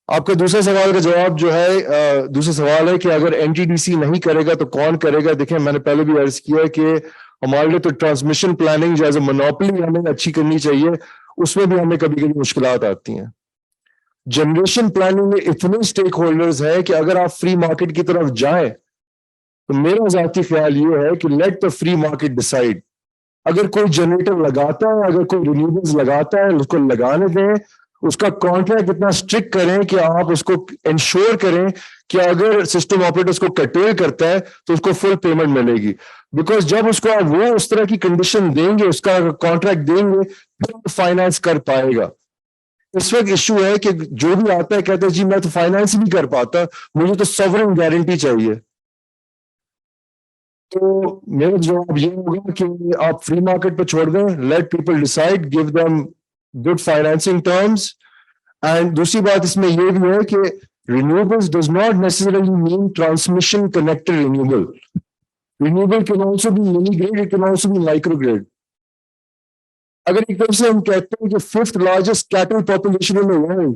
आपका दूसरा सवाल का जवाब जो है, दूसरा सवाल है कि अगर एनटीडीसी नहीं करेगा तो कौन करेगा? देखिए, मैंने पहले भी अर्ज किया कि हमारे लिए तो ट्रांसमिशन प्लानिंग जो एज ए मोनोपोली हमें अच्छी करनी चाहिए, उसमें भी हमें कभी कभी मुश्किलात आती हैं। जनरेशन प्लानिंग में इतने स्टेक होल्डर्स है कि अगर आप फ्री मार्केट की तरफ जाए तो मेरा जाती ख्याल ये है कि let the free market decide. अगर कोई जनरेटर लगाता है, अगर कोई रिन्यूएबल्स लगाता है, उसको लगाने दें, उसका कॉन्ट्रैक्ट इतना स्ट्रिक्ट करें कि आप उसको इंश्योर करें कि अगर सिस्टम ऑपरेटर उसको कटेल करता है तो उसको फुल पेमेंट मिलेगी। बिकॉज जब उसको आप वो उस तरह की कंडीशन देंगे, उसका कॉन्ट्रैक्ट देंगे, फिर फाइनेंस कर पाएगा। इस वक्त इशू है कि जो भी आता है कहते हैं जी मैं तो फाइनेंस ही नहीं कर पाता, मुझे तो सॉवरेन गारंटी चाहिए। तो मेरा जवाब ये होगा कि आप फ्री मार्केट पे छोड़ दें, let people decide, give them good financing terms. And दूसरी बात इसमें यह भी है कि renewables does not necessarily mean transmission connected renewable. Renewable can also be mini grid, it can also be micro grid. अगर एक तरफ से हम कहते हैं कि 5th largest cattle population in the world,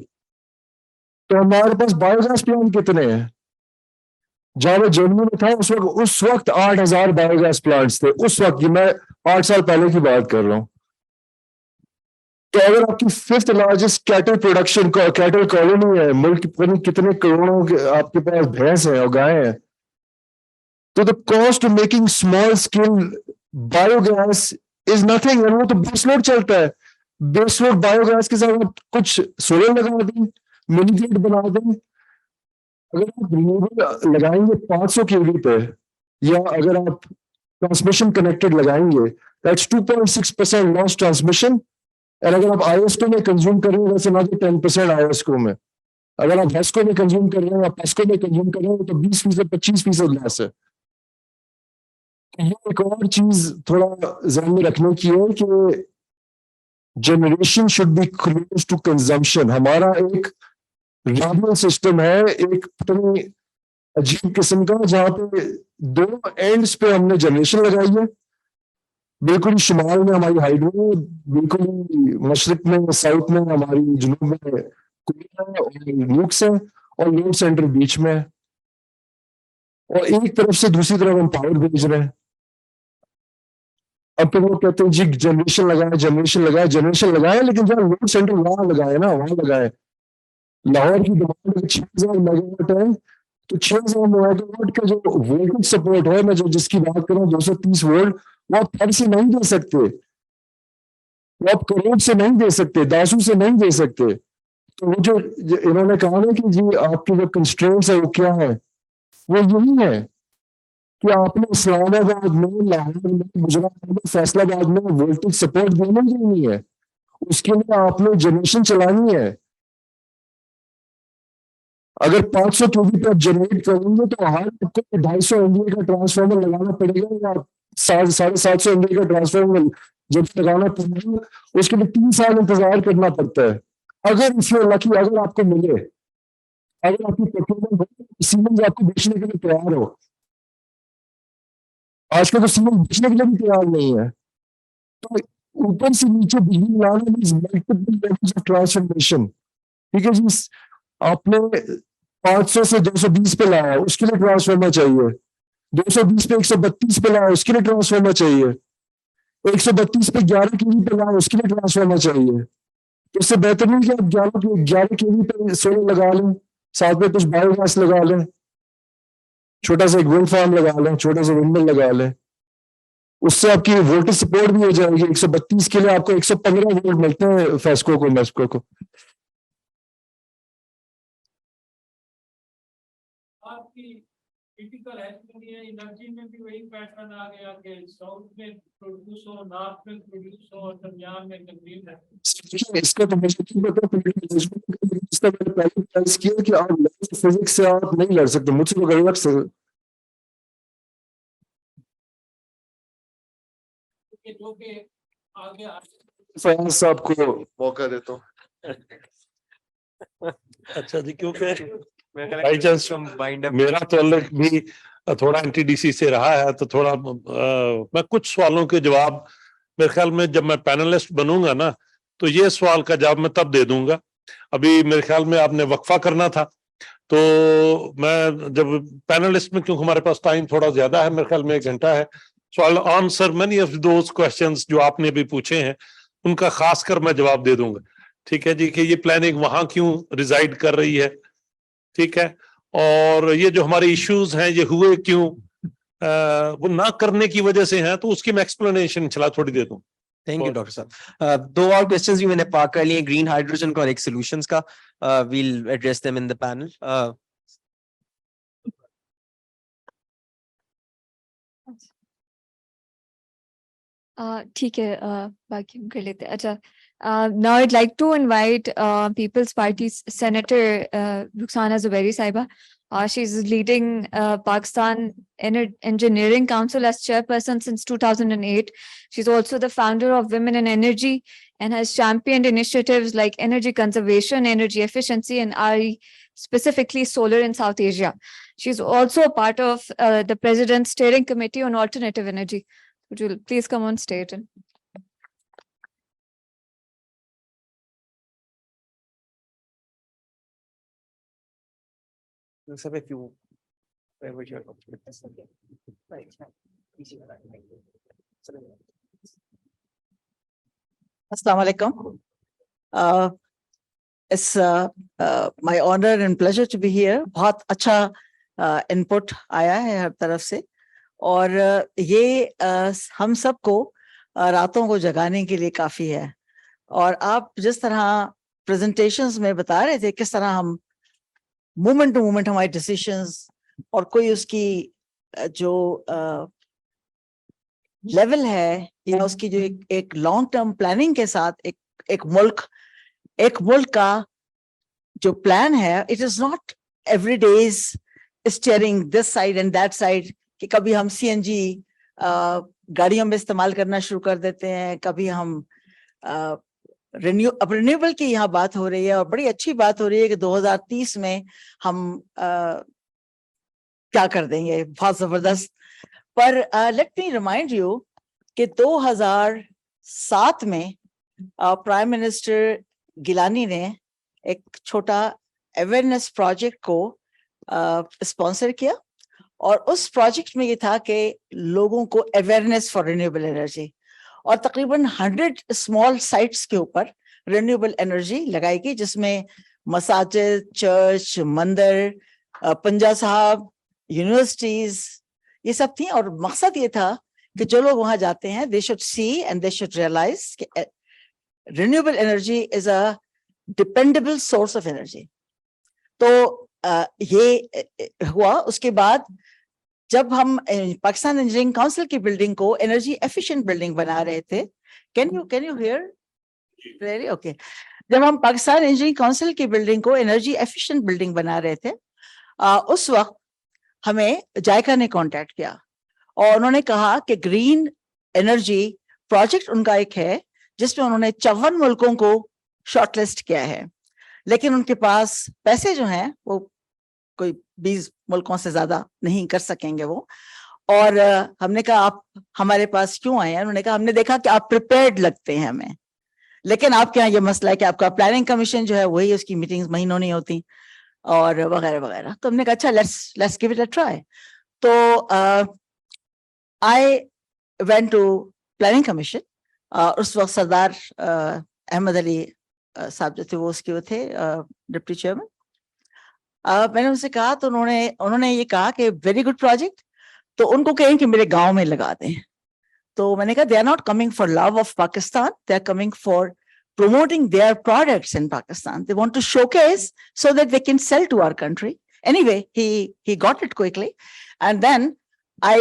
तो हमारे पास बायोगैस प्लांट कितने हैं? जहां मैं जर्मनी में था उस वक्त 8,000 बायोगैस प्लांट्स थे। उस वक्त, ये मैं 8 साल पहले की बात कर रहा हूं। तो अगर आपकी 5th largest cattle production cattle colony है, मुल्क कितने करोड़ों के आपके पास भैंस हैं और गाय हैं, तो the cost of making small scale biogas is nothing. वो तो बेसलोड चलता है, बेसलोड बायोगैस के साथ कुछ सोलर लगा दें, मिनी ग्रिड बना दें। अगर आप रिन्यूएबल लगाएंगे 500 केवी पे, या अगर आप ट्रांसमिशन कनेक्टेड लगाएंगे, दैट्स 2.6% लॉस ट्रांसमिशन। और अगर आप आईएसको में कंज्यूम कर रहे हो, वैसे ना तो 10% आईएसको में, अगर आप हेस्को में कंज्यूम कर रहे हो या पेस्को में कंज्यूम कर रहे हो तो 20%, 25% लॉस है। ये एक और चीज थोड़ा ध्यान में रखने की है कि generation should be close to consumption. हमारा एक रीजनल सिस्टम है, एक पता अजीब किस्म का, जहां पे दो एंड्स पे हमने जनरेशन लगाई है। बिल्कुल ही शुमाल में हमारी हाइड्रो, बिल्कुल ही मशरक में, साउथ में हमारी, जुनूब में कोयला है और न्यूक्स है, और लोड सेंटर बीच में है। और एक तरफ से दूसरी तरफ हम पावर भेज रहे हैं। अब तो लोग कहते हैं जी जनरेशन लगाए, जनरेशन लगाए, जनरेशन लगाए, लेकिन जहाँ लोड सेंटर वहां लगाए ना, वहां लगाए। लाहौर की डिमांड 6,000 मेगावाट है, तो 6,000 मेगावाट का जो वोल्टेज सपोर्ट है, मैं जो जिसकी बात कर रहा हूँ 230 वोल्ट, वो आप घर से नहीं दे सकते, वो आप करोड़ से नहीं दे सकते, दासू से नहीं दे सकते। तो वो जो इन्होंने कहा ना कि जी आपके जो कंस्ट्रेंट्स है वो क्या है, वो यही है कि आपने इस्लामाबाद में, लाहौर में, गुजरात में, फैसलाबाद में वोल्टेज सपोर्ट देना ही है। उसके लिए आपने जनरेशन चलानी है। अगर 500 केवी पे आप जनरेट करेंगे तो हर आपको 250 एमवीए का ट्रांसफार्मर लगाना पड़ेगा, या 750 एमवीए का ट्रांसफार्मर जब लगाना पड़ेगा, उसके लिए 3 साल इंतजार करना पड़ता है। अगर इसमें लकी, अगर आपको मिले, अगर आपकी प्रोक्योरमेंट सीमेंस आपको बेचने के लिए तैयार हो। आजकल तो सीमेंस बेचने के लिए भी तैयार नहीं है। तो ऊपर से नीचे बिजली लाना means multiple levels of transformation. ठीक है जी, आपने 500 से 220 पे लाया, उसके लिए ट्रांसफार्मर चाहिए। 220 पे 132 पे लाया, उसके लिए ट्रांसफार्मर चाहिए। 132 पे 11 केवी पे लाया, उसके लिए ट्रांसफार्मर चाहिए। तो इससे बेहतर नहीं कि आप 11 केवी पे सोलर लगा लें, साथ में कुछ बायोगैस लगा लें, छोटा सा एक विंड फार्म लगा लें, छोटा सा विंडमिल लगा लें। उससे आपकी वोल्टेज सपोर्ट भी हो जाएगी। 132 के लिए आपको 115 वोल्ट मिलते हैं फेस्को को, मेस्को को। आपकी क्रिटिकल एनर्जी में भी वही पैटर्न आ गया कि साउथ में प्रोड्यूस हो, नॉर्थ में प्रोड्यूस हो और दरमियान में कंज्यूम है। इसका तो मुझे नहीं पता, इसका मैंने पहले प्लान किया कि आप फिजिक्स से आप नहीं लड़ सकते मुझसे, तो लड़ सकते। जो कि आगे फयाज साहब को मौका देता हूँ। अच्छा जी, क्योंकि बाई चांस मेरा ताल्लुक भी थोड़ा एनटीडीसी से रहा है, तो थोड़ा मैं कुछ सवालों के जवाब, मेरे ख्याल में जब मैं पैनलिस्ट बनूंगा ना, तो ये सवाल का जवाब मैं तब दे दूंगा। अभी मेरे ख्याल में आपने वक्फा करना था, तो मैं जब पैनलिस्ट में, क्योंकि हमारे पास टाइम थोड़ा ज्यादा है, मेरे ख्याल में 1 घंटा है, so I will answer many of those questions जो आपने भी पूछे हैं, उनका खासकर मैं जवाब दे दूंगा। ठीक है जी, कि ये प्लानिंग वहां क्यों रिजाइड कर रही है, ठीक है, और ये जो हमारे इश्यूज हैं ये हुए क्यों, वो ना करने की वजह से हैं, तो उसकी मैं एक्सप्लेनेशन चला थोड़ी दे दूं। थैंक यू डॉक्टर साहब। 2 और क्वेश्चंस भी मैंने पाक कर लिए, ग्रीन हाइड्रोजन का और एक सॉल्यूशंस का। We'll address them in the panel. ठीक है, बाकी हम कर लेते हैं। अच्छा, now I'd like to invite People's Party's Senator Ruxana Zubairi Saiba. She's leading Pakistan Engineering Council as chairperson since 2008. She's also the founder of Women in Energy and has championed initiatives like energy conservation, energy efficiency, and RE, specifically solar in South Asia. She's also a part of the President's Steering Committee on Alternative Energy. Would you please come on stage? And if you Assalamu alaikum. It's my honor and pleasure to be here. बहुत अच्छा input आया है हर तरफ से, और ये हम सबको रातों को जगाने के लिए काफी है। और आप जिस तरह प्रेजेंटेशंस में बता रहे थे किस तरह हम मोमेंट टू मोमेंट हमारे डिसीजंस और कोई उसकी जो लेवल है या उसकी जो एक लॉन्ग टर्म प्लानिंग के साथ एक मुल्क का जो प्लान है, it is not every days steering this side and that side, कि कभी हम सीएनजी गाड़ियों में इस्तेमाल करना शुरू कर देते हैं, कभी हम रिन्यूएबल की यहाँ बात हो रही है और बड़ी अच्छी बात हो रही है कि 2030 में हम क्या कर देंगे, बहुत जबरदस्त। पर लेट मी रिमाइंड यू कि 2007 में प्राइम मिनिस्टर गिलानी ने एक छोटा अवेयरनेस प्रोजेक्ट को स्पॉन्सर किया, और उस प्रोजेक्ट में ये था कि लोगों को अवेयरनेस फॉर रिन्यूएबल एनर्जी, और तकरीबन 100 स्मॉल साइट्स के ऊपर रिन्यूएबल एनर्जी लगाई गई, जिसमें मसाजिद, चर्च, मंदिर, पंजा साहब, यूनिवर्सिटीज, ये सब थी। और मकसद ये था कि जो लोग वहां जाते हैं, they should see and they should realise कि renewable energy is a dependable source of energy. तो ये हुआ। उसके बाद जब हम पाकिस्तान इंजीनियरिंग काउंसिल की बिल्डिंग को एनर्जी एफिशिएंट बिल्डिंग बना रहे थे, can you hear clearly? Okay. जब हम पाकिस्तान इंजीनियरिंग काउंसिल की बिल्डिंग को एनर्जी एफिशिएंट बिल्डिंग बना रहे थे, उस वक्त हमें जायका ने कांटेक्ट किया और उन्होंने कहा कि ग्रीन एनर्जी प्रोजेक्ट उनका एक है जिसमें उन्होंने 54 मुल्कों को शॉर्टलिस्ट किया है, लेकिन उनके पास पैसे जो हैं वो कोई 20 मुल्कों से ज्यादा नहीं कर सकेंगे वो। और हमने कहा आप हमारे पास क्यों आए हैं? उन्होंने कहा हमने देखा कि आप प्रिपेयर्ड लगते हैं हमें, लेकिन आपके यहाँ ये मसला है कि आपका प्लानिंग कमीशन जो है वही, उसकी मीटिंग्स महीनों नहीं होती और वगैरह वगैरह। तो हमने कहा अच्छा let's give it a try. तो I went to planning commission. उस वक्त सरदार अहमद अली साहब जो थे वो उसके वो थे डिप्टी चेयरमैन। मैंने उनसे कहा तो उन्होंने ये कहा कि वेरी गुड प्रोजेक्ट, तो उनको कहें कि मेरे गांव में लगा दें। तो मैंने कहा they are not coming for love of Pakistan, they are coming for promoting their products in Pakistan. They want to showcase so that they can sell to our country. Anyway, he got it quickly, and then I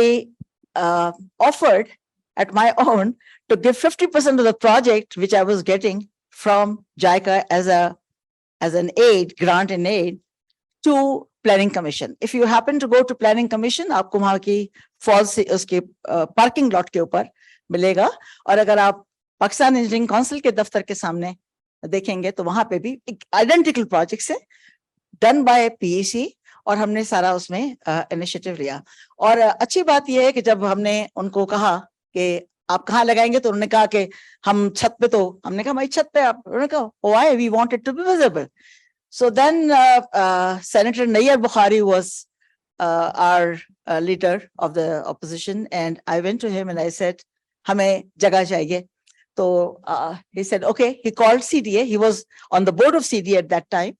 offered at my own to give 50% of the project which I was getting from JICA as an aid, grant and aid, to planning commission. If you happen to go to planning commission, आपको वहाँ की false से उसके parking lot के ऊपर मिलेगा, और अगर आप पाकिस्तान इंजीनियरिंग काउंसिल के दफ्तर के सामने देखेंगे तो वहां पे भी आइडेंटिकल प्रोजेक्ट्स है डन बाय पीईसी, और हमने सारा उसमें इनिशिएटिव लिया। और अच्छी बात यह है कि जब हमने उनको कहा कि आप कहाँ लगाएंगे, तो उन्होंने कहा कि हम छत पे। तो हमने कहा भाई छत पे आप? उन्होंने कहा why, we want it to be visible. So then senator Nayyar Bukhari was our leader of the opposition, and I went to him and I said हमें जगह चाहिए। So he said, okay, he called CDA. He was on the board of CDA at that time.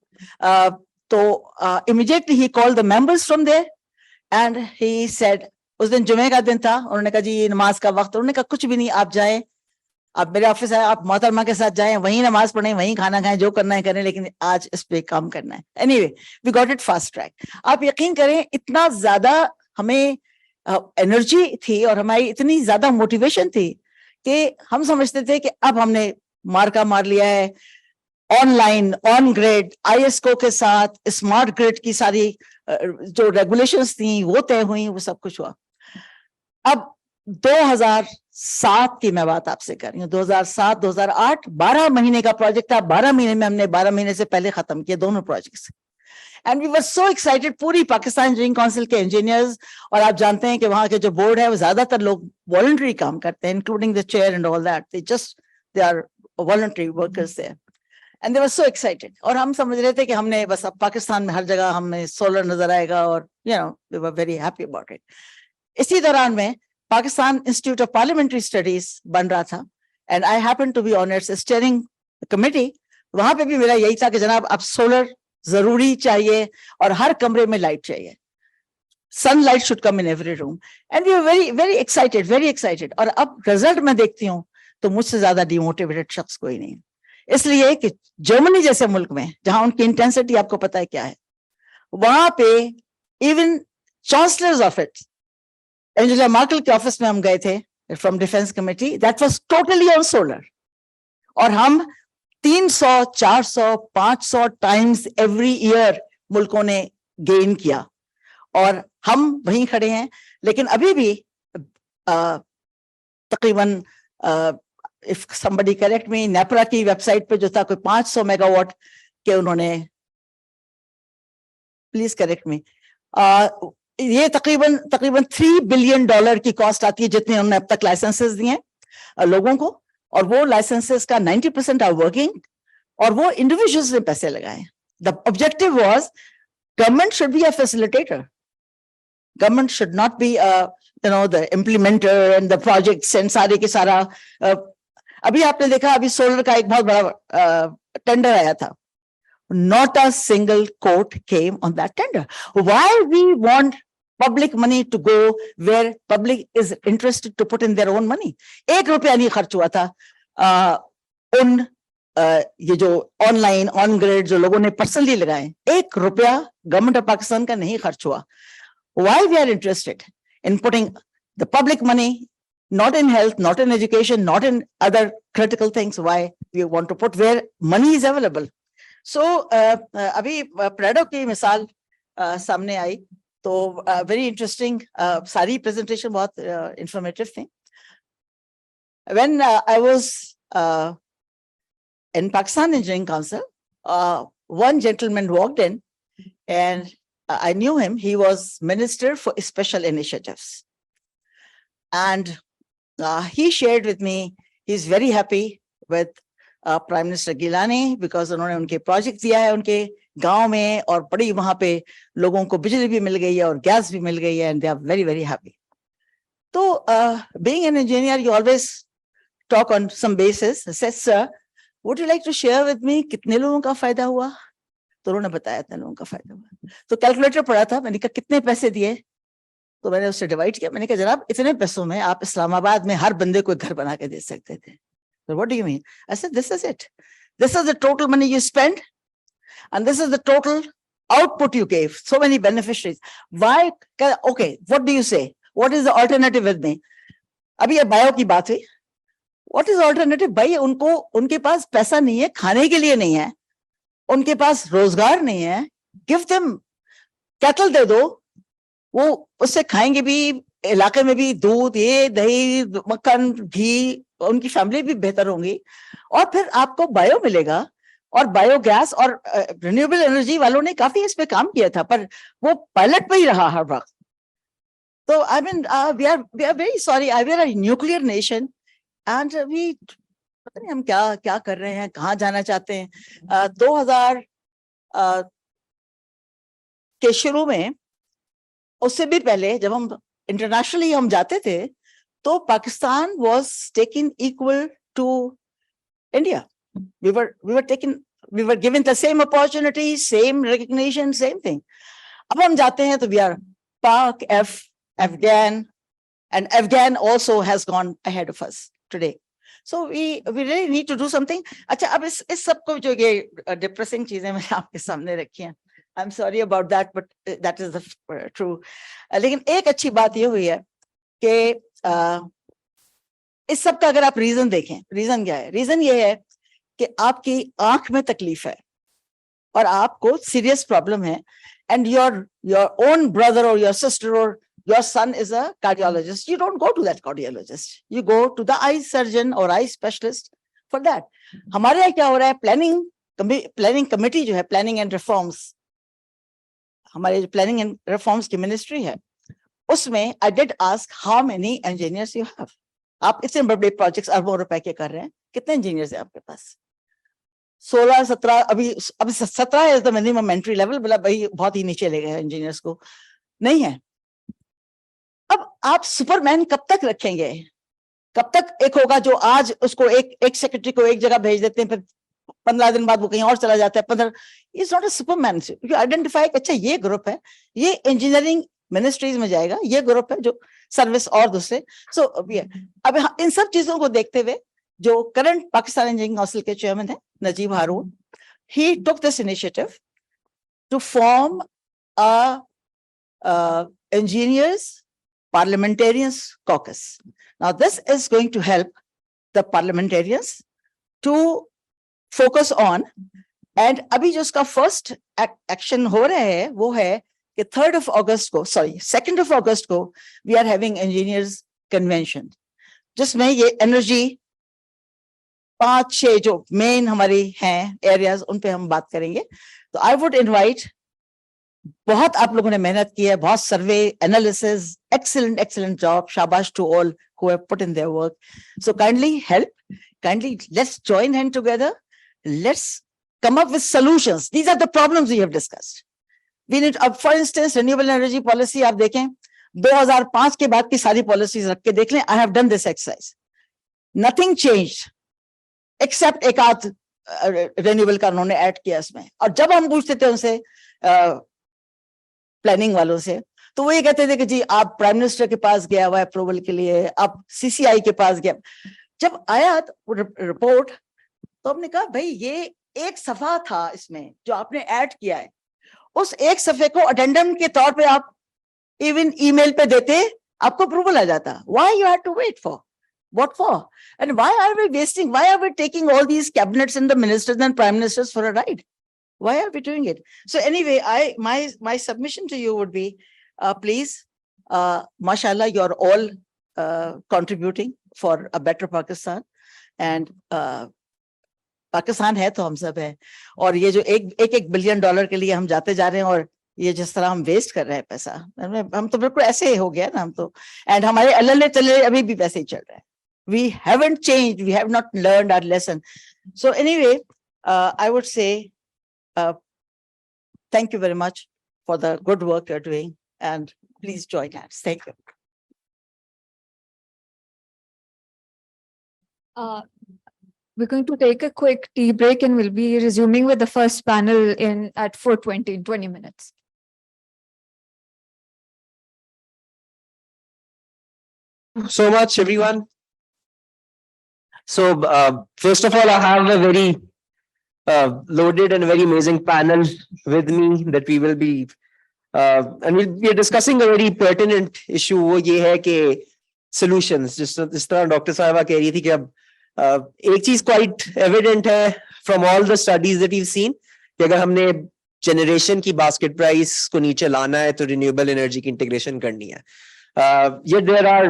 So immediately he called the members from there and he said, उस दिन जुमे का दिन था, उन्होंने कहा जी नमाज का वक्त। उन्होंने कहा कुछ भी नहीं, आप जाएं, आप मेरे ऑफिस आए, आप मोहतरमा के साथ जाएं, वहीं नमाज पढ़ें, वहीं खाना खाएं, जो करना है करें, लेकिन आज इस पे काम करना है। Anyway, we got it fast track. आप यकीन करें इतना ज्यादा हमें एनर्जी थी और हमारी इतनी ज्यादा मोटिवेशन थी कि हम समझते थे कि अब हमने मार्का मार लिया है। ऑनलाइन, ऑन ग्रिड, आईएसओ के साथ स्मार्ट ग्रिड की सारी जो रेगुलेशंस थी वो तय हुई, वो सब कुछ हुआ। अब 2007 की मैं बात आपसे कर रही हूँ, 2007, 2008, 12 महीने का प्रोजेक्ट था। 12 महीने में हमने 12 महीने से पहले खत्म किए दोनों projects. And we were so excited, पूरी पाकिस्तान इंजीनियरिंग काउंसिल के इंजीनियर्स, और आप जानते हैं कि वहां के जो बोर्ड है वो ज्यादातर लोग वॉलंटरी काम करते हैं, including the chair and all that, they are voluntary workers there, and they were so excited. और हम समझ रहे थे कि हमने बस अब पाकिस्तान में हर जगह हमें सोलर नजर आएगा, और you know we were very happy about it. इसी दौरान में Pakistan institute of parliamentary studies बन रहा था, and I happen to be on its steering committee. वहां पे भी मेरा यही था कि जनाब अब सोलर जरूरी चाहिए और हर कमरे में लाइट चाहिए, sunlight should come in every room, and we are very very excited, very excited. और अब रिजल्ट में देखती हूँ तो मुझसे ज्यादा डिमोटिवेटेड शख्स कोई नहीं, इसलिए कि जर्मनी जैसे मुल्क में जहां उनकी इंटेंसिटी आपको पता है क्या है, वहां पे even chancellors of it, Angela Merkel के ऑफिस में हम गए थे from Defense Committee that was totally on solar. और हम 300, 400, 500 times every year मुल्कों ने gain किया और हम वहीं खड़े हैं. लेकिन अभी भी तकरीबन if somebody correct me, NEPRA की वेबसाइट पे जो था कोई 500 मेगावाट के उन्होंने, प्लीज करेक्ट मी, ये तकरीबन $3 बिलियन की कॉस्ट आती है जितने उन्होंने अब तक लाइसेंसेस दिए हैं लोगों को, और वो लाइसेंसेस का 90% आर वर्किंग और वो इंडिविजुअल्स ने पैसे लगाए. The objective was government should be a facilitator, government should not be the implementer and the projects and सारे के सारा. अभी आपने देखा अभी सोलर का एक बहुत बड़ा टेंडर आया था. Not a single quote came on that tender. Why we want public money to go where public is interested to put in their own money? एक रुपया नहीं खर्च हुआ था ये जो ऑनलाइन ऑन ग्रिड जो लोगों ने पर्सनली लगाए, एक रुपया गवर्नमेंट ऑफ पाकिस्तान का नहीं खर्च हुआ. Why we are interested in putting the public money not in health, not in education, not in other critical things? Why we want to put where money is available? So अभी प्रेडो की मिसाल सामने आई तो very interesting, सारी presentation बहुत informative थी. When I was in Pakistan Engineering Council, one gentleman walked in and I knew him. He was Minister for Special Initiatives. And he shared with me, he's very happy with Prime Minister Gilani because उन्होंने उनके project दिया है उनके गांव में और बड़ी वहां पे लोगों को बिजली भी मिल गई है और गैस भी मिल गई है and they are very very happy. तो being an engineer you always talk on some basis. Says, sir, would you like to share with me कितने लोगों का फायदा हुआ? तो उन्होंने बताया इतने लोगों का फायदा हुआ. तो कैलकुलेटर पड़ा था, मैंने कहा कितने पैसे दिए, तो मैंने उससे डिवाइड किया. मैंने कहा जनाब इतने पैसों में आप इस्लामाबाद में हर बंदे को घर बना के दे सकते थे. So what do you mean? I said, this is it. This is the total money you spend. And this is the total output you gave. So many beneficiaries. Why? Okay, what do you say? What is the alternative with me? अभी ये bio की बात हुई. What is the alternative? भाई उनको उनके पास पैसा नहीं है, खाने के लिए नहीं है, उनके पास रोजगार नहीं है. Give them cattle दे दो, वो उससे खाएंगे भी, इलाके में भी दूध, ये दही, मक्खन, घी, उनकी फैमिली भी बेहतर होंगी और फिर आपको बायो मिलेगा. और बायोगैस और रिन्यूएबल एनर्जी वालों ने काफी इस पे काम किया था पर वो पायलट पे ही रहा हर वक्त. तो I mean we are very sorry, we are a nuclear nation and we पता नहीं हम क्या क्या कर रहे हैं, कहाँ जाना चाहते हैं. 2000 के शुरू में, उससे भी पहले जब हम इंटरनेशनली हम जाते थे तो Pakistan was taken equal to India. We were given the same opportunity, same recognition, same thing. अब हम जाते हैं तो we are Pak, Afghan, and Afghan also has gone ahead of us today. So we really need to do something. अच्छा, अब इस सब को जो ये depressing चीजें मैंने आपके सामने रखी हैं, I'm sorry about that, but that is the true. लेकिन एक अच्छी बात ये हुई है कि इस सब का अगर आप रीजन देखें, रीजन क्या है? रीजन ये है कि आपकी आंख में तकलीफ है और आपको सीरियस प्रॉब्लम है and your own brother or your sister or your son is a cardiologist. You don't go to that cardiologist. You go to the eye surgeon or eye specialist for that. हमारे यहाँ क्या हो रहा है? Planning committee जो है, planning and reforms, हमारे जो प्लानिंग एंड रिफॉर्म्स की मिनिस्ट्री है, उसमें I did ask how many engineers you have. आप इतने बड़े प्रोजेक्ट्स अरबों रुपए के कर रहे हैं, कितने इंजीनियर्स हैं आपके पास? 16, 17, अभी 17 is the minimum entry level. मतलब भाई बहुत ही नीचे ले गए इंजीनियर्स को, नहीं है. अब आप सुपरमैन कब तक रखेंगे? कब तक एक होगा जो आज उसको एक सेक्रेटरी को एक जगह भेज देते हैं, फिर 15 दिन बाद वो कहीं और चला जाता है. 15 is not a Superman. You identify, अच्छा ये ग्रुप है, ये इंजीनियरिंग मिनिस्ट्रीज में जाएगा, ये ग्रुप है जो सर्विस और दूसरे. सो अब इन सब चीजों को देखते हुए जो करंट पाकिस्तान इंजीनियरिंग काउंसिल के चेयरमैन है नजीब हारून, he took this initiative to form a engineers Parliamentarians Caucus. Now, this is going to help the parliamentarians to focus on, and अभी जो उसका first action हो रहा है वो है कि 3rd of August को, sorry, 2nd of August को we are having engineers convention, जिसमें ये energy 5-6 जो main हमारी हैं areas उन पे हम बात करेंगे. तो I would invite, बहुत आप लोगों ने मेहनत की है, बहुत survey analysis, excellent job, shabash to all who have put in their work. So kindly help, kindly let's join hand together, let's come up with solutions. These are the problems we have discussed. We need, for instance, renewable energy policy, आप देखें 2005 के बाद की सारी policies रख के देख लें. I have done this exercise. Nothing changed except एक आध renewable का उन्होंने add किया इसमें. और जब हम पूछते थे उनसे प्लानिंग वालों से, तो वो ये कहते थे कि जी आप प्राइम मिनिस्टर के पास गया हुआ है अप्रूवल के लिए, आप सीसीआई के पास गया. जब आया रिपोर्ट तो हमने कहा भाई ये एक सफा था इसमें जो आपने ऐड किया है, उस एक सफे को अटेंडम के तौर पे आप इवन ईमेल पे देते, आपको अप्रूवल आ जाता. Why you had to wait for, what for, and why are we wasting, why are we taking all these cabinets and the ministers and prime ministers for a ride? Why are we doing it? So anyway, my submission to you would be, please, mashallah, you are all contributing for a better Pakistan, and Pakistan है तो हम सब है. और ये जो एक billion dollar के लिए हम जाते जा रहे हैं, और ये जिस तरह हम वेस्ट कर रहे हैं पैसा, हम तो बिल्कुल ऐसे ही हो गया ना हम तो. एंड हमारे अल्ले चले अभी भी वैसे ही चल रहे हैं. We haven't changed, we have not learned our lesson. So anyway, I would say, thank you very much for the good work you're doing, and please join hands. Thank you. We're going to take a quick tea break and we'll be resuming with the first panel at 4:20 in 20 minutes. So much, everyone. So first of all, I have a very loaded and very amazing panel with me that we will be, and we are discussing a very pertinent issue. वो ये है कि solutions, जिस तरह doctor साहबा कह रही थी कि अब एक चीज quite evident है from all the studies that we've seen, कि अगर हमने generation की basket price को नीचे लाना है तो renewable energy की integration करनी है. Yet there are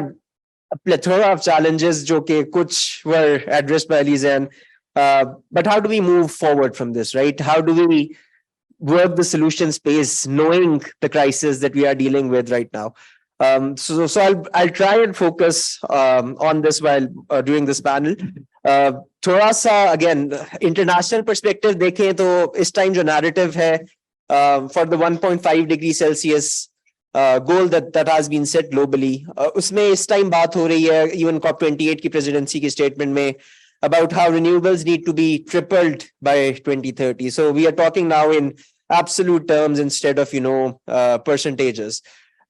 a plethora of challenges जो कि कुछ were addressed by Elizen. But how do we move forward from this, right? How do we work the solution space, knowing the crisis that we are dealing with right now? So I'll try and focus on this while doing this panel. थोड़ा सा again international perspective देखें तो इस time जो narrative है for the 1.5 degree Celsius goal that has been set globally, उसमें इस time बात हो रही है even COP28 की presidency की statement में about how renewables need to be tripled by 2030. So we are talking now in absolute terms instead of, percentages.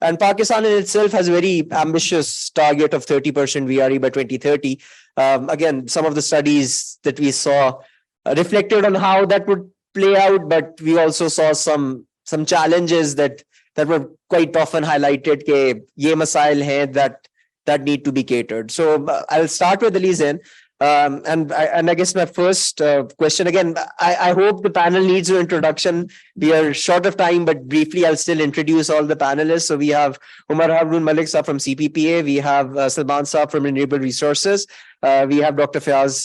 And Pakistan in itself has a very ambitious target of 30% VRE by 2030. Again, some of the studies that we saw reflected on how that would play out, but we also saw some challenges that were quite often highlighted ke ye masail hain that need to be catered. So I'll start with Elizen. And I guess my first question, again, I hope the panel needs an introduction. We are short of time, but briefly, I'll still introduce all the panelists. So we have Umar Harun Malik Saab from CPPA. We have Salman Saab from Renewable Resources. We have Dr. Fayaz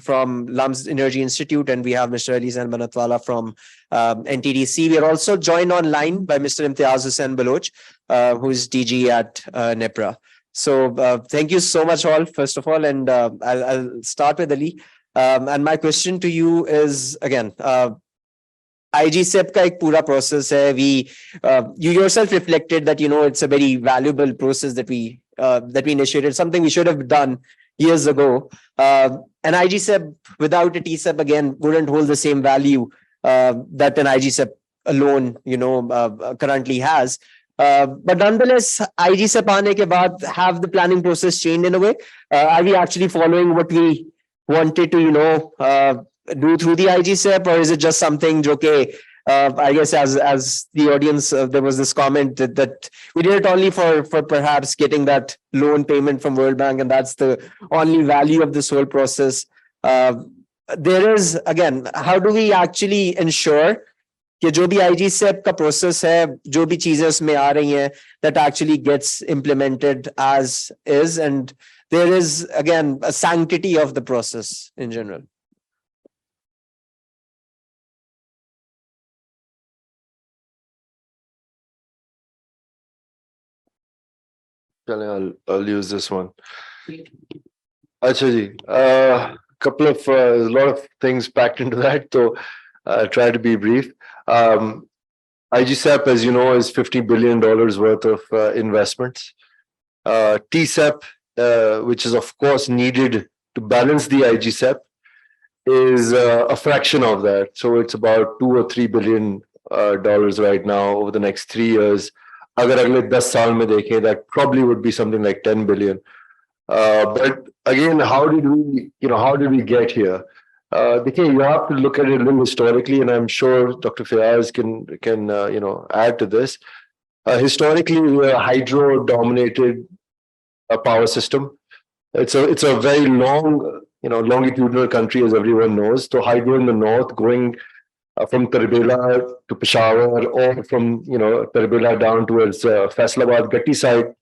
from LUMS Energy Institute, and we have Mr. Elizen Banatwala from NTDC. We are also joined online by Mr. Imtiaz Hussain Baloch, who is DG at NEPRA. So thank you so much all, first of all, and I'll start with Ali. And my question to you is, again, IGCEP का एक पूरा process है. You yourself reflected that, it's a very valuable process that we initiated, something we should have done years ago. And IGCEP without a TCEP, again, wouldn't hold the same value that an IGCEP alone, currently has. But nonetheless, IGCEP aane ke baad, have the planning process changed in a way? Are we actually following what we wanted to, do through the IGCEP, or is it just something jo ke I guess as the audience, there was this comment that we did it only for perhaps getting that loan payment from World Bank, and that's the only value of this whole process. There is, again, how do we actually ensure कि जो भी IGSEP का process है, जो भी चीजें उसमें आ रही हैं, that actually gets implemented as is, and there is, again, a sanctity of the process in general. I'll use this one. Acha ji, couple of a lot of things packed into that, so I'll try to be brief. IGSEP, as you know, is $50 billion worth of investments. TSEP, which is of course needed to balance the IGSEP, is a fraction of that. So it's about $2 or $3 billion right now over the next 3 years. Agar agle 10 saal mein dekhe, that probably would be something like 10 billion. But again, how did we get here? You have to look at it a little historically, and I'm sure Dr. Fayaz can add to this. Historically, we were a hydro-dominated power system. It's a very long, longitudinal country, as everyone knows. So hydro in the north, going from Tarbela to Peshawar, or from Tarbela down towards Faisalabad, Gatti side,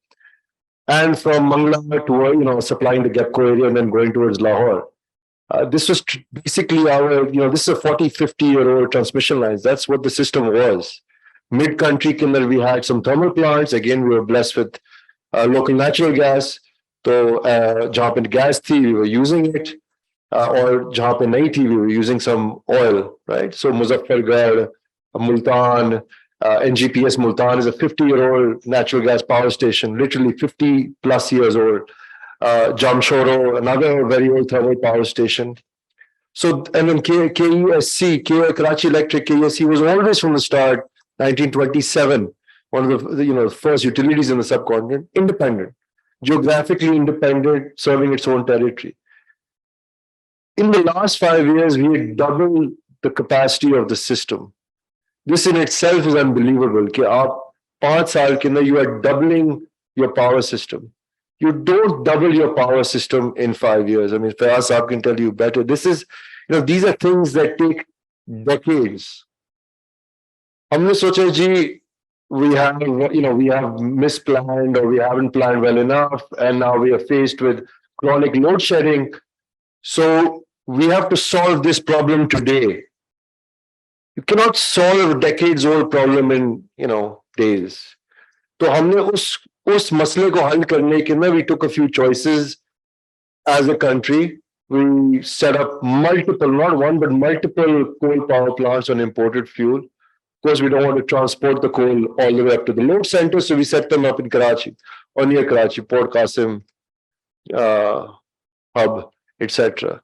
and from Mangla to supplying the Gepco area and then going towards Lahore. This was basically our, this is a 40-50-year-old transmission lines. That's what the system was. Mid-country, we had some thermal plants. Again, we were blessed with local natural gas. So, jahan pe gas thi, we were using it. Or jahan pe nahi thi, we were using some oil, right? So, Muzaffargarh, Multan, NGPS Multan is a 50-year-old natural gas power station, literally 50 plus years old. Jamshoro, another very old thermal power station. So, and then KESC, Karachi Electric, KESC was always from the start, 1927, one of the first utilities in the subcontinent, independent, geographically independent, serving its own territory. In the last 5 years, we had doubled the capacity of the system. This in itself is unbelievable. Ki aap 5 saal ke andar you are doubling your power system. You don't double your power system in 5 years. I mean, Fayaz Saab can tell you better. This is, these are things that take decades. Humne socha ji, we have misplanned, or we haven't planned well enough, and now we are faced with chronic load shedding. So we have to solve this problem today. You cannot solve a decades-old problem in, days. So humne us masle ko hal karne ke liye we took a few choices as a country. We set up multiple, not one, but multiple coal power plants on imported fuel. Of course, we don't want to transport the coal all the way up to the load center, so we set them up in Karachi, or near Karachi, Port Qasim, hub, etc.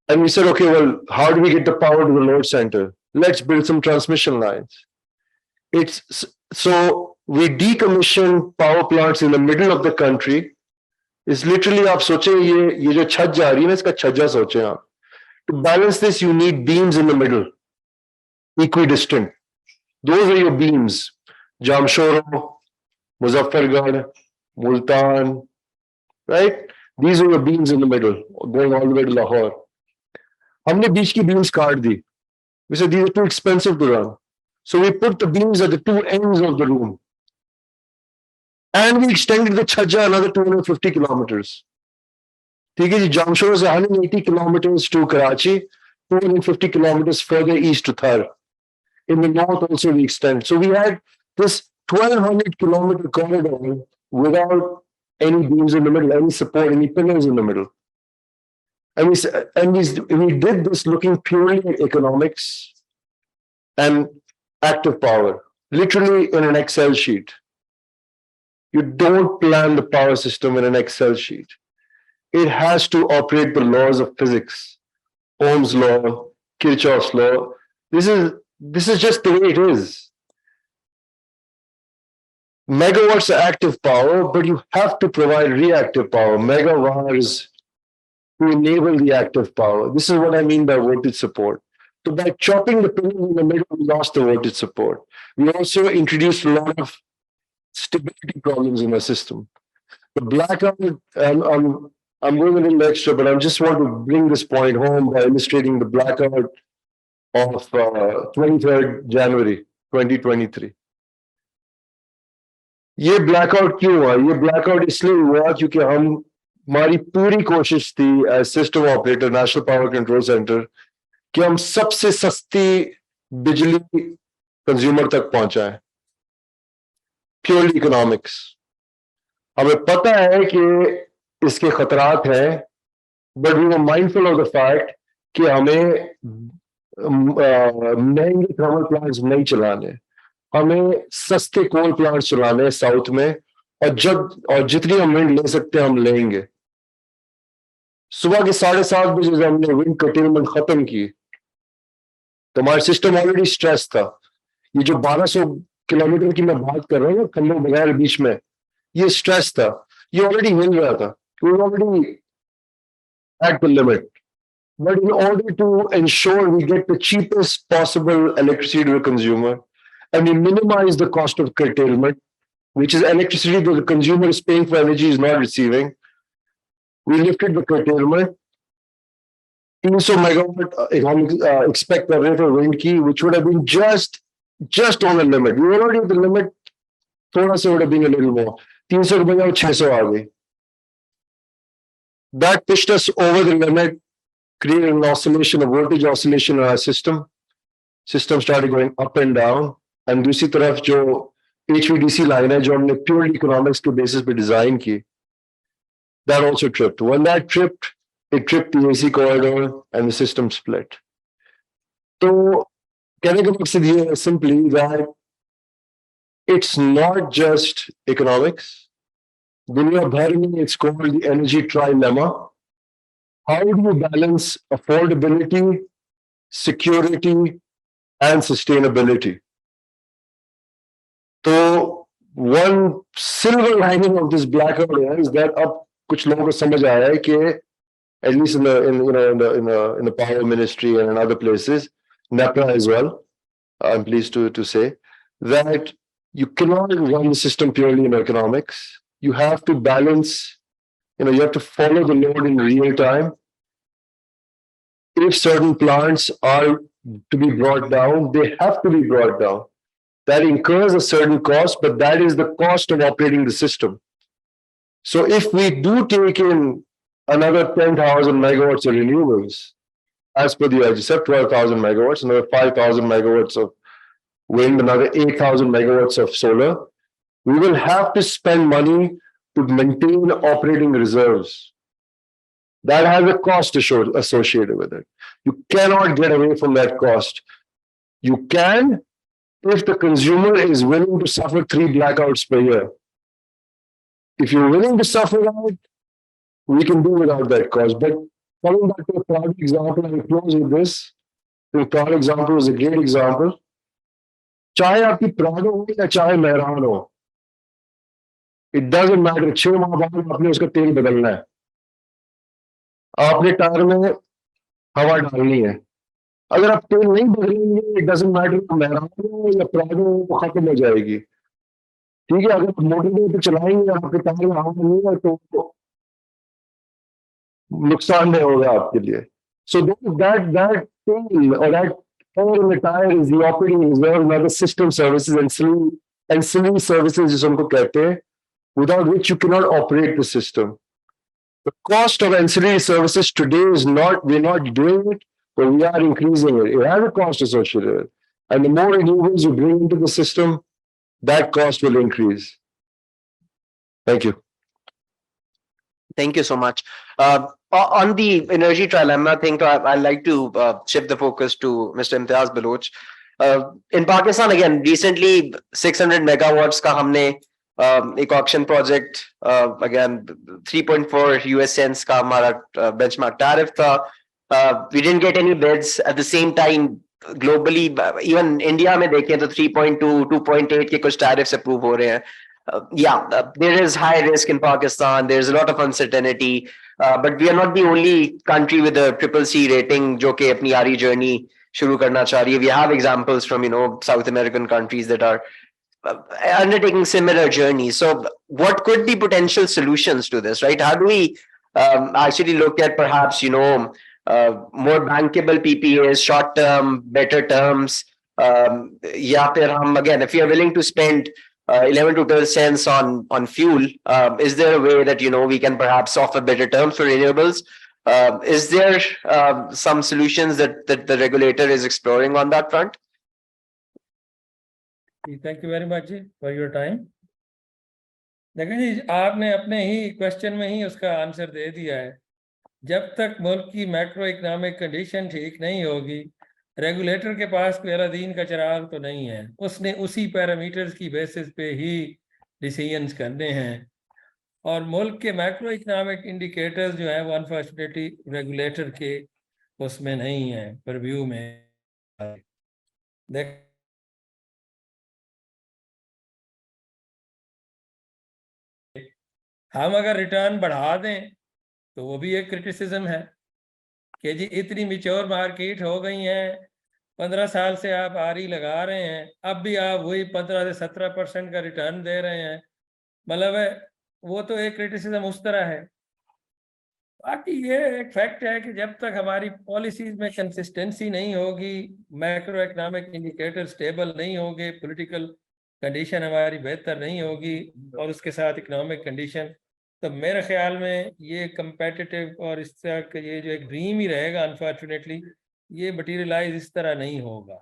And we said, okay, well, how do we get the power to the load center? Let's build some transmission lines. So we decommissioned power plants in the middle of the country. It's literally, aap soche, ye jo chhat ja rahi hai na, iska chhajja soche aap. To balance this, you need beams in the middle, equidistant. Those are your beams. Jamshoro, Muzaffargarh, Multan, right? These are your beams in the middle, going all the way to Lahore. Humne beech ki beams kaat di. We said these are too expensive to run. So we put the beams at the two ends of the room. And we extended the chhajja another 250 kilometers. Jamshoro is 180 kilometers to Karachi, 250 kilometers further east to Thar. In the north also we extend. So we had this 1,200 kilometer corridor without any beams in the middle, any support, any pillars in the middle. And we did this looking purely at economics and active power, literally in an Excel sheet. You don't plan the power system in an Excel sheet. It has to operate the laws of physics, Ohm's law, Kirchhoff's law. This is just the way it is. Megawatts are active power, but you have to provide reactive power, megawatts, to enable the active power. This is what I mean by voltage support. So by chopping the pillars in the middle, we lost the voltage support. We also introduced a lot of stability problems in our system. The blackout, I'm going a little extra, but I just want to bring this point home by illustrating the blackout of 23rd January 2023. ये blackout क्यों हुआ? ये blackout इसलिए हुआ क्योंकि हमारी पूरी कोशिश थी as system operator National Power Control Center कि हम सबसे सस्ती बिजली कंज्यूमर तक पहुंचाएं. Purely economics. हमें पता है कि इसके खतरात हैं, but we were mindful of the fact कि हमें महंगे थर्मल प्लांट्स नहीं चलाने, हमें सस्ते कोल प्लांट्स चलाने साउथ में, और जितनी हम विंड ले सकते हैं हम लेंगे. सुबह के 7:30 बजे जब हमने विंड कर्टेलमेंट खत्म की तो हमारा सिस्टम ऑलरेडी स्ट्रेस था. ये जो 1200 किलोमीटर की मैं बात कर रहा हूँ खंडों बगैर बीच में, ये स्ट्रेस था, ये ऑलरेडी हिल रहा था, already at the limit. But in order to ensure we get the cheapest possible electricity to the consumer and we minimize the cost of curtailment, which is electricity that the consumer is paying for energy is not receiving, we lifted the curtailment. 300 megawatt expect the rate of wind key, which would have been just on the limit. We were already at the limit, thoda sa would have been a little more. 300 ke bajay 600 aa gayi. That pushed us over the limit, created an oscillation, a voltage oscillation in our system. System started going up and down. And दूसरी तरफ जो HVDC line है जो हमने purely economics के basis पे design की, that also tripped. When that tripped, it tripped the AC corridor and the system split. तो कहने का मकसद ये है simply that it's not just economics. दुनिया भर में it's called the energy trilemma. How do you balance affordability, security, and sustainability? So one silver lining of this blackout is that अब कुछ लोगों को समझ आया है कि at least in the power ministry and in other places, NEPA as well, I'm pleased to say that you cannot run the system purely in economics. You have to balance, you have to follow the load in real time. If certain plants are to be brought down, they have to be brought down. That incurs a certain cost, but that is the cost of operating the system. So if we do take in another 10,000 megawatts of renewables, as per the IGCEP, 12,000 megawatts, another 5,000 megawatts of wind, another 8,000 megawatts of solar, we will have to spend money to maintain operating reserves. That has a cost associated with it. You cannot get away from that cost. You can if the consumer is willing to suffer 3 blackouts per year. If you're willing to suffer that, we can do without that cost. But coming back to the product example, I will close with this. The product example was a great example. चाहे आपकी Prado हो या चाहे मेहरान हो, it doesn't matter. 6 माह बाद आपने उसका तेल बदलना है. आपने टायर में हवा डालनी है. अगर आप तेल नहीं बदलेंगे, it doesn't matter मेहरान हो या प्राडो हो, खत्म हो जाएगी. ठीक है, अगर आप मोटर पे चलाएंगे आपके टायर में हवा नहीं है तो नुकसान नहीं होगा आपके लिए. So that tail or that air in the tire is the operating reserve and other system services and ancillary services जिसे उनको कहते हैं, without which you cannot operate the system. The cost of ancillary services today is not, we're not doing it, but we are increasing it. It has a cost associated with it. And the more renewables you bring into the system, that cost will increase. Thank you. Thank you so much. On the energy trilemma thing, I'd like to shift the focus to Mr. Imtiaz Baloch. In Pakistan, again, recently 600 megawatts ka humne एक auction project, again 3.4 US cents का हमारा benchmark tariff था. We didn't get any bids. At the same time, globally, even India में देखें तो 3.2, 2.8 के कुछ tariffs approve हो रहे हैं. There is high risk in Pakistan. There's a lot of uncertainty, but we are not the only country with a CCC rating जो कि अपनी RE journey शुरू करना चाह रही है. We have examples from, South American countries that are undertaking similar journeys. So what could be potential solutions to this, right? How do we actually look at perhaps, more bankable PPAs, short term, better terms? Yeah, again, if we are willing to spend 11 to 12 cents on fuel, is there a way that, we can perhaps offer better terms for renewables? Is there some solutions that the regulator is exploring on that front? Thank you very much for your time. देखिए जी, आपने अपने ही question में ही उसका answer दे दिया है. जब तक मुल्क की मैक्रो इकोनॉमिक कंडीशन ठीक नहीं होगी, रेगुलेटर के पास कोई अलादीन का चिराग तो नहीं है. उसने उसी पैरामीटर्स की बेसिस पे ही डिसीजंस करने हैं. और मुल्क के मैक्रो इकोनॉमिक इंडिकेटर्स जो है वो अनफॉर्चुनेटली रेगुलेटर के उसमें नहीं है, परव्यू में. देख हम अगर रिटर्न बढ़ा दें तो वो भी एक क्रिटिसिज्म है कि जी इतनी मैच्योर मार्केट हो गई है, 15 साल से आप आरी लगा रहे हैं, अब भी आप वही 15 से 17% का रिटर्न दे रहे हैं. मतलब वो तो एक क्रिटिसिज्म उस तरह है. बाकी ये एक फैक्ट है कि जब तक हमारी पॉलिसीज में कंसिस्टेंसी नहीं होगी, मैक्रो इकोनॉमिक इंडिकेटर स्टेबल नहीं होंगे, पॉलिटिकल कंडीशन हमारी बेहतर नहीं होगी और उसके साथ इकोनॉमिक कंडीशन, तो मेरे ख्याल में ये कंपेटिटिव और इस तरह का ये जो एक ड्रीम ही रहेगा, अनफॉर्चुनेटली ये मटीरियलाइज इस तरह नहीं होगा.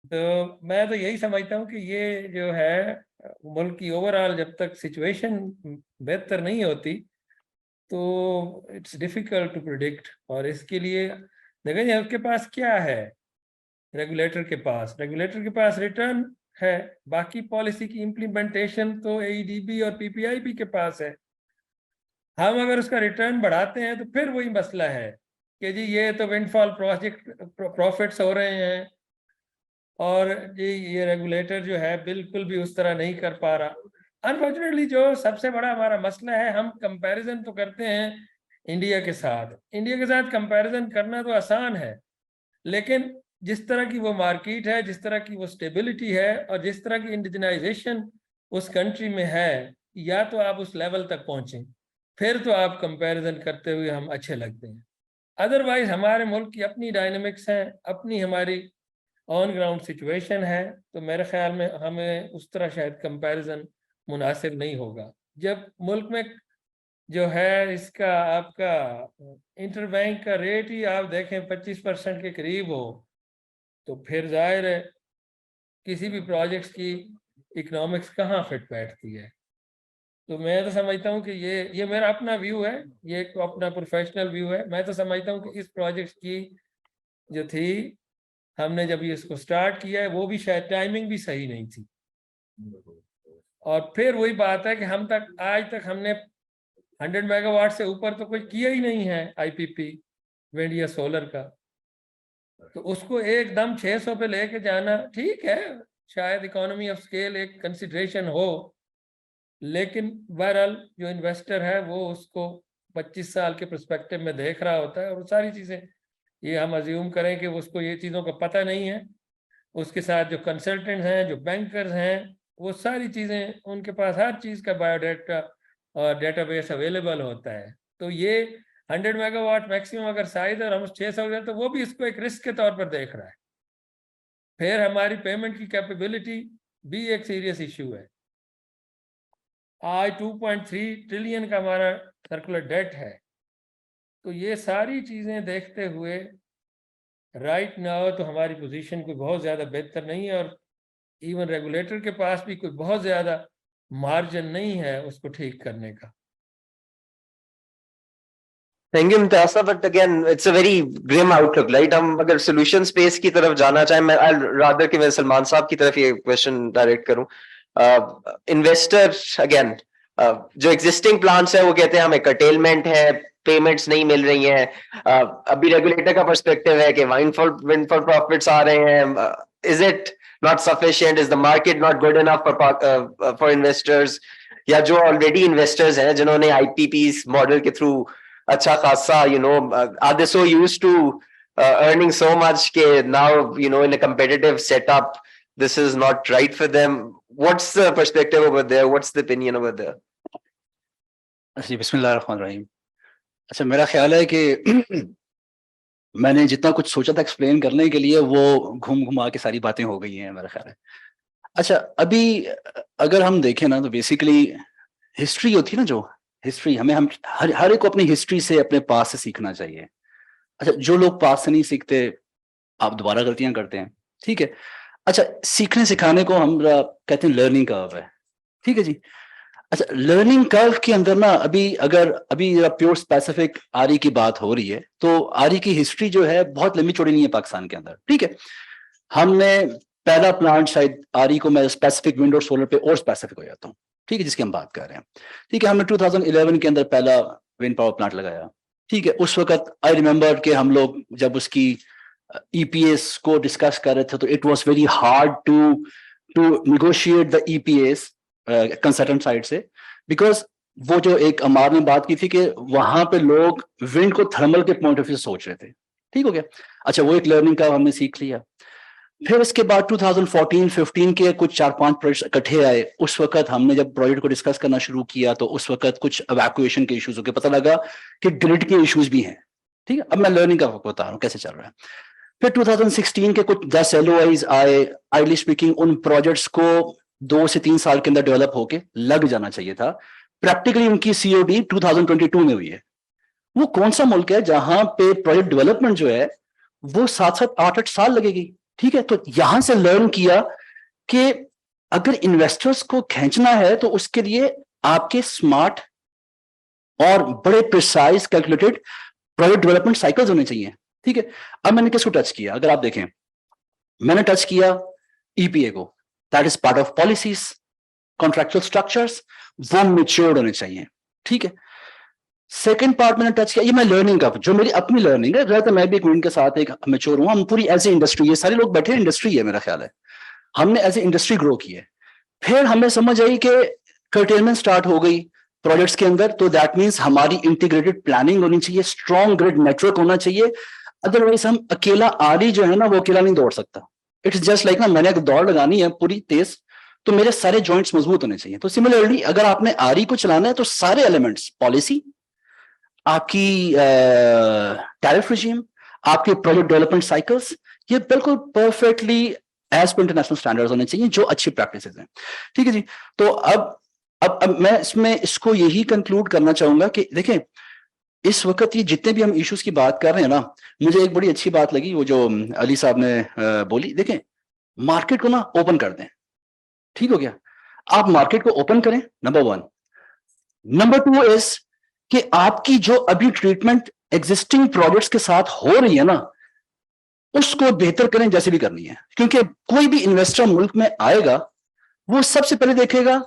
तो मैं तो यही समझता हूँ कि ये जो है मुल्क की ओवरऑल जब तक सिचुएशन बेहतर नहीं होती तो इट्स डिफिकल्ट टू प्रिडिक्ट. और इसके लिए देखें उसके पास क्या है, रेगुलेटर के पास रिटर्न है, बाकी पॉलिसी की इम्प्लीमेंटेशन तो एईडीबी और पीपीआईबी के पास है. हम अगर उसका रिटर्न बढ़ाते हैं तो फिर वही मसला है कि जी ये तो विंडफॉल प्रोजेक्ट प्रॉफिट्स हो रहे हैं और जी ये रेगुलेटर जो है बिल्कुल भी उस तरह नहीं कर पा रहा. अनफॉर्चुनेटली जो सबसे बड़ा हमारा मसला है, हम कंपैरिजन तो करते हैं इंडिया के साथ कंपैरिजन करना तो आसान है, लेकिन जिस तरह की वो मार्केट है, जिस तरह की वो स्टेबिलिटी है और जिस तरह की इंडिजिनाइजेशन उस कंट्री में है, या तो आप उस लेवल तक पहुंचें, फिर तो आप कंपैरिजन करते हुए हम अच्छे लगते हैं. अदरवाइज हमारे मुल्क की अपनी डायनेमिक्स हैं, अपनी हमारी ऑन ग्राउंड सिचुएशन है, तो मेरे ख्याल में हमें उस तरह शायद कंपैरिजन मुनासिब नहीं होगा. जब मुल्क में जो है इसका आपका इंटरबैंक का रेट ही आप देखें 25% के करीब हो, तो फिर जाहिर है किसी भी प्रोजेक्ट्स की इकोनॉमिक्स कहाँ फिट बैठती है. तो मैं तो समझता हूँ कि ये मेरा अपना व्यू है, ये एक अपना प्रोफेशनल व्यू है. मैं तो समझता हूँ कि इस प्रोजेक्ट की जो थी, हमने जब ये इसको स्टार्ट किया है वो भी शायद टाइमिंग भी सही नहीं थी. और फिर वही बात है कि आज तक हमने 100 मेगावाट से ऊपर तो कुछ किया ही नहीं है आईपीपी विंड या सोलर का. तो उसको एकदम 600 पे लेके जाना ठीक है, शायद इकोनॉमी ऑफ स्केल एक कंसिडरेशन हो, लेकिन बहरहाल जो इन्वेस्टर है वो उसको 25 साल के पर्सपेक्टिव में देख रहा होता है. और सारी चीज़ें ये हम अज्यूम करें कि उसको ये चीज़ों का पता नहीं है, उसके साथ जो कंसल्टेंट्स हैं, जो बैंकर्स हैं, वो सारी चीज़ें उनके पास हर चीज़ का बायोडाटा और डेटाबेस अवेलेबल होता है. तो ये 100 मेगावाट मैक्सिमम अगर साइज और हम 600 तो वो भी इसको एक रिस्क के तौर पर देख रहा है. फिर हमारी पेमेंट की कैपेबिलिटी भी एक सीरियस इशू है. आज 2.3 ट्रिलियन का हमारा सर्कुलर डेट है. तो ये सारी चीज़ें देखते हुए राइट नाउ तो हमारी पोजीशन कोई बहुत ज़्यादा बेहतर नहीं है, और इवन रेगुलेटर के पास भी कोई बहुत ज़्यादा मार्जिन नहीं है उसको ठीक करने का. Thank you, Mutasa, but again, it's a very grim outlook, right? हम अगर solution space की तरफ जाना चाहें, मैं rather कि मैं सलमान साहब की तरफ ये question direct करूं. Investor again, जो existing plants है वो कहते हैं हमें curtailment है, payments नहीं मिल रही हैं. अभी regulator का perspective है कि windfall profits आ रहे हैं. Is it not sufficient? Is the market not good enough for investors? या जो already investors हैं जिन्होंने IPPs model के through अच्छा खासा, are they so used to earning so much that now, in a competitive setup, this is not right for them. What's the perspective over there? What's the opinion over there? जी बिस्मिल्लाहिर्रहमानिर्रहीम। अच्छा, मेरा ख्याल है कि मैंने जितना कुछ सोचा था एक्सप्लेन करने के लिए वो घूम घुमा के सारी बातें हो गई हैं मेरा ख्याल है। अच्छा, अभी अगर हम देखें ना तो बेसिकली हिस्ट्री होती है ना, जो हिस्ट्री हम हर एक को अपनी हिस्ट्री से, अपने पास से सीखना चाहिए। अच्छा, जो लोग पास से नहीं सीखते, आप दोबारा गलतियां करते हैं, ठीक है। अच्छा, सीखने सिखाने को हम कहते हैं लर्निंग कर्व है, ठीक है जी। अच्छा, लर्निंग कर्व के अंदर ना अभी प्योर स्पेसिफिक आरी की बात हो रही है, तो आरी की हिस्ट्री जो है बहुत लंबी चौड़ी नहीं है पाकिस्तान के अंदर, ठीक है। हमने पहला प्लांट, शायद आरी को मैं स्पेसिफिक विंड और सोलर पे और स्पेसिफिक हो जाता हूँ, ठीक है, जिसकी हम बात कर रहे हैं, ठीक है। हमने 2011 के अंदर पहला विंड पावर प्लांट लगाया, ठीक है। उस वक्त आई रिमेम्बर कि हम लोग जब उसकी ईपीएस को डिस्कस कर रहे थे तो it was very hard to negotiate the EPS consultant side से, बिकॉज वो जो एक अमार ने बात की थी कि वहां पे लोग विंड को थर्मल के पॉइंट ऑफ व्यू से सोच रहे थे, ठीक हो गया। अच्छा, वो एक लर्निंग का हमने सीख लिया। फिर इसके बाद 2014-15 के कुछ 4-5 प्रोजेक्ट इकट्ठे आए। उस वक्त हमने जब प्रोजेक्ट को डिस्कस करना शुरू किया तो उस वक्त कुछ इवैक्यूएशन के इश्यूज हो गए, पता लगा कि ग्रिड के इश्यूज भी हैं, ठीक है। अब मैं लर्निंग का बता रहा हूँ कैसे चल रहा है। फिर 2016 के कुछ 10 LOIs आए। आइडली स्पीकिंग उन प्रोजेक्ट्स को 2 से 3 साल के अंदर डेवलप होके लग जाना चाहिए था। प्रैक्टिकली उनकी COD 2022 में हुई है। वो कौन सा मुल्क है जहां पे प्रोजेक्ट डेवलपमेंट जो है वो 7-7, 8-8 साल लगेगी, ठीक है। तो यहां से लर्न किया कि अगर इन्वेस्टर्स को खींचना है तो उसके लिए आपके स्मार्ट और बड़े precise calculated project development cycles होने चाहिए, ठीक है। अब मैंने किसको टच किया? अगर आप देखें, मैंने टच किया EPA को, that is part of policies, contractual structures, वो मेच्योर्ड होने चाहिए, ठीक है। सेकंड पार्ट मैंने टच किया, ये मैं लर्निंग का, जो मेरी अपनी लर्निंग है, रहता मैं भी एक विंड के साथ एक मेच्योर हूं, हम पूरी एज ए इंडस्ट्री, ये सारे लोग बैठे इंडस्ट्री है, मेरा ख्याल है हमने एज ए इंडस्ट्री ग्रो की है। फिर हमें समझ आई कि कर्टेलमेंट स्टार्ट हो गई प्रोजेक्ट्स के अंदर, तो दैट मीन्स हमारी इंटीग्रेटेड प्लानिंग होनी चाहिए, स्ट्रॉन्ग ग्रिड नेटवर्क होना चाहिए। अदरवाइज हम अकेला आरी जो है ना वो अकेला नहीं दौड़ सकता। इट्स जस्ट लाइक ना, मैंने अगर दौड़ लगानी है पूरी तेज तो मेरे सारे जॉइंट्स मजबूत होने चाहिए। तो सिमिलरली अगर आपने आरी को चलाना है तो सारे एलिमेंट्स, पॉलिसी, आपकी टैरिफ रिजीम, आपके प्रोजेक्ट डेवलपमेंट साइकिल्स, ये बिल्कुल perfectly as per international standards होने चाहिए, जो अच्छी प्रैक्टिसेस हैं, ठीक है जी। तो अब मैं इसमें इसको यही कंक्लूड करना चाहूंगा कि देखें, इस वक्त ये जितने भी हम इश्यूज की बात कर रहे हैं ना, मुझे एक बड़ी अच्छी बात लगी वो जो अली साहब ने बोली। देखें, मार्केट को ना ओपन कर दें, ठीक हो गया। आप मार्केट को ओपन करें, नंबर 1। नंबर 2 इज कि आपकी जो अभी ट्रीटमेंट एग्जिस्टिंग प्रोजेक्ट्स के साथ हो रही है ना, उसको बेहतर करें जैसे भी करनी है। क्योंकि कोई भी इन्वेस्टर मुल्क में आएगा, वो सबसे पहले देखेगा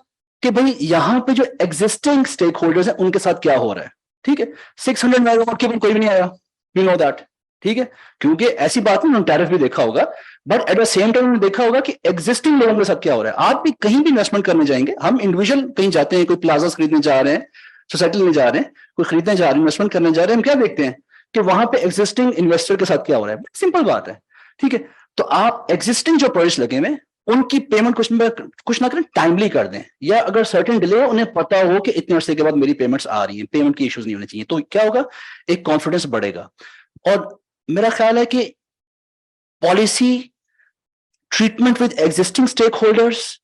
कि भाई यहां पे जो एग्जिस्टिंग स्टेक होल्डर्स हैं उनके साथ क्या हो रहा है, ठीक है। 600 मेगावाट के ऊपर कोई भी नहीं आया, यू नो दैट, ठीक है। क्योंकि ऐसी बात नहीं, टैरिफ भी देखा होगा, but at the same time उन्होंने देखा होगा कि एग्जिस्टिंग लोगों के साथ क्या हो रहा है। आप भी कहीं भी इन्वेस्टमेंट करने जाएंगे, हम इंडिविजुअल कहीं जाते हैं, कोई प्लाजा खरीदने जा रहे हैं, सोसाइटी लेने जा रहे हैं, कोई खरीदने जा रहे हैं, इन्वेस्टमेंट करने जा रहे हैं, हम क्या देखते हैं कि वहां पे एग्जिस्टिंग इन्वेस्टर के साथ क्या हो रहा है। सिंपल बात है, ठीक है। तो आप एग्जिस्टिंग जो प्रोजेक्ट्स लगे हुए उनकी पेमेंट कुछ ना करें, टाइमली कर दें, या अगर सर्टेन डिले हो, उन्हें पता हो कि इतने अरसे के बाद मेरी पेमेंट्स आ रही हैं, पेमेंट की इश्यूज नहीं होने चाहिए। तो क्या होगा, एक कॉन्फिडेंस बढ़ेगा। और मेरा ख्याल है कि policy, treatment with existing stakeholders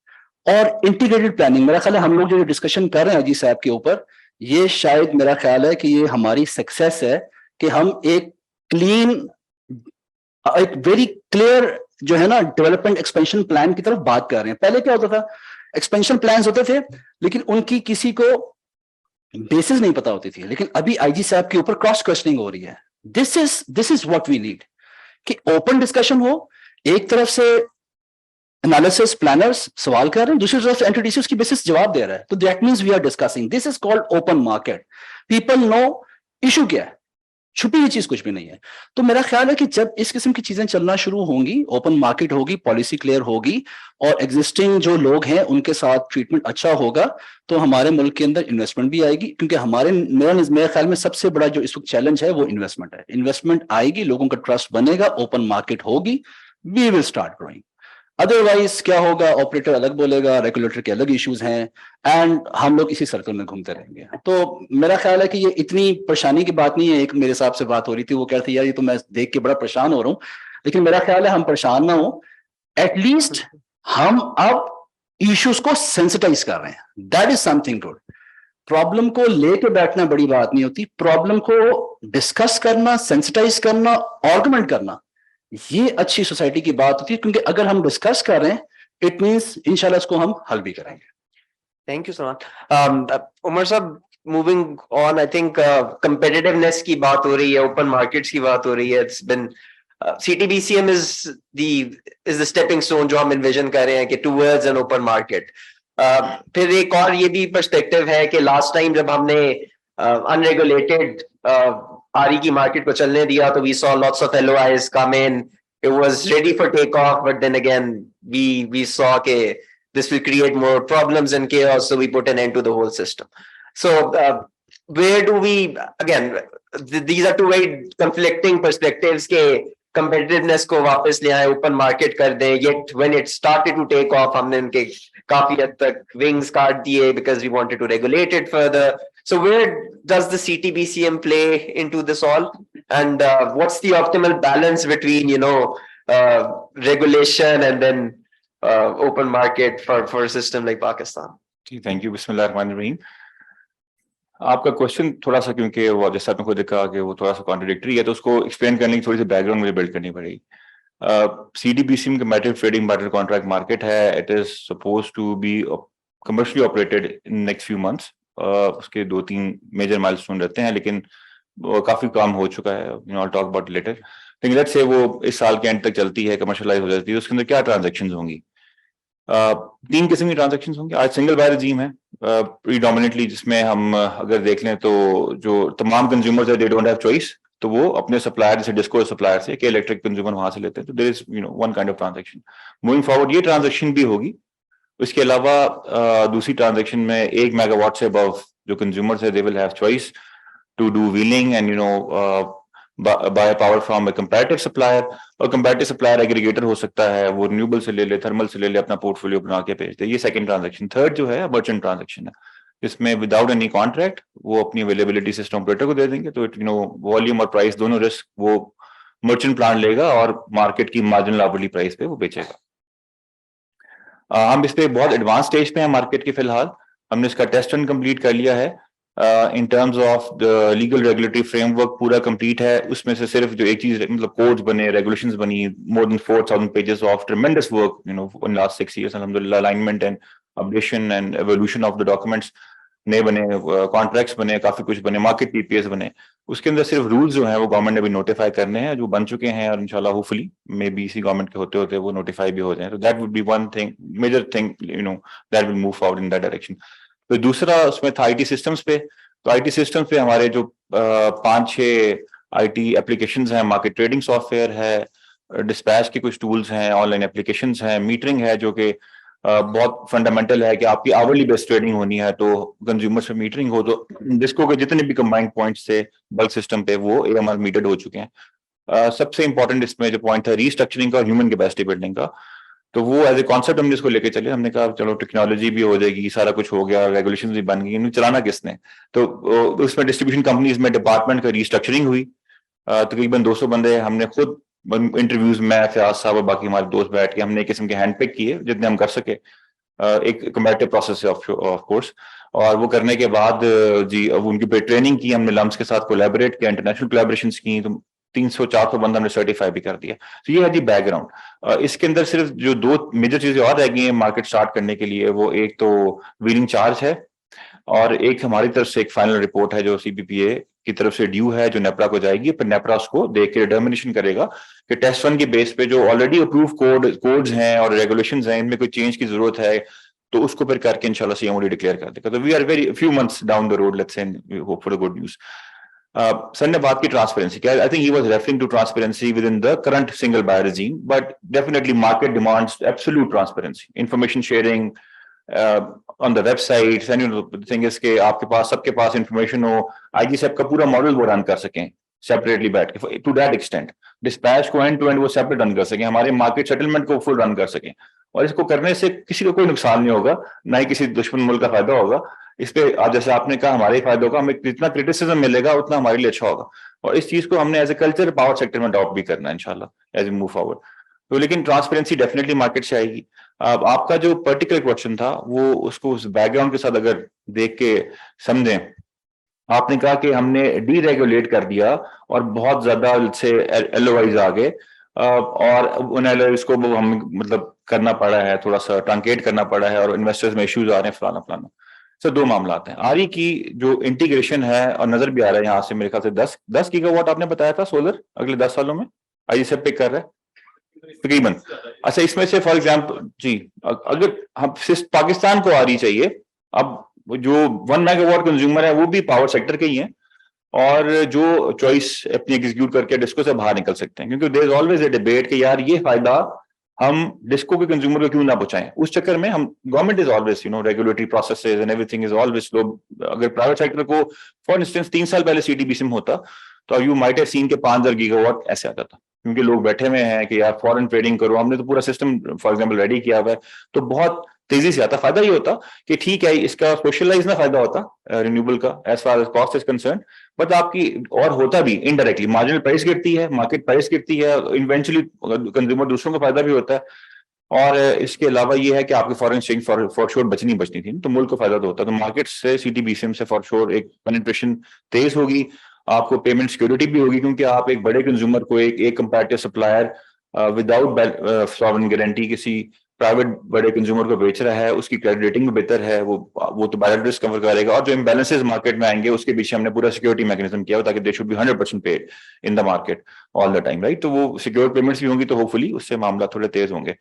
और इंटीग्रेटेड प्लानिंग, मेरा ख्याल है हम लोग जो डिस्कशन कर रहे हैं अजी साहब के ऊपर, ये शायद मेरा ख्याल है कि ये हमारी सक्सेस है कि हम एक क्लीन, एक वेरी क्लियर जो है ना डेवलपमेंट एक्सपेंशन प्लान की तरफ बात कर रहे हैं। पहले क्या होता था, एक्सपेंशन प्लान्स होते थे लेकिन उनकी किसी को बेसिस नहीं पता होती थी, लेकिन अभी आईजी साहब के ऊपर क्रॉस क्वेश्चनिंग हो रही है। This is what we need, कि ओपन डिस्कशन हो। एक तरफ से एनालिसिस प्लानर्स सवाल कर रहे हैं, दूसरी तरफ एनटीडीसी उसकी बेसिस जवाब दे रहा है, तो that means we are discussing. This is called open market. People know issue क्या है, छुपी हुई चीज कुछ भी नहीं है। तो मेरा ख्याल है कि जब इस किस्म की चीजें चलना शुरू होंगी, ओपन मार्केट होगी, पॉलिसी क्लियर होगी और एग्जिस्टिंग जो लोग हैं उनके साथ ट्रीटमेंट अच्छा होगा, तो हमारे मुल्क के अंदर इन्वेस्टमेंट भी आएगी। क्योंकि मेरे ख्याल में सबसे बड़ा जो इस वक्त चैलेंज है वो इन्वेस्टमेंट है। इन्वेस्टमेंट आएगी, लोगों का ट्रस्ट बनेगा, ओपन मार्केट होगी, we will start growing. Otherwise क्या होगा, ऑपरेटर अलग बोलेगा, रेगुलेटर के अलग इश्यूज हैं, एंड हम लोग इसी सर्कल में घूमते रहेंगे। तो मेरा ख्याल है कि ये इतनी परेशानी की बात नहीं है। एक मेरे साहब से बात हो रही थी, वो कह रहे थे यार ये तो मैं देख के बड़ा परेशान हो रहा हूँ, लेकिन मेरा ख्याल है हम परेशान ना हो, एटलीस्ट हम अब इश्यूज को सेंसिटाइज कर रहे हैं, that is something good. Problem को लेके बैठना बड़ी बात नहीं होती, प्रॉब्लम को डिस्कस करना, सेंसिटाइज करना, आर्गुमेंट करना, ये अच्छी सोसाइटी की बात होती है। क्योंकि अगर हम डिस्कस कर रहे हैं, इट मींस इंशाल्लाह इसको हम हल भी करेंगे। Thank you, Saman. Umar sab, moving on, I think competitiveness की बात हो रही है, open markets की बात हो रही है. It's been CTBCM is the stepping stone जो हम envision कर रहे हैं कि towards an open market. फिर एक और ये भी perspective है कि last time जब हमने unregulated RE की market को चलने दिया, तो we saw lots of LOIs come in. It was ready for takeoff, but then again we saw कि this will create more problems and chaos, so we put an end to the whole system. So where do we, again, these are two very conflicting perspectives के competitiveness को वापस ले आए, open market कर दें, yet when it started to take off हमने उनके काफी हद तक wings काट दिए because we wanted to regulate it further. So where does the CTBCM play into this all, and what's the optimal balance between, you know, regulation and then open market for a system like Pakistan? Thank you. बिस्मिल्लाहिर्रहमानिर्रहीम। आपका question थोड़ा सा, क्योंकि वो जैसा आपने खुद देखा कि वो थोड़ा सा कॉन्ट्रडिक्टरी है, तो उसको एक्सप्लेन करने की थोड़ी सी बैकग्राउंड मुझे बिल्ड करनी पड़ेगी। CTBCM competitive trading battle contract market है, it is suppose to be commercially operated in next few months. उसके 2-3 मेजर माइलस्टोन रहते हैं, लेकिन काफी काम हो चुका है, I'll talk about later. लेकिन लेट्स से वो इस साल के एंड तक चलती है, कमर्शलाइज हो जाती है, उसके अंदर क्या ट्रांजेक्शन होंगी? 3 किस्म की ट्रांजेक्शन होंगी। आज सिंगल बायर रजीम है प्रीडोमिनेटली, जिसमें हम अगर देख लें तो जो तमाम कंज्यूमर्स है, दे डोंट हैव चॉइस, तो वो अपने सप्लायर जैसे डिस्को सप्लायर से कि इलेक्ट्रिक कंज्यूमर वहां से लेते हैं, तो there is one kind of transaction. Moving forward ये ट्रांजेक्शन भी होगी। उसके अलावा दूसरी ट्रांजेक्शन में 1 मेगावाट से अबव जो कंज्यूमर्स है, they will have choice to do wheeling and buy power from a comparative supplier. और कंपैरेटिव सप्लायर एग्रीगेटर हो सकता है, वो रिन्यूएबल से ले ले, थर्मल से ले ले, अपना पोर्टफोलियो बना के भेज दे। ये सेकंड ट्रांजैक्शन। थर्ड जो है मर्चेंट ट्रांजैक्शन है, जिसमें विदाउट एनी कॉन्ट्रैक्ट वो अपनी अवेलेबिलिटी सिस्टम ऑपरेटर को दे देंगे, तो वॉल्यूम और प्राइस दोनों रिस्क वो मर्चेंट प्लान लेगा और मार्केट की मार्जिनल आवरली प्राइस पे वो बेचेगा। हम इस पे बहुत एडवांस स्टेज पे हैं मार्केट के फिलहाल। हमने इसका टेस्ट रन कंप्लीट कर लिया है। In terms of the legal regulatory framework पूरा कंप्लीट है। उसमें से सिर्फ जो एक चीज, मतलब कोड्स बने, रेगुलेशंस बनी, more than 4000 pages of ट्रेमेंडस work in last 6 years, अल्हम्दुलिल्लाह, alignment and updation and evolution of the documents नए बने, कॉन्ट्रैक्ट्स बने, काफी कुछ बने, मार्केट पीपीएस बने। उसके अंदर सिर्फ रूल्स जो हैं वो गवर्नमेंट ने भी नोटिफाई करने हैं, जो बन चुके हैं, और इंशाल्लाह होपफुली मे बी इसी गवर्नमेंट के होते होते वो नोटिफाई भी हो जाए। तो that would be one thing, major thing, that will move forward in that direction. तो दूसरा उसमें था आईटी सिस्टम्स पे। तो आईटी सिस्टम्स पे हमारे जो 5-6 आईटी एप्लीकेशंस हैं, मार्केट ट्रेडिंग सॉफ्टवेयर है, डिस्पैच के कुछ टूल्स हैं, ऑनलाइन एप्लीकेशंस हैं, मीटरिंग है जो कि बहुत फंडामेंटल है कि आपकी आवरली बेस्ड ट्रेडिंग होनी है, तो कंज्यूमर से मीटरिंग हो, तो डिस्को के जितने भी कंबाइंड पॉइंट्स थे बल्क सिस्टम पे वो एएमआर मीटर्ड हो चुके हैं। सबसे इंपॉर्टेंट इसमें जो पॉइंट था रीस्ट्रक्चरिंग का और ह्यूमन कैपेसिटी बिल्डिंग का, तो वो एज ए कॉन्सेप्ट हमने इसको लेके चले। हमने कहा चलो टेक्नोलॉजी भी हो जाएगी, सारा कुछ हो गया, रेगुलेशन भी बन गई, चलाना किसने? तो उसमें डिस्ट्रीब्यूशन कंपनीज में डिपार्टमेंट का रीस्ट्रक्चरिंग हुई। तकरीबन 200 बंदे हमने खुद इंटरव्यूज में, फयाज साहब और बाकी हमारे दोस्त बैठ के हमने एक किस्म के हैंड पिक किए जितने हम कर सके, एक कम्पैरेटिव प्रोसेस है ऑफ कोर्स। और वो करने के बाद जी अब उनकी पे ट्रेनिंग की हमने, लम्स के साथ कोलैबोरेट किया, इंटरनेशनल कोलैबोरेशन की, तो 300-400 बंदा हमने सर्टिफाई भी कर दिया। तो ये है जी बैकग्राउंड। इसके अंदर सिर्फ जो 2 मेजर चीजें और रह गई हैं मार्केट स्टार्ट करने के लिए, वो एक तो व्हीलिंग चार्ज है, और एक हमारी तरफ से एक फाइनल रिपोर्ट है जो सीपीपीए की तरफ से ड्यू है, जो नेपरा को जाएगी। फिर नेपरा उसको देख के डिटर्मिनेशन करेगा कि टेस्ट 1 के बेस पे जो ऑलरेडी अप्रूव कोड्स हैं और रेगुलेशंस हैं, इनमें कोई चेंज की जरूरत है, तो उसको फिर करके इंशाल्लाह सीएमओडी डिक्लेयर कर देगा। तो we are very few months down the road, let's say, hope for the good news. Sir ने बात की ट्रांसपेरेंसी की, I think he was referring to transparency within the current single buyer regime, but definitely market demands absolute transparency, information sharing on the website, and the thing is के आपके पास सबके पास information हो, IG साहब का पूरा model वो run कर सकें सेपरेटली बैठ के, टू दैट एक्सटेंट डिस्पैच को एंड टू एंड वो सेपरेट रन कर सकें, हमारे मार्केट सेटलमेंट को फुल रन कर सकें, और इसको करने से किसी को कोई नुकसान नहीं होगा, ना ही किसी दुश्मन मुल्क का फायदा होगा। इस पे आज जैसे आपने कहा हमारे ही फायदा होगा, हमें जितना क्रिटिसिज्म मिलेगा उतना हमारे लिए अच्छा होगा, और इस चीज को हमने as a culture power sector में अडॉप्ट भी करना है इंशाल्लाह एज वी मूव फॉरवर्ड। तो लेकिन ट्रांसपेरेंसी डेफिनेटली मार्केट से आएगी। अब आपका जो पर्टिकुलर क्वेश्चन था वो उसको उस बैकग्राउंड के साथ अगर देख के समझें, आपने कहा कि हमने डीरेगुलेट कर दिया और बहुत ज्यादा से एलओआईज आ गए, और उन एलओआईज को हम मतलब करना पड़ा है, थोड़ा सा ट्रंकेट करना पड़ा है, और इन्वेस्टर्स में इश्यूज आ रहे हैं फलाना फलाना। सर दो मामला हैं, आरई की जो इंटीग्रेशन है, और नजर भी आ रहा है यहाँ से मेरे ख्याल से 10 गीगावाट आपने बताया था सोलर अगले 10 सालों में आईजी सब पे कर रहा है तकरीबन। अच्छा, इसमें से फॉर एग्जाम्पल जी, अगर हम पाकिस्तान को आरई चाहिए, अब जो 1 मेगावाट कंज्यूमर है वो भी पावर सेक्टर के ही हैं, और जो चॉइस अपनी एग्जीक्यूट करके डिस्को से बाहर निकल सकते हैं, क्योंकि there is always a debate कि यार ये फायदा हम डिस्को के कंज्यूमर को क्यों ना पहुंचाएं। उस चक्कर में हम government is always regulatory processes and everything is always slow. अगर प्राइवेट सेक्टर को फॉर इंस्टेंस 3 साल पहले सीटीबीसीम होता तो यू माइट हैव सीन के 5000 गीगावाट ऐसे आता था, क्योंकि लोग बैठे हुए हैं कि यार फॉरेन ट्रेडिंग करो, हमने तो पूरा सिस्टम फॉर एग्जाम्पल रेडी किया हुआ है, तो बहुत तेजी से आता। फायदा ये होता कि ठीक है इसका सोशलाइज ना फायदा होता रिन्यूएबल का as far as cost is concern, but आपकी और होता भी इनडायरेक्टली, मार्जिनल प्राइस गिरती है, मार्केट प्राइस गिरती है, इवेंचुअली कंज्यूमर दूसरों को फायदा भी होता है, और इसके अलावा ये है कि आपके फॉरेन एक्सचेंज फॉर श्योर बचनी थी, तो मुल्क को फायदा तो होता है। तो मार्केट से सीटीबीसीएम से फॉर श्योर एक पेनिट्रेशन तेज होगी, आपको पेमेंट सिक्योरिटी भी होगी, क्योंकि आप एक बड़े कंज्यूमर को एक comparative supplier without sovereign guarantee किसी प्राइवेट बड़े कंज्यूमर को बेच रहा है, उसकी क्रेडिट रेटिंग भी बेहतर है, वो तो बैलेंस रिस्क कवर करेगा, और जो इम्बैलेंसेस मार्केट में आएंगे उसके पीछे हमने पूरा सिक्योरिटी मैकेनिज्म किया ताकि they should be 100% paid in the market all the time, right. तो वो सिक्योर पेमेंट्स भी होंगी, तो होपफुली उससे मामला थोड़े तेज होंगे।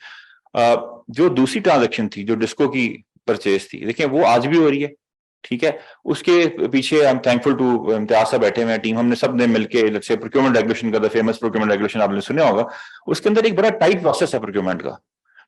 जो दूसरी ट्रांजेक्शन थी जो डिस्को की परचेज थी, देखिए वो आज भी हो रही है, ठीक है। उसके पीछे I am thankful to Imtiaz साहब बैठे हुए हैं टीम, हमने सब ने मिलकर जैसे प्रोक्योरमेंट रेगुलेशन का, द फेमस प्रोक्योरमेंट रेगुलेशन आपने सुना होगा, उसके अंदर एक बड़ा टाइट प्रोसेस है प्रोक्योरमेंट का,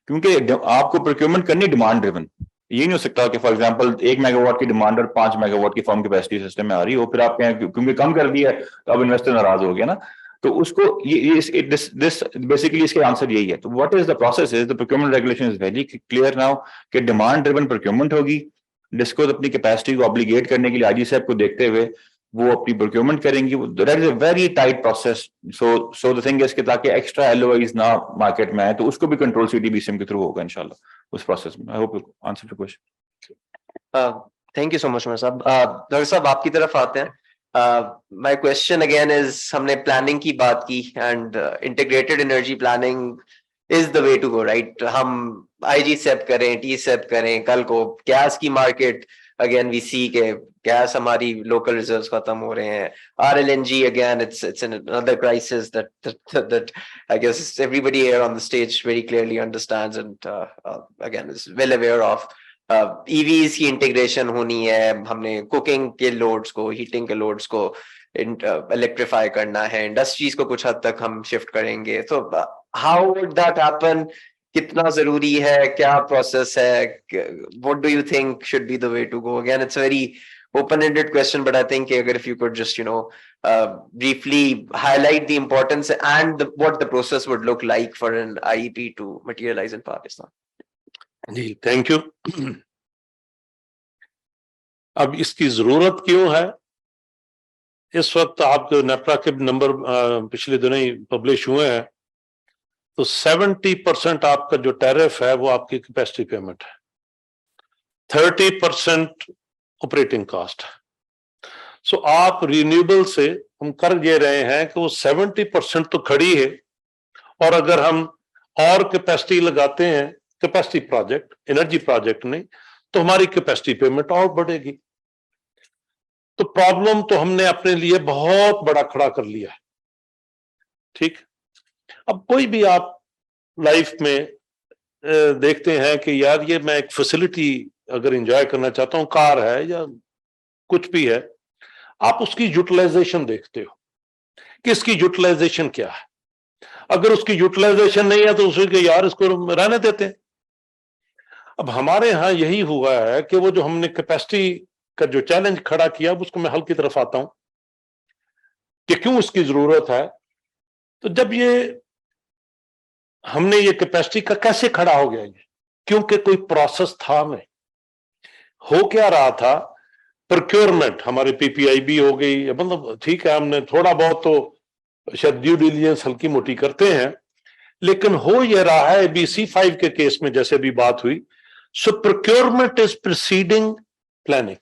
क्योंकि आपको प्रोक्योरमेंट करनी डिमांड ड्रिवन। ये नहीं हो सकता कि फॉर एग्जांपल 1 मेगावाट की डिमांड और 5 मेगावाट की फर्म कैपेसिटी सिस्टम में आ रही हो, फिर आप कहें क्योंकि कम कर दिया है तो अब इन्वेस्टर नाराज हो गया ना। तो उसको दिस बेसिकली इसके आंसर यही है। तो what is the process is the procurement regulation is very clear now कि डिमांड ड्रिवन प्रोक्योरमेंट होगी, डिस्को अपनी कैपेसिटी को ऑब्लिगेट करने के लिए आईजी साहब को देखते हुए वो अपनी प्रोक्योरमेंट करेंगी। That is a very tight process. So the thing is कि ताकि एक्स्ट्रा एलओआईज ना मार्केट में आए, तो उसको भी कंट्रोल सीटीबीसीएम के थ्रू होगा इंशाल्लाह उस प्रोसेस में। I hope you answer the question. Thank you so much साहब। डॉक्टर साहब आपकी तरफ आते हैं। माय क्वेश्चन अगेन इज, हमने प्लानिंग की बात की and integrated energy planning is the way to go, right. हम आईजी सेप करें, टी सेप करें, कल को गैस की मार्केट अगेन वी सी के गैस हमारी लोकल रिजर्व्स खत्म हो रहे हैं, RLNG again it's another crisis that I guess everybody here on the stage very clearly understands and again is well aware of. EVs की इंटीग्रेशन होनी है, हमने कुकिंग के लोड्स को, हीटिंग के लोड्स को इलेक्ट्रीफाई करना है, इंडस्ट्रीज को कुछ हद तक हम शिफ्ट करेंगे। तो हाउ वुड दैट हैपन, कितना जरूरी है, क्या प्रोसेस है, what do you think should be the way to go? Again it's very open-ended question, but I think if you could just briefly highlight the importance and what the process would look like for an IEP to materialize in Pakistan. जी thank you. अब इसकी जरूरत क्यों है? इस वक्त आप जो नेपरा के नंबर पिछले दिनों ही पब्लिश हुए हैं, तो 70% आपका जो टैरिफ है वो आपकी कैपेसिटी पेमेंट है, 30% ऑपरेटिंग कॉस्ट है। सो आप रिन्यूएबल से हम कर ये रहे हैं कि वो 70% तो खड़ी है, और अगर हम और कैपेसिटी लगाते हैं, कैपेसिटी प्रोजेक्ट, एनर्जी प्रोजेक्ट नहीं, तो हमारी कैपेसिटी पेमेंट और बढ़ेगी। तो प्रॉब्लम तो हमने अपने लिए बहुत बड़ा खड़ा कर लिया है, ठीक। अब कोई भी आप लाइफ में देखते हैं कि यार ये मैं एक फैसिलिटी अगर एंजॉय करना चाहता हूं, कार है या कुछ भी है, आप उसकी यूटिलाइजेशन देखते हो कि इसकी यूटिलाइजेशन क्या है। अगर उसकी यूटिलाइजेशन नहीं है तो उसके यार इसको रहने देते हैं। अब हमारे यहाँ यही हुआ है कि वो जो हमने कैपेसिटी का जो चैलेंज खड़ा किया उसको मैं हल की तरफ आता हूं कि क्यों इसकी जरूरत है। तो जब ये हमने ये कैपेसिटी का कैसे खड़ा हो गया ये, क्योंकि कोई प्रोसेस था नहीं। हो क्या रहा था, प्रोक्योरमेंट हमारे पीपीआईबी हो गई, मतलब ठीक है हमने थोड़ा बहुत तो शायद ड्यू डिलिजेंस हल्की मोटी करते हैं, लेकिन हो ये रहा है BC5 के केस में जैसे भी बात हुई, सो प्रोक्योरमेंट इज प्रीसीडिंग प्लानिंग।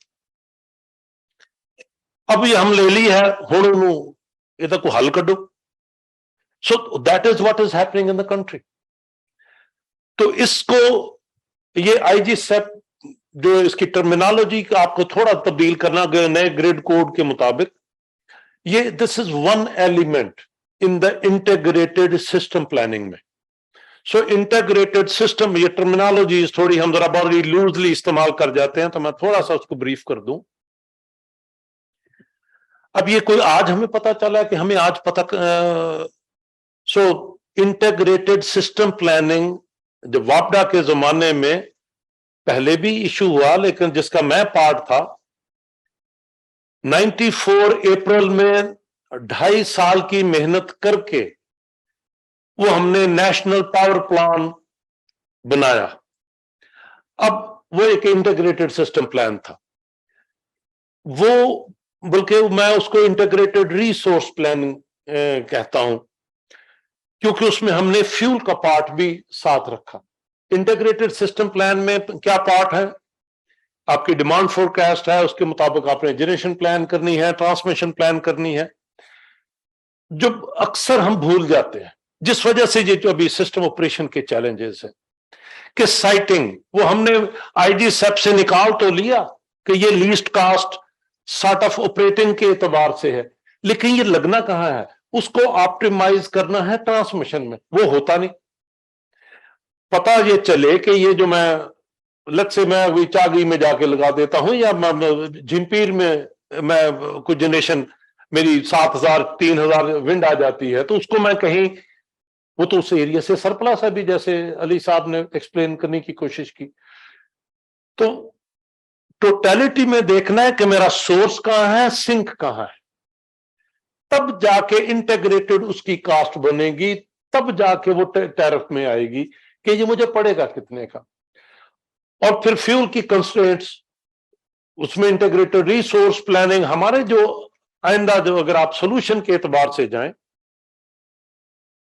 अब ये हम ले ली है हुण नूं इहदा कोई हल कड्डो। So that is what is happening in the country. तो इसको ये IGSEP जो इसकी टर्मिनोलॉजी का आपको थोड़ा तब्दील करना नए ग्रिड कोड के मुताबिक, ये this is one element in the integrated system planning में। सो इंटीग्रेटेड सिस्टम, ये टर्मिनोलॉजी थोड़ी हम जरा बहुत लूजली इस्तेमाल कर जाते हैं, तो मैं थोड़ा सा उसको ब्रीफ कर दूं। अब ये कोई आज हमें पता चला कि हमें आज पता सो इंटीग्रेटेड सिस्टम प्लानिंग जब वापडा के जमाने में पहले भी इशू हुआ, लेकिन जिसका मैं पार्ट था, 94 अप्रैल में 2.5 साल की मेहनत करके वो हमने नेशनल पावर प्लान बनाया। अब वो एक इंटीग्रेटेड सिस्टम प्लान था, वो बल्कि मैं उसको इंटीग्रेटेड रिसोर्स प्लान कहता हूं, क्योंकि उसमें हमने फ्यूल का पार्ट भी साथ रखा। इंटीग्रेटेड सिस्टम प्लान में क्या पार्ट है, आपकी डिमांड फोरकास्ट है, उसके मुताबिक आपने जनरेशन प्लान करनी है, ट्रांसमिशन प्लान करनी है। जो अक्सर हम भूल जाते हैं, जिस वजह से ये जो अभी सिस्टम ऑपरेशन के चैलेंजेस हैं कि साइटिंग, वो हमने IGSEP से निकाल तो लिया कि ये least cost sort of operating के एतबार से है, लेकिन ये लगना कहां है, उसको ऑप्टिमाइज करना है ट्रांसमिशन में, वो होता नहीं। पता ये चले कि ये जो मैं लग से मैं अभी चागी में जाके लगा देता हूं, या झिंपीर में मैं कुछ जनरेशन मेरी 7,000 3,000 विंड आ जाती है, तो उसको मैं कहीं, वो तो उस एरिया से सरप्लस है भी, जैसे अली साहब ने एक्सप्लेन करने की कोशिश की। तो टोटलिटी में देखना है कि मेरा सोर्स कहां है, सिंक कहां है, तब जाके इंटीग्रेटेड उसकी कास्ट बनेगी, तब जाके वो टैरिफ में आएगी कि ये मुझे पड़ेगा कितने का। और फिर फ्यूल की कंस्ट्रेंट्स, उसमें इंटीग्रेटेड रिसोर्स प्लानिंग, हमारे जो आइंदा जो अगर आप सोल्यूशन के एतबार से जाएं,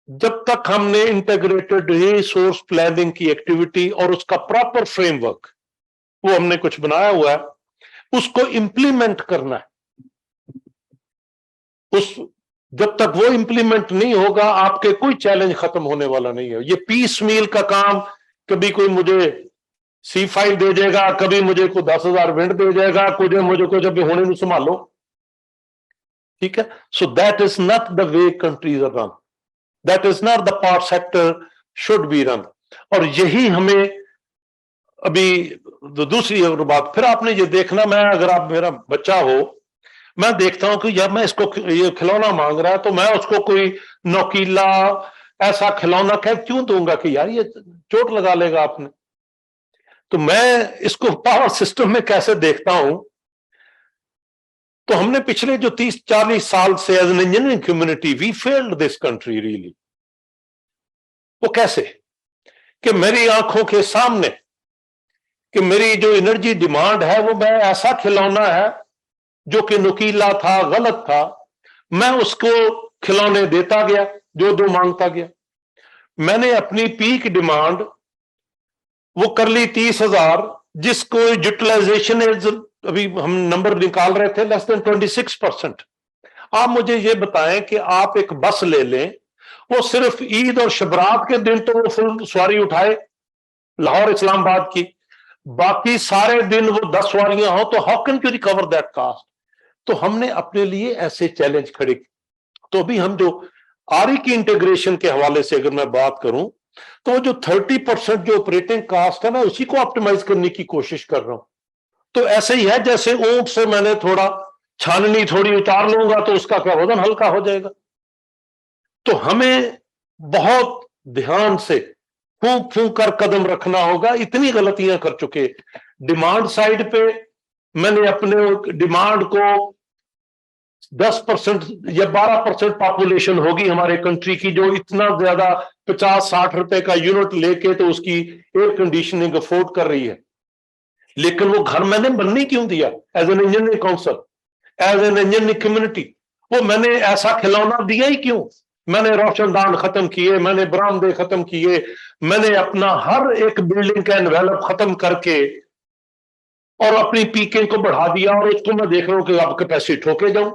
जब तक हमने इंटीग्रेटेड रिसोर्स प्लानिंग की एक्टिविटी और उसका प्रॉपर फ्रेमवर्क वो हमने कुछ बनाया हुआ है, उसको इंप्लीमेंट करना है। उस जब तक वो इंप्लीमेंट नहीं होगा, आपके कोई चैलेंज खत्म होने वाला नहीं है। ये पीस मील का काम, कभी कोई मुझे C5 दे देगा, कभी मुझे को 10,000 विंड दे देगा, कुछ मुझे कुछ अभी होने में संभालो, ठीक है। So that is not the way countries are run, that is not the power sector should be run. और यही हमें अभी दूसरी बात, फिर आपने ये देखना, मैं अगर आप मेरा बच्चा हो, मैं देखता हूं कि यार मैं इसको ये खिलौना मांग रहा है, तो मैं उसको कोई नोकीला ऐसा खिलौना क्यों दूंगा कि यार ये चोट लगा लेगा आपने। तो मैं इसको पावर सिस्टम में कैसे देखता हूं, तो हमने पिछले जो 30-40 साल से as an engineering community we failed this country really. वो कैसे कि मेरी आंखों के सामने कि मेरी जो एनर्जी डिमांड है वो मैं ऐसा खिलौना है जो कि नुकीला था, गलत था, मैं उसको खिलौने देता गया जो मांगता गया। मैंने अपनी पीक डिमांड वो कर ली 30,000, जिसको यूटिलाइजेशन अभी हम नंबर निकाल रहे थे लेस देन 26%। आप मुझे ये बताएं कि आप एक बस ले लें, वो सिर्फ ईद और शबरात के दिन तो वो फुल सवारी उठाए लाहौर इस्लामाबाद की, बाकी सारे दिन वो 10 सवारियां हो, तो how can you recover that caste. तो हमने अपने लिए ऐसे चैलेंज खड़े। तो अभी हम जो आरई की इंटीग्रेशन के हवाले से अगर मैं बात करूं, तो जो 30% जो ऑपरेटिंग कास्ट है ना, उसी को ऑप्टिमाइज करने की कोशिश कर रहा हूं। तो ऐसे ही है जैसे ऊंट से मैंने थोड़ा छाननी थोड़ी उतार लूंगा तो उसका क्या वजन हल्का हो जाएगा। तो हमें बहुत ध्यान से फूंक फूंक कर कदम रखना होगा, इतनी गलतियां कर चुके। डिमांड साइड पे मैंने अपने डिमांड को 10% या 12% पॉपुलेशन होगी हमारे कंट्री की जो इतना ज्यादा 50-60 रुपए का यूनिट लेके तो उसकी एयर कंडीशनिंग अफोर्ड कर रही है, लेकिन वो घर मैंने बनने क्यों दिया? As an engineering council, as an engineering community, वो मैंने ऐसा खिलौना दिया ही क्यों? मैंने रोशनदान खत्म किए, मैंने बरामदे खत्म किए, मैंने अपना हर एक बिल्डिंग का एनवेलप खत्म करके और अपनी पीकिंग को बढ़ा दिया, और उसको मैं देख रहा हूं कि अब कैपेसिटी ठोके जाऊं।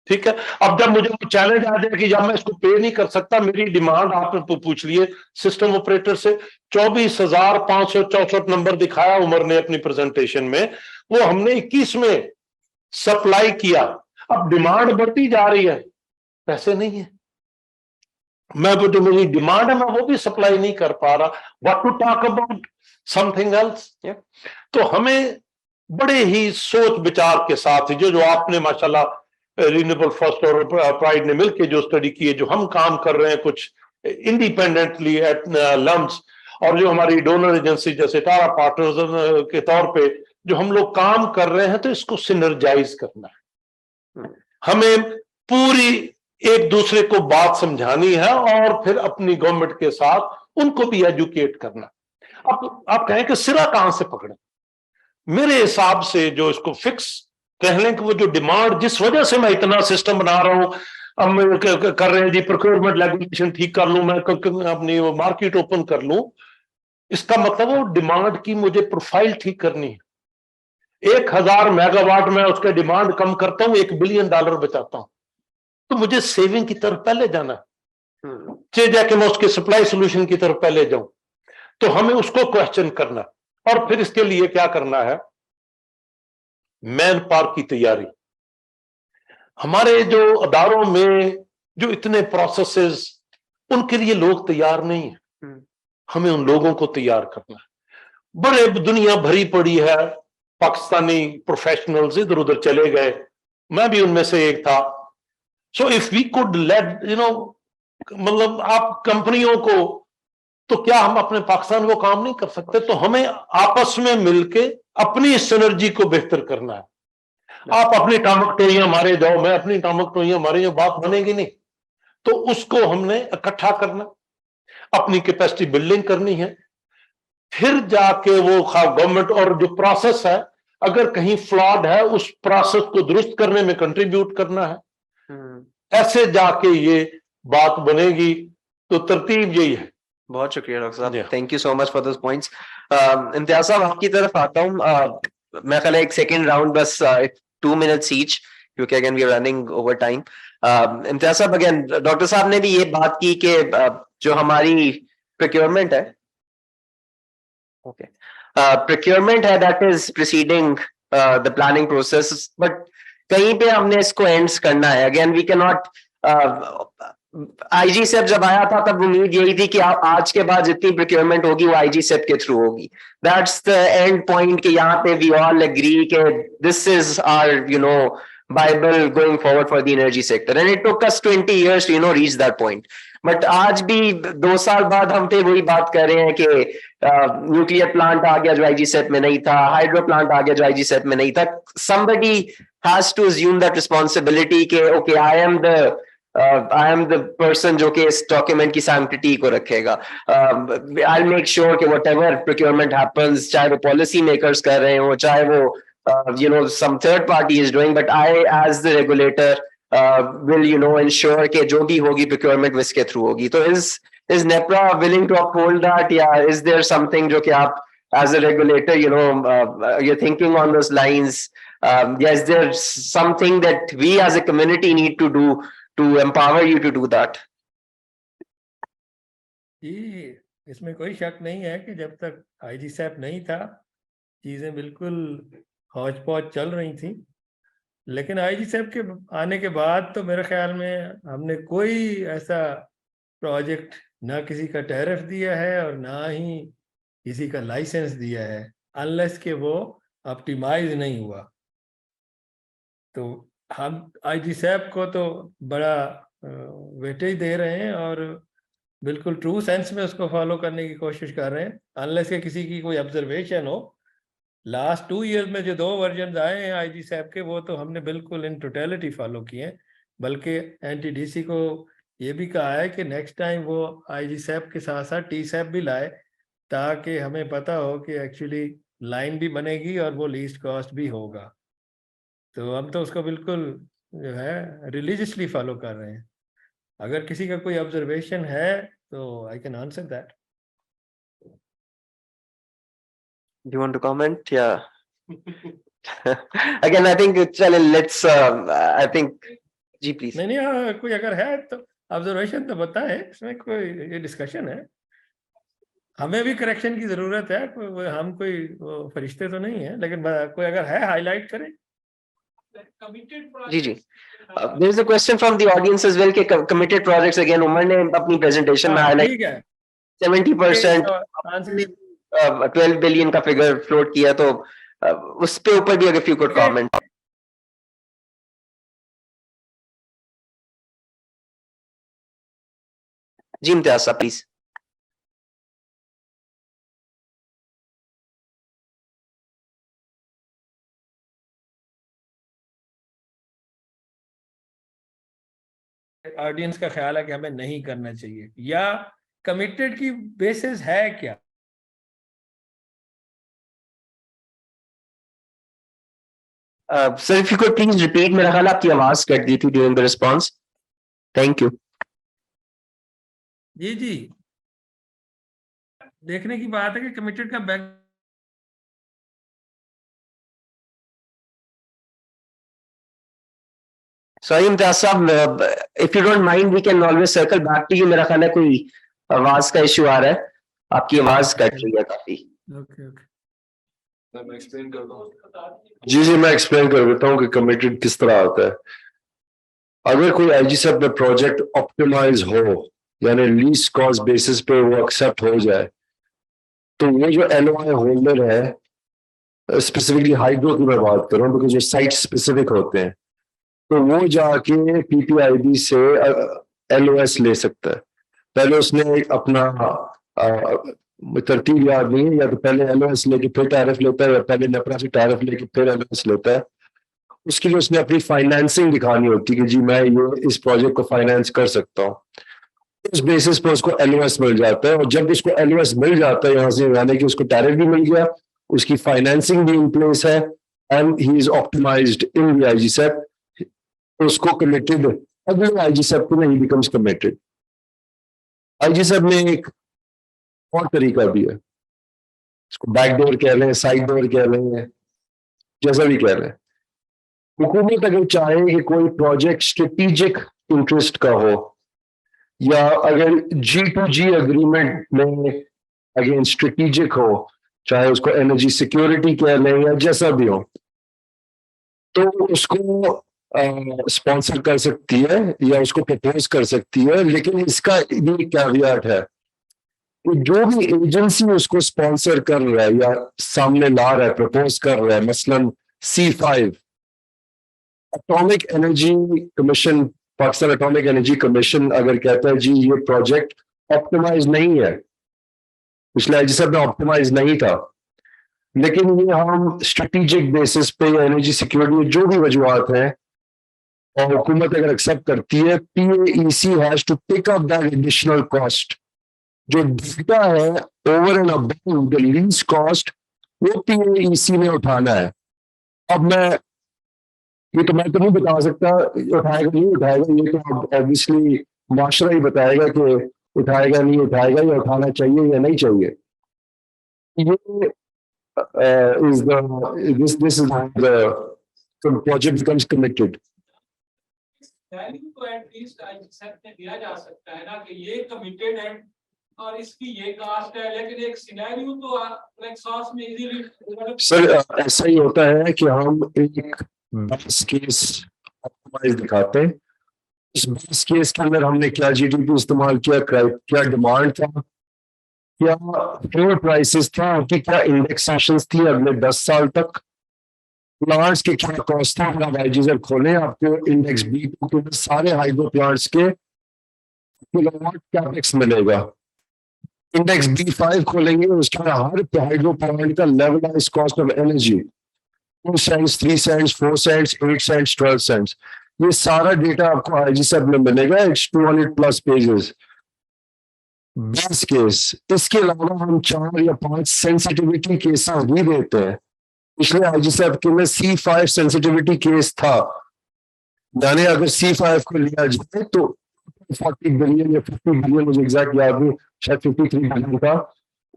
ठीक है, अब जब मुझे चैलेंज आ जाए कि जब मैं इसको पे नहीं कर सकता, मेरी डिमांड आपने पूछ लिए सिस्टम ऑपरेटर से, 24,564 नंबर दिखाया उमर ने अपनी प्रेजेंटेशन में, वो हमने 21 में सप्लाई किया। अब डिमांड बढ़ती जा रही है, पैसे नहीं है, मैं वो जो मेरी डिमांड है मैं वो भी सप्लाई नहीं कर पा रहा। What to talk about something else. तो हमें बड़े ही सोच विचार के साथ जो जो आपने माशाल्लाह रिन्यूएबल फर्स्ट और प्राइड ने मिलकर जो स्टडी की है, जो हम काम कर रहे हैं कुछ इंडिपेंडेंटली एट लम्स, और जो हमारी डोनर एजेंसी जैसे टारा पार्टनर्स के तौर पे जो हम लोग काम कर रहे हैं, तो इसको सिनर्जाइज करना है। हमें पूरी एक दूसरे को बात समझानी है और फिर अपनी गवर्नमेंट के साथ उनको भी एजुकेट करना। अब आप कहें कि सिरा कहां से पकड़े? मेरे हिसाब से जो इसको फिक्स कह लें कि वो जो डिमांड, जिस वजह से मैं इतना सिस्टम बना रहा हूं, अब कर रहे हैं जी प्रोक्योरमेंट रेगुलेशन ठीक कर लूं, मैं अपनी मार्केट ओपन कर लूं, इसका मतलब वो डिमांड की मुझे प्रोफाइल ठीक करनी है। 1000 मेगावाट में उसका डिमांड कम करता हूं, $1 बिलियन बचाता हूं, तो मुझे सेविंग की तरफ पहले जाना है, चाहे जाके मैं उसके सप्लाई सोल्यूशन की तरफ पहले जाऊं। तो हमें उसको क्वेश्चन करना, और फिर इसके लिए क्या करना है, मैन पावर की तैयारी। हमारे जो अदारों में जो इतने प्रोसेसेस, उनके लिए लोग तैयार नहीं है, हमें उन लोगों को तैयार करना है। बड़े दुनिया भरी पड़ी है, पाकिस्तानी प्रोफेशनल्स इधर उधर चले गए, मैं भी उनमें से एक था। So if we could let मतलब आप कंपनियों को, तो क्या हम अपने पाकिस्तान को काम नहीं कर सकते? तो हमें आपस में मिलके अपनी सिनर्जी को बेहतर करना है। आप अपनी टामक टोइयां मारे जाओ, मैं अपनी टामक टोइयां मारे जाओ, बात बनेगी नहीं। तो उसको हमने इकट्ठा करना, अपनी कैपेसिटी बिल्डिंग करनी है, फिर जाके वो गवर्नमेंट और जो प्रोसेस है, अगर कहीं फ्लॉड है उस प्रोसेस को दुरुस्त करने में कंट्रीब्यूट करना है। ऐसे जाके ये बात बनेगी। तो तरतीब यही है। बहुत शुक्रिया डॉक्टर साहब, thank you so much for those points. Imtiaz साहब आपकी तरफ आता हूँ। मैं ख्याल है एक सेकेंड राउंड बस 2 मिनट्स ईच, क्योंकि again we are running over time. Imtiaz साहब, अगेन डॉक्टर साहब ने भी ये बात की कि जो हमारी प्रोक्योरमेंट है, ओके, प्रोक्योरमेंट है that is preceding the planning process, but कहीं पे हमने इसको एंड्स करना है। Again we can not, IGCEP जब आया था तब उम्मीद यही थी कि आज के बाद जितनी प्रोक्योरमेंट होगी वो आईजी सेप के थ्रू होगी। दैट्स द एंड पॉइंट कि यहाँ पे वी ऑल एग्री कि this is our Bible going forward for the energy sector, and it took us 20 years to reach that point. But आज भी 2 साल बाद हम पे वही बात कर रहे हैं कि न्यूक्लियर प्लांट आ गया जो आईजी सेप में नहीं था, हाइड्रो प्लांट आ गया जो आईजी सेप में नहीं था। Somebody has to assume that responsibility कि okay, I am the person जो कि इस डॉक्यूमेंट की सैंक्टिटी को रखेगा। I'll make sure कि whatever procurement happens, चाहे वो पॉलिसी मेकर्स कर रहे हो, चाहे वो some third party is doing, but I as the regulator will ensure कि जो भी होगी procurement इसके through होगी। तो is NEPRA willing to uphold that, या is there something जो कि आप as a regulator you're thinking on those lines? Is there something that we as a community need to do to empower you to do that? जी, इसमें कोई शक नहीं है कि जब तक आईजी सैप नहीं था चीजें बिल्कुल हौच पौच चल रही थी, लेकिन आईजी सैप के आने के बाद तो मेरे ख्याल में हमने कोई ऐसा प्रोजेक्ट ना किसी का टैरिफ दिया है और ना ही किसी का लाइसेंस दिया है, अनलेस के वो ऑप्टिमाइज नहीं हुआ। तो हम आईजी साहब को तो बड़ा वेटेज दे रहे हैं और बिल्कुल ट्रू सेंस में उसको फॉलो करने की कोशिश कर रहे हैं, अनलेस के किसी की कोई ऑब्जर्वेशन हो। लास्ट 2 ईयर्स में जो 2 वर्जन आए हैं आईजी साहब के, वो तो हमने बिल्कुल इन टोटलिटी फॉलो किए हैं। बल्कि एनटीडीसी को ये भी कहा है कि नेक्स्ट टाइम वो आईजी साहब के साथ साथ टी साहब भी लाए, ताकि हमें पता हो कि एक्चुअली लाइन भी बनेगी और वो लीस्ट कॉस्ट भी होगा। तो हम तो उसको बिल्कुल जो है रिलीजियसली फॉलो कर रहे हैं। अगर किसी का कोई ऑब्जर्वेशन है तो I can answer that. Do you want to comment? Yeah. Again, I think let's. I think. जी प्लीज। नहीं कोई अगर है तो ऑब्जर्वेशन तो बताएं, इसमें कोई ये डिस्कशन है। हमें भी करेक्शन की जरूरत है, हम कोई फरिश्ते तो नहीं है, लेकिन कोई अगर है हाईलाइट करें। जी जी। There is a question from the audience as well कि committed projects again उमर ने अपनी presentation में highlight ठीक है 70% 12 बिलियन का फिगर फ्लोट किया, तो उस पे ऊपर भी अगर few could comment। जी इम्तियाज साहब प्लीज। ऑडियंस का ख्याल है कि हमें नहीं करना चाहिए, या कमिटेड की बेसिस है क्या? Sir if you could please repeat, मेरा ख्याल आपकी आवाज कट दी थी during the response. Thank you. जी जी, देखने की बात है कि कमिटेड का बैंक सॉरी इम्तियाज साहब, if you don't mind we can always circle back to you. मेरा ख्याल है कोई आवाज का इशू आ रहा है, आपकी आवाज कट रही है काफी। ओके ओके मैं एक्सप्लेन कर दूं। जी मैं एक्सप्लेन कर देता हूँ कि कमिटेड किस तरह आता है। अगर कोई आईजी साहब में प्रोजेक्ट ऑप्टिमाइज हो, यानी लीस्ट कॉस्ट बेसिस पे वो एक्सेप्ट हो जाए, तो वो जो एलओआई होल्डर है, स्पेसिफिकली हाइड्रो की मैं बात कर रहा हूँ, बिकॉज जो साइट स्पेसिफिक होते हैं, तो वो जाके पीपीआईबी से एलओएस ले सकता है। पहले उसने अपना तरतीब याद नहीं है, या तो पहले एलओएस लेके फिर टैरिफ लेता है, या पहले नेपरा से टैरिफ लेके फिर एलओएस लेता है। उसके लिए उसने अपनी फाइनेंसिंग दिखानी होती है कि जी मैं ये इस प्रोजेक्ट को फाइनेंस कर सकता हूँ। उस बेसिस पर उसको एलओएस मिल जाता है, और जब उसको एलओएस मिल जाता है, यहाँ से यानी कि उसको टैरिफ भी मिल गया, उसकी फाइनेंसिंग भी इन प्लेस है, and he is optimised in the IGCEP, उसको कमिटेड, अगले आईजी सेप को नहीं बिकम्स कमिटेड। आईजी सेप में एक और तरीका भी है, इसको बैकडोर कह लें, साइड डोर कह लें, जैसा भी कह लें। हुकूमत अगर चाहे कि कोई प्रोजेक्ट स्ट्रेटेजिक इंटरेस्ट का हो, या अगर G2G एग्रीमेंट में अगेन स्ट्रेटेजिक हो, चाहे उसको एनर्जी सिक्योरिटी कह लें या जैसा भी हो, तो उसको स्पॉन्सर कर सकती है या उसको प्रपोज कर सकती है। लेकिन इसका भी कैवियट है कि जो भी एजेंसी उसको स्पॉन्सर कर रहा है या सामने ला रहा है, प्रपोज कर रहा है, मसलन C5 atomic energy commission, Pakistan atomic energy commission अगर कहता है जी ये प्रोजेक्ट ऑप्टिमाइज नहीं है, पिछले आईजी साहब में ऑप्टिमाइज नहीं था, लेकिन ये हम स्ट्रेटेजिक बेसिस पे या एनर्जी सिक्योरिटी जो भी वजूहत हैं, और हुकूमत अगर एक्सेप्ट करती है, PAEC has to pick up that additional cost. जो डेल्टा है over and above the lease cost, वो PAEC ने उठाना है। अब मैं तो नहीं बता सकता उठाएगा नहीं उठाएगा, ये तो ऑब्वियसली माशरा ही बताएगा कि उठाएगा नहीं उठाएगा, या उठाना चाहिए या नहीं चाहिए। ये is this is the project becomes committed. तो एटलीस्ट आईजीसेप में दिया जा सकता है ना कि ये कमिटेड है और इसकी ये कास्ट है, लेकिन एक सिनेरियो तो फ्लेक्सॉस में इजीली। सर ऐसा ही होता है कि हम एक बेस केस ऑप्टिमाइज दिखाते हैं। इस बेस केस के अंदर हमने क्या जीडीपी इस्तेमाल किया, क्या डिमांड था, क्या फ्यूल प्राइसेस था, उनकी क्या इंडेक्सेशंस थी अगले 10 साल तक, प्लांट्स के क्या कॉस्ट है, अगर आप आईजीजेड खोलें आपको इंडेक्स B2 के सारे हाइड्रो प्लांट्स के किलोवाट कैपेक्स मिलेगा। इंडेक्स B5 खोलेंगे उसके हर हाइड्रो प्लांट का लेवलाइज cost of energy 2 cents, 3 cents, 4 cents, 8 cents, 12 cents, ये सारा डेटा आपको आईजीसेड में मिलेगा। It's 200+ pages base case. इसके अलावा हम 4 या 5 सेंसिटिविटी केसेस भी देते हैं। पिछले आईजीसेड के में C5 सेंसिटिविटी केस था, यानी अगर C5 को लिया जाए तो 40 बिलियन या 50 बिलियन, मुझे एग्जैक्ट याद नहीं, शायद 53 बिलियन का,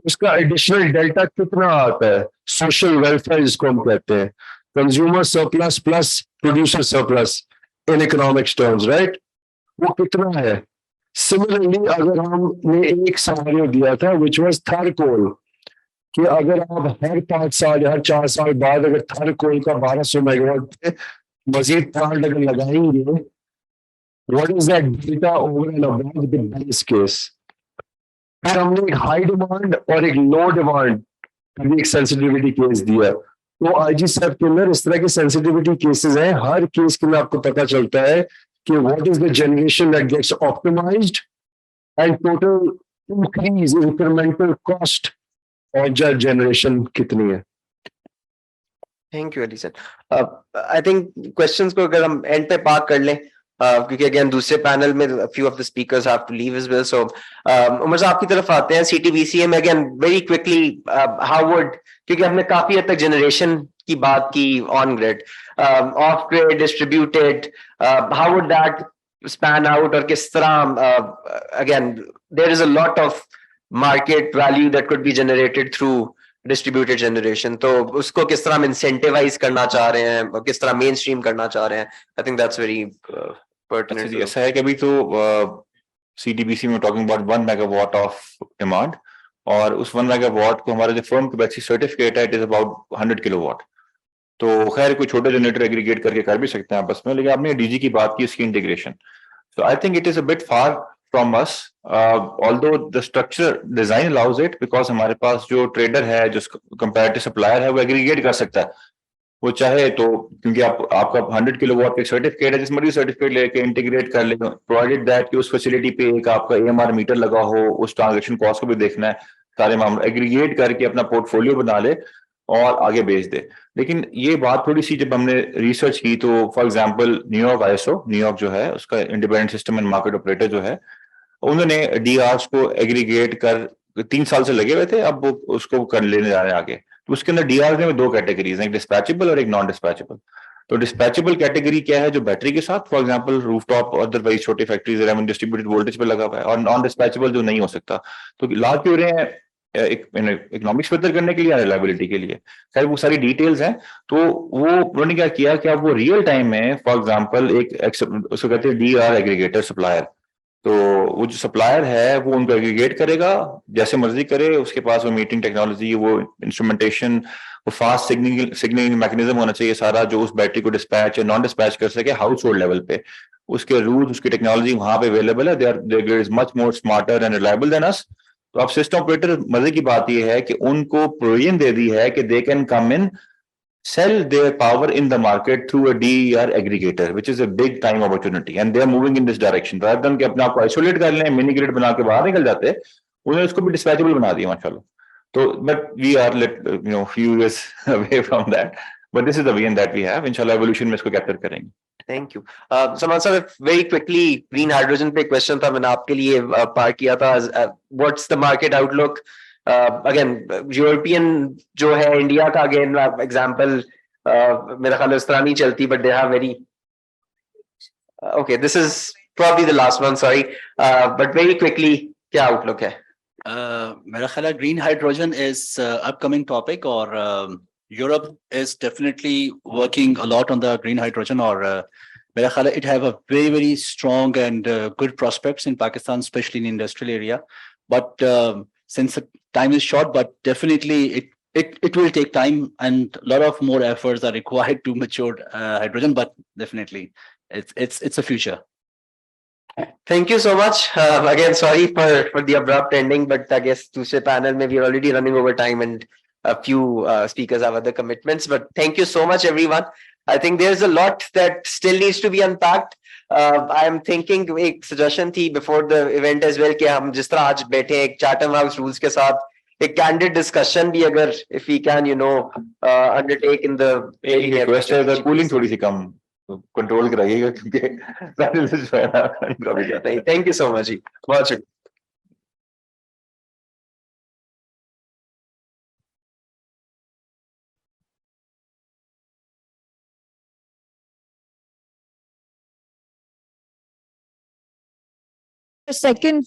उसका एडिशनल डेल्टा कितना आता है, सोशल वेलफेयर जिसको हम कहते हैं, consumer surplus plus producer surplus in economics terms, right, वो कितना है। सिमिलरली अगर हमने एक सिनेरियो दिया था विच वाज थर्कोल, कि अगर आप हर 5 साल या हर 4 साल बाद अगर थर्कोल का 1200 मेगावाट पे मजीद प्लांट अगर लगाएंगे, what is that data over and above the base case। फिर हमने एक हाई डिमांड और एक लो डिमांड का भी एक सेंसिटिविटी केस दिया। तो आईजीसेड के अंदर इस तरह के सेंसिटिविटी केसेस हैं, हर केस के अंदर आपको पता चलता है कि what is the generation that gets optimized and total increase incremental cost और जनरेशन कितनी है। Thank you Ali sir. I think questions को अगर हम एंड पे पार्क कर लें, क्योंकि अगेन दूसरे पैनल में few of the speakers have to leave as well. सो उमर साहब आपकी तरफ आते हैं। सीटीबीसीए में again very quickly how would, क्योंकि हमने काफी हद तक जनरेशन की बात की, on grid, off grid, distributed, how would that span out, और किस तरह again there is a lot of market value that could be generated through distributed generation, तो उसको किस तरह हम इंसेंटिवाइज करना चाह रहे हैं और किस तरह मेन स्ट्रीम करना चाह रहे हैं। I think that's very pertinent. ऐसा है कि अभी तो सीटीबीसी में talking about 1 megawatt of demand, और उस 1 मेगावाट को हमारा जो फर्म कैपेसिटी सर्टिफिकेट है इट इज अबाउट 100 किलोवाट। तो खैर कोई छोटे जनरेटर एग्रीगेट करके कर भी सकते हैं आपस में, लेकिन आपने डीजी की बात की, इसकी integration, so I think it is a bit far from us, although the structure design allows it, because हमारे पास जो ट्रेडर है, जो कंपैरेटिव सप्लायर है, वो एग्रीगेट कर सकता है वो चाहे तो, क्योंकि आपका 100 किलोवाट का सर्टिफिकेट है, जिस मर्जी सर्टिफिकेट लेके इंटीग्रेट कर ले, प्रोवाइडेड दैट कि उस फैसिलिटी पे एक आपका AMR मीटर लगा हो, उस ट्रांजेक्शन कॉस्ट को भी देखना है, सारे मामले एग्रीगेट करके अपना पोर्टफोलियो बना ले और आगे बेच दे। लेकिन ये बात थोड़ी सी जब हमने रिसर्च की तो for example New York ISO, New York जो है उसका independent system and market operator जो है, उन्होंने DRs को एग्रीगेट कर 3 साल से लगे हुए थे, अब वो उसको कर लेने जा रहे हैं आगे। तो उसके अंदर DRs में 2 कैटेगरीज हैं, एक डिस्पैचेबल और एक नॉन डिस्पैचेबल। तो डिस्पैचेबल कैटेगरी क्या है, जो बैटरी के साथ, फॉर एग्जांपल रूफटॉप अदरवाइज छोटी फैक्ट्रीज डिस्ट्रीब्यूटेड वोल्टेज पे लगा हुआ है, और नॉन डिस्पैचेबल जो नहीं हो सकता। तो ला क्यों रहे हैं, इकोनॉमिक्स बेहतर करने के लिए या रिलायबिलिटी के लिए, खैर वो सारी डिटेल्स हैं। तो वो उन्होंने क्या किया कि अब वो रियल टाइम में फॉर एग्जांपल उसको कहते हैं DR एग्रीगेटर सप्लायर, तो वो जो सप्लायर है वो उनको एग्रीगेट करेगा जैसे मर्जी करे, उसके पास वो मीटिंग टेक्नोलॉजी, वो इंस्ट्रूमेंटेशन, वो फास्ट सिग्नलिंग मैकेनिज्म होना चाहिए सारा, जो उस बैटरी को डिस्पैच या नॉन डिस्पैच कर सके हाउस होल्ड लेवल पे। उसके रूल्स, उसकी टेक्नोलॉजी वहां पे अवेलेबल है, they is much more smarter and reliable than us. तो अब सिस्टम ऑपरेटर, मजे की बात यह है कि उनको प्रोविजन दे दी है कि they can come in sell their power in the market through a DER aggregator, which is a big time opportunity, and they are moving in this direction. rather than कि अपने आप को आइसोलेट कर लें, mini grid बना के बाहर निकल जाते, उन्होंने उसको भी डिस्पैचेबल बना दिया माशाल्लाह। तो but we are few years away from that, but this is the vision that we have. इंशाल्लाह एवोल्यूशन में इसको कैप्चर करेंगे। Thank you. सलमान साहब, वेरी क्विकली, ग्रीन हाइड्रोजन पे क्वेश्चन था, मैंने आपके लिए पार्क किया था। What's the market outlook? Again European जो है, इंडिया का अगेन एग्जांपल मेरा ख्याल इस तरह नहीं चलती, but they have very, okay this is probably the last one, sorry, but very quickly क्या आउटलुक है? मेरा ख्याल है green hydrogen is upcoming topic, और Europe is definitely working a lot on the green hydrogen, और मेरा ख्याल है it have a very strong and good prospects in Pakistan, specially in industrial area, but since the time is short, but definitely it will take time, and a lot of more efforts are required to mature hydrogen, but definitely it's a future. Thank you so much. Again, sorry for the abrupt ending, but I guess दूसरे panel में we are already running over time, and a few speakers have other commitments, but thank you so much, everyone. I think there's a lot that still needs to be unpacked. I am thinking एक suggestion थी before the event as well कि हम जिस तरह आज बैठे एक Chatham House rules के साथ एक candid discussion भी अगर if we can undertake in the एक request है अगर cooling थोड़ी सी कम कंट्रोल कराइएगा क्योंकि thank you so much जी बहुत शुक्रिया. The second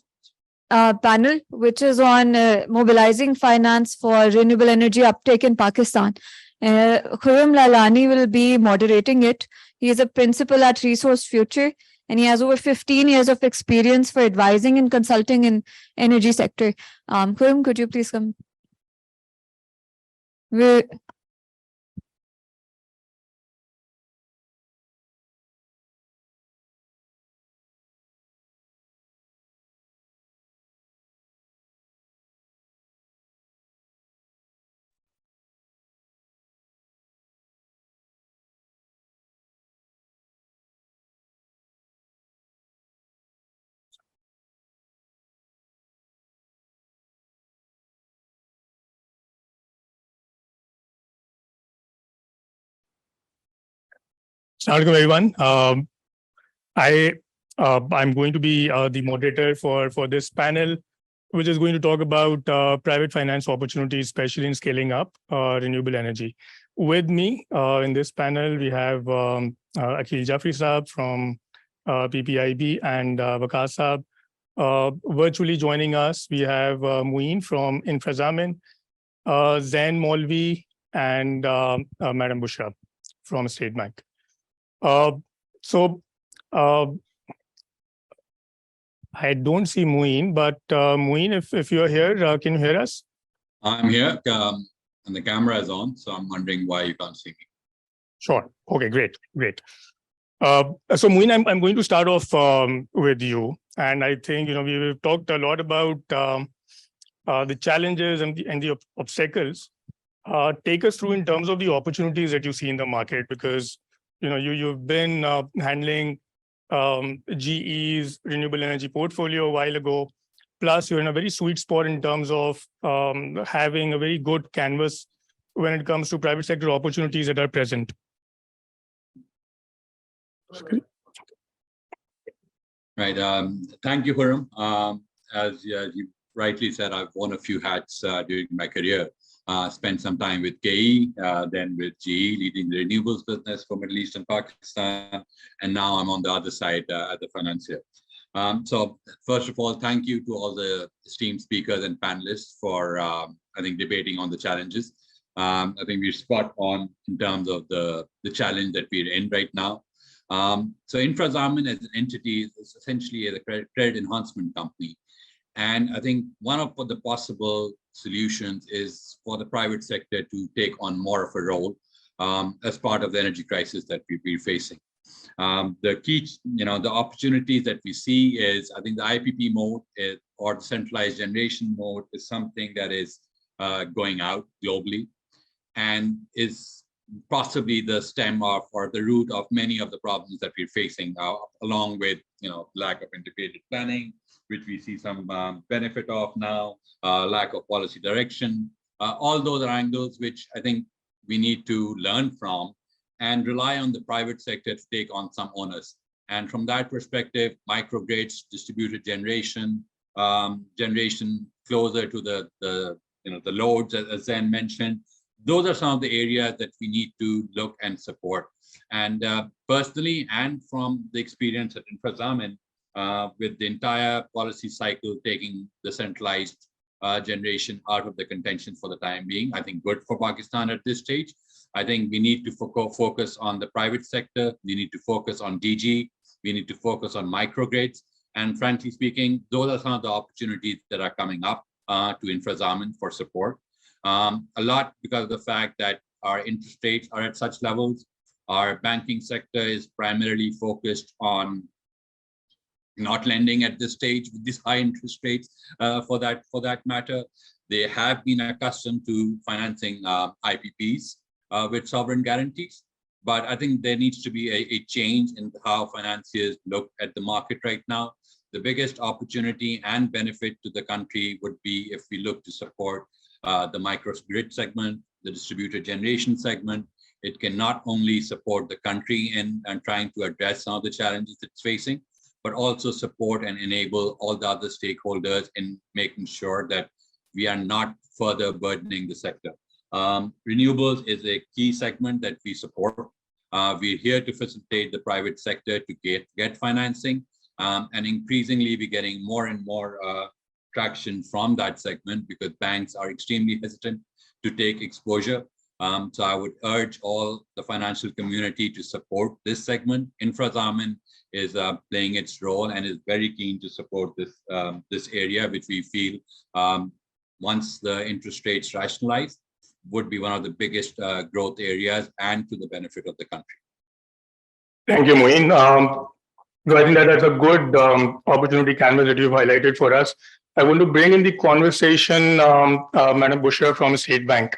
panel, which is on mobilizing finance for renewable energy uptake in Pakistan. Khurram Lalani will be moderating it. He is a principal at Resource Future, and he has over 15 years of experience for advising and consulting in energy sector. Khurram, could you please come? Assalamualaikum everyone. I'm going to be the moderator for this panel, which is going to talk about private finance opportunities, especially in scaling up renewable energy. With me in this panel, we have Akhil Jafri Saab from PPIB and Waqas Saab. Virtually joining us, we have Muin from Infrazamin, Zain Molvi, and Madam Bushra from State Bank. I don't see Muin, but Muin, if you're here, can you hear us? I'm here, and the camera is on, so I'm wondering why you can't see me. Sure. Okay, great. So Muin, I'm going to start off with you, and I think we've talked a lot about the challenges and the obstacles. Take us through in terms of the opportunities that you see in the market, because you've been handling GE's renewable energy portfolio a while ago. Plus, you're in a very sweet spot in terms of having a very good canvas when it comes to private sector opportunities that are present. Right. Thank you, Khurram. As you rightly said, I've worn a few hats during my career. Spent some time with KE, then with GE, leading the renewables business for Middle East and Pakistan, and now I'm on the other side at the financier. So first of all, thank you to all the esteemed speakers and panelists for, I think, debating on the challenges. I think we're spot on in terms of the challenge that we're in right now. So Infrazamin as an entity is essentially a credit enhancement company. And I think one of the possible solutions is for the private sector to take on more of a role as part of the energy crisis that we're facing. The key, the opportunities that we see is, I think the IPP mode or the centralized generation mode is something that is going out globally and is possibly the stem of or the root of many of the problems that we're facing now, along with lack of integrated planning, which we see some benefit of now, lack of policy direction. All those are angles which I think we need to learn from and rely on the private sector to take on some onus. And from that perspective, microgrids, distributed generation, generation closer to the loads, as Zen mentioned, those are some of the areas that we need to look and support. And personally, and from the experience at Infrazamin, with the entire policy cycle taking the centralized generation out of the contention for the time being, I think good for Pakistan at this stage. I think we need to focus on the private sector. We need to focus on DG. We need to focus on microgrids. And frankly speaking, those are some of the opportunities that are coming up to Infrazamin for support. A lot because of the fact that our interest rates are at such levels. Our banking sector is primarily focused on not lending at this stage with these high interest rates for that matter. They have been accustomed to financing IPPs with sovereign guarantees. But I think there needs to be a change in how financiers look at the market right now. The biggest opportunity and benefit to the country would be if we look to support the microgrid segment, the distributed generation segment. It can not only support the country in and trying to address some of the challenges it's facing, but also support and enable all the other stakeholders in making sure that we are not further burdening the sector. Renewables is a key segment that we support. We're here to facilitate the private sector to get financing, and increasingly we're getting more and more traction from that segment because banks are extremely hesitant to take exposure. So I would urge all the financial community to support this segment. InfraZamin is playing its role and is very keen to support this area, which we feel once the interest rates rationalize, would be one of the biggest growth areas and to the benefit of the country. Thank you, Moin. So I think that's a good opportunity canvas that you've highlighted for us. I want to bring in the conversation Madam Bushra from State Bank.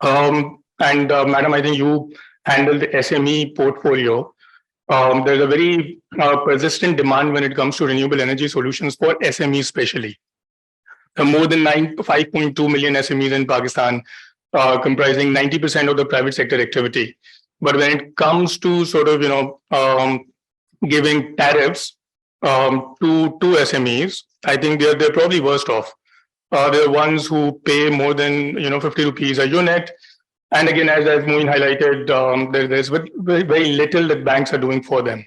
Madam, I think you handle the SME portfolio. There's a very persistent demand when it comes to renewable energy solutions for SMEs especially. More than 5.2 million SMEs in Pakistan, comprising 90% of the private sector activity. But when it comes to sort of, giving tariffs to SMEs, I think they're probably worst off. They're the ones who pay more than 50 rupees a unit. And again, as Moin highlighted, there's very little that banks are doing for them.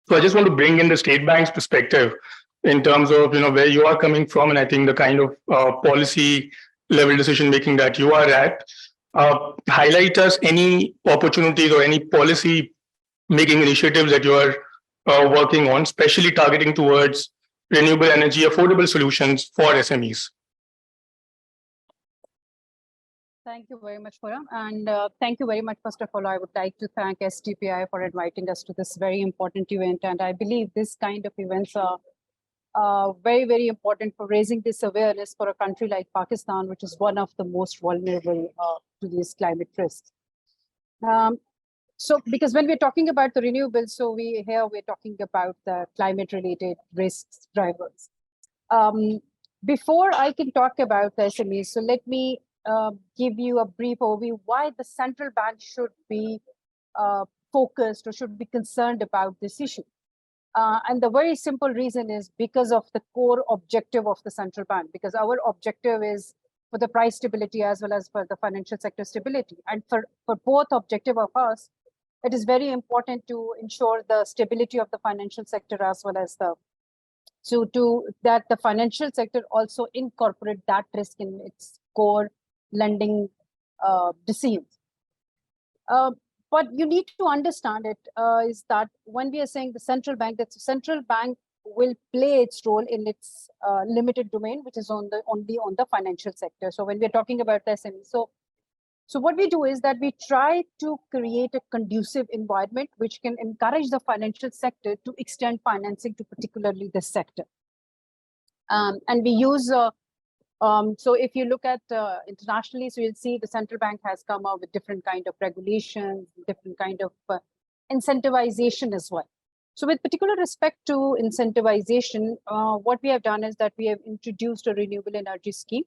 So I just want to bring in the State Bank's perspective in terms of where you are coming from, and I think the kind of policy level decision making that you are at. Highlight us any opportunities or any policy making initiatives that you are working on, especially targeting towards renewable energy affordable solutions for SMEs. Thank you very much, Khurram. And thank you very much. First of all, I would like to thank STPI for inviting us to this very important event. And I believe this kind of events are very, very important for raising this awareness for a country like Pakistan, which is one of the most vulnerable to these climate risks. So because when we're talking about the renewables, so we're talking about the climate related risks drivers. Before I can talk about the SMEs, so let me give you a brief overview why the central bank should be focused or should be concerned about this issue. And the very simple reason is because of the core objective of the central bank, because our objective is for the price stability as well as for the financial sector stability. And for both objective of us, it is very important to ensure the stability of the financial sector as well as that the financial sector also incorporate that risk in its core lending decisions. But you need to understand it is that when we are saying the central bank, that the central bank will play its role in its limited domain, which is only on the financial sector. So when we're talking about the SME, so what we do is that we try to create a conducive environment which can encourage the financial sector to extend financing to particularly this sector. And we use so if you look at internationally, so you'll see the central bank has come up with different kind of regulations, different kind of incentivization as well. So with particular respect to incentivization, what we have done is that we have introduced a renewable energy scheme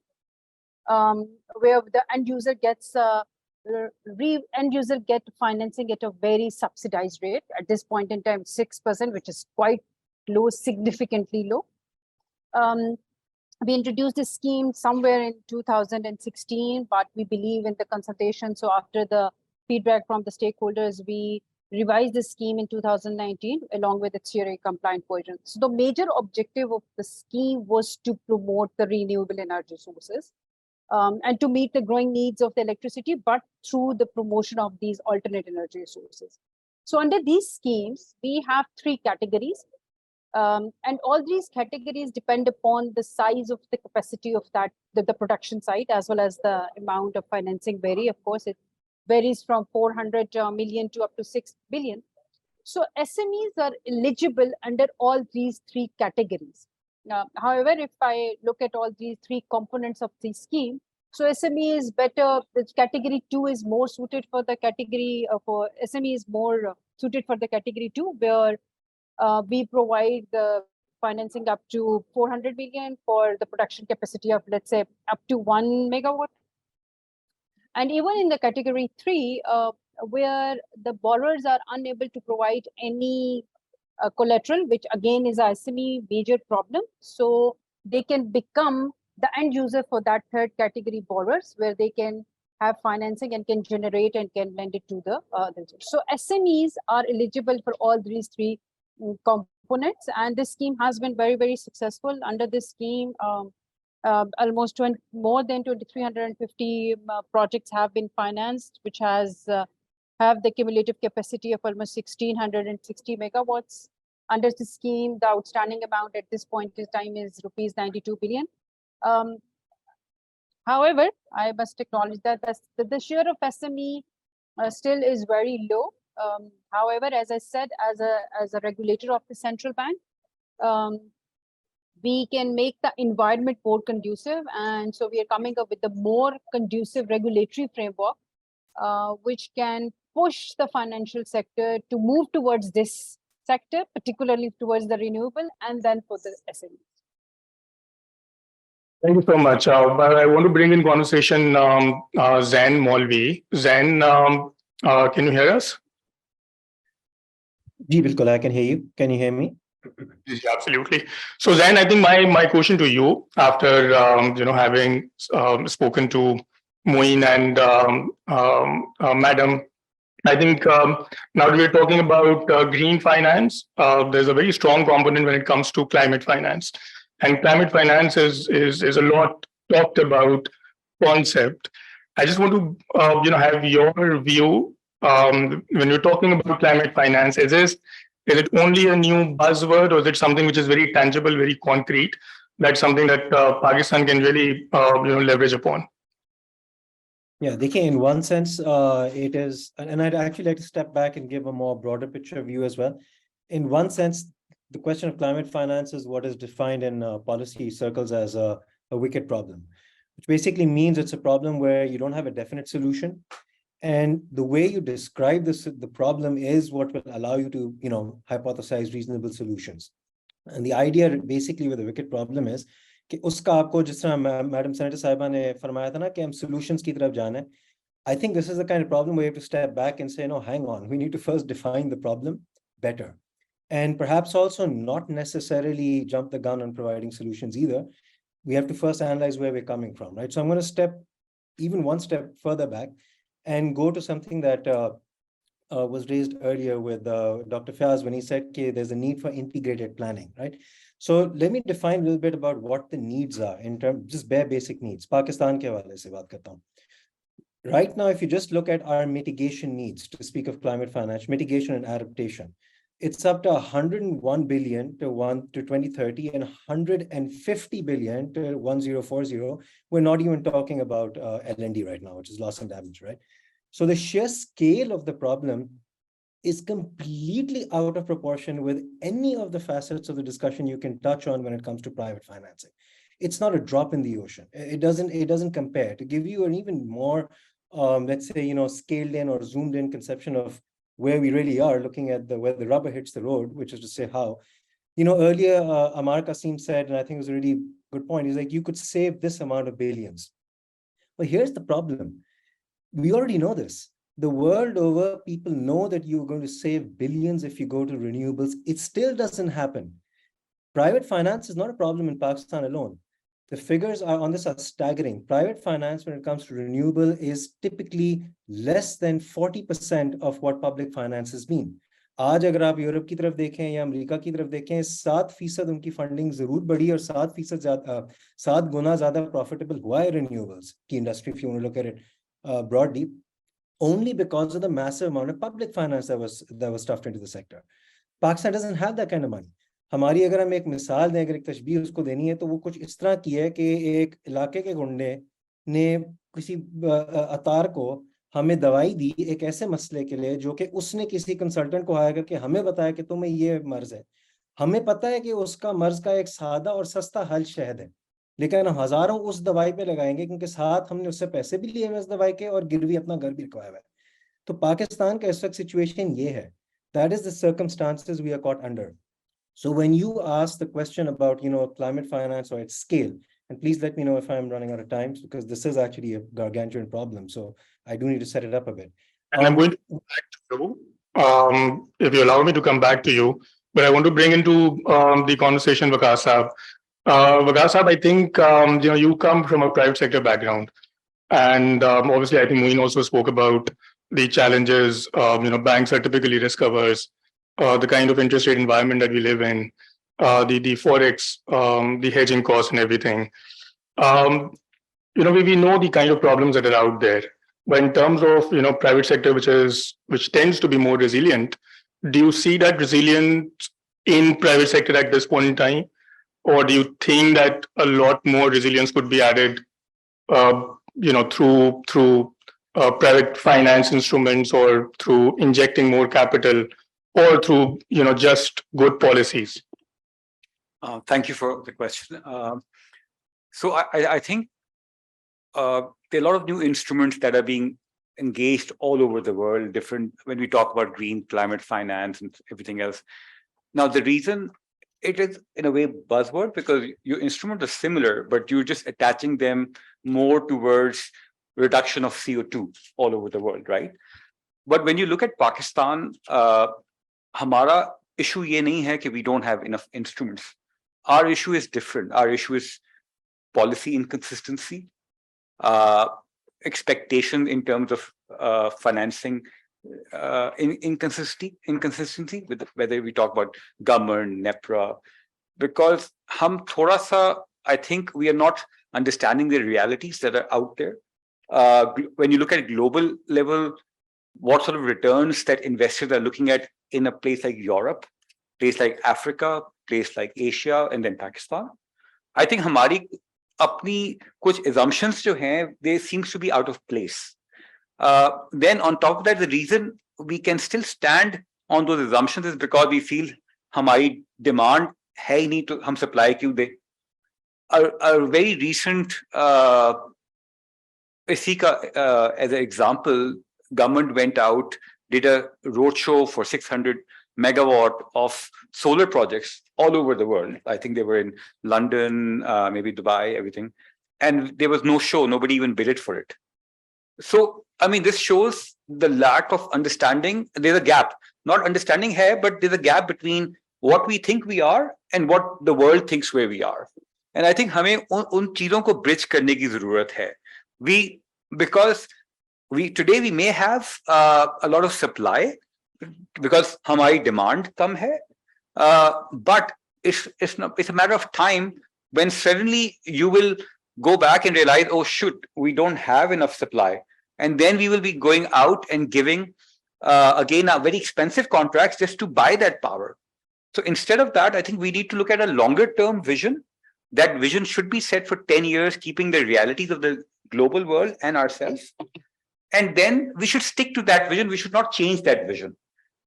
where the end user gets get financing at a very subsidized rate. At this point in time, 6%, which is quite low, significantly low. We introduced this scheme somewhere in 2016, but we believe in the consultation. So after the feedback from the stakeholders, we revised the scheme in 2019 along with its theory compliant version. So the major objective of the scheme was to promote the renewable energy sources and to meet the growing needs of the electricity, but through the promotion of these alternate energy sources. So under these schemes, we have 3 categories. And all these categories depend upon the size of the capacity of the production site, as well as the amount of financing vary. Of course, it varies from 400 million to up to 6 billion. So SMEs are eligible under all these 3 categories. However, if I look at all these three components of the scheme, so SME is better. The category 2 is more suited for the category for SME is more suited for the category 2, where we provide the financing up to 400 million for the production capacity of, let's say, up to 1 megawatt. And even in the category 3, where the borrowers are unable to provide any collateral, which again is a SME major problem. So they can become the end user for that third category borrowers, where they can have financing and can generate and can lend it to the others. So SMEs are eligible for all these three components, and this scheme has been very, very successful. Under this scheme, almost more than 2,350 projects have been financed, which has have the cumulative capacity of almost 1,660 megawatts. Under the scheme, the outstanding amount at this point in time is rupees 92 billion. However, I must acknowledge that the share of SME still is very low. However, as I said, as a regulator of the central bank, we can make the environment more conducive, and so we are coming up with a more conducive regulatory framework, which can push the financial sector to move towards this sector, particularly towards the renewable, and then for the SMEs. Thank you so much. But I want to bring in conversation Zain Molvi. Zain, can you hear us? जी बिल्कुल, I can hear you. Can you hear me? Yeah, absolutely. So Zain, I think my question to you, after having spoken to Moin and Madam, I think now that we're talking about green finance, there's a very strong component when it comes to climate finance, and climate finance is a lot talked about concept. I just want to have your view when you're talking about climate finance. Is it only a new buzzword, or is it something which is very tangible, very concrete? That's something that Pakistan can really leverage upon. Yeah, देखिए, in one sense, it is, and I'd actually like to step back and give a more broader picture view as well. In one sense, the question of climate finance is what is defined in policy circles as a wicked problem, which basically means it's a problem where you don't have a definite solution. And the way you describe the problem is what will allow you to, hypothesize reasonable solutions. And the idea basically with the wicked problem is कि उसका आपको जिस तरह madam senator साहिबा ने फरमाया था ना कि हम solutions की तरफ जाना है. I think this is the kind of problem where you have to step back and say, no, hang on, we need to first define the problem better. And perhaps also not necessarily jump the gun on providing solutions either. We have to first analyze where we're coming from, right? So I'm going to step even one step further back and go to something that was raised earlier with Dr. Fiaz when he said that there's a need for integrated planning, right? So let me define a little bit about what the needs are in terms, just bare basic needs. Pakistan ke hawale se baat karta hu. Right now, if you just look at our mitigation needs, to speak of climate finance, mitigation and adaptation, it's up to 101 billion to 2030 and 150 billion to 1040. We're not even talking about L&D right now, which is loss and damage, right? So the sheer scale of the problem is completely out of proportion with any of the facets of the discussion you can touch on when it comes to private financing. It's not a drop in the ocean. It doesn't compare. To give you an even more, let's say, scaled in or zoomed in conception of where we really are, looking at where the rubber hits the road, which is to say how, earlier Amar Kasim said, and I think it was a really good point, he's like, you could save this amount of billions. But here's the problem. We already know this. The world over, people know that you're going to save billions if you go to renewables. It still doesn't happen. Private finance is not a problem in Pakistan alone. The figures on this are staggering. Private finance, when it comes to renewable, is typically less than 40% of what public finance has been. आज अगर आप Europe की तरफ देखें या America की तरफ देखें, 7% उनकी फंडिंग जरूर बढ़ी और 7 गुना ज्यादा प्रॉफिटेबल हुआ है renewables की industry, if you want to look at it broadly, only because of the massive amount of public finance that was stuffed into the sector. Pakistan doesn't have that kind of money. हमारी अगर हम एक मिसाल दें, अगर एक तशबीह उसको देनी है, तो वो कुछ इस तरह की है कि एक इलाके के गुंडे ने किसी अतार को हमें दवाई दी एक ऐसे मसले के लिए जो कि उसने किसी कंसल्टेंट को हायर करके हमें बताया कि तुम्हें ये मर्ज है. हमें पता है कि उसका मर्ज का एक सादा और सस्ता हल शहद है, लेकिन हम हजारों उस दवाई पे लगाएंगे क्योंकि साथ हमने उससे पैसे भी लिए हुए उस दवाई के और गिरवी अपना घर भी रखवाया हुआ है। तो पाकिस्तान का इस वक्त सिचुएशन ये है, that is the circumstances we are caught under. So when you ask the question about, climate finance or its scale, and please let me know if I'm running out of time because this is actually a gargantuan problem. So I do need to set it up a bit. And I'm going to come back to you, if you allow me to come back to you, but I want to bring into the conversation Vikas Saab. Vikas Saab, I think you come from a private sector background, and obviously I think Moin also spoke about the challenges. Banks are typically risk averse. The kind of interest rate environment that we live in, the forex, the hedging costs and everything. We know the kind of problems that are out there. But in terms of private sector, which tends to be more resilient, do you see that resilience in private sector at this point in time, or do you think that a lot more resilience could be added, through private finance instruments or through injecting more capital? Or through, just good policies? Thank you for the question. So I think there are a lot of new instruments that are being engaged all over the world, different when we talk about green climate finance and everything else. Now, the reason it is in a way buzzword because your instruments are similar, but you're just attaching them more towards reduction of CO2 all over the world, right? But when you look at Pakistan, हमारा issue ये नहीं है कि we don't have enough instruments. Our issue is different. Our issue is policy inconsistency, expectation in terms of financing inconsistency with whether we talk about government, NEPRA, because हम थोड़ा सा, I think we are not understanding the realities that are out there. When you look at global level, what sort of returns that investors are looking at in a place like Europe, place like Africa, place like Asia, and then Pakistan. I think हमारी अपनी कुछ assumptions जो हैं, they seems to be out of place. Then on top of that, the reason we can still stand on those assumptions is because we feel हमारी demand है ही नहीं तो हम supply क्यों दे? A very recent इसी का as an example, government went out, did a roadshow for 600 megawatt of solar projects all over the world. I think they were in London, maybe Dubai, everything. And there was no show, nobody even bidded for it. So, I mean, this shows the lack of understanding. There's a gap, not understanding hai, but there's a gap between what we think we are and what the world thinks where we are. And I think हमें उन चीजों को bridge करने की जरूरत है. Because today we may have a lot of supply because हमारी demand कम है, but it's a matter of time when suddenly you will go back and realize, oh shoot, we don't have enough supply, and then we will be going out and giving again a very expensive contracts just to buy that power. So instead of that, I think we need to look at a longer term vision. That vision should be set for 10 years, keeping the realities of the global world and ourselves. And then we should stick to that vision. We should not change that vision,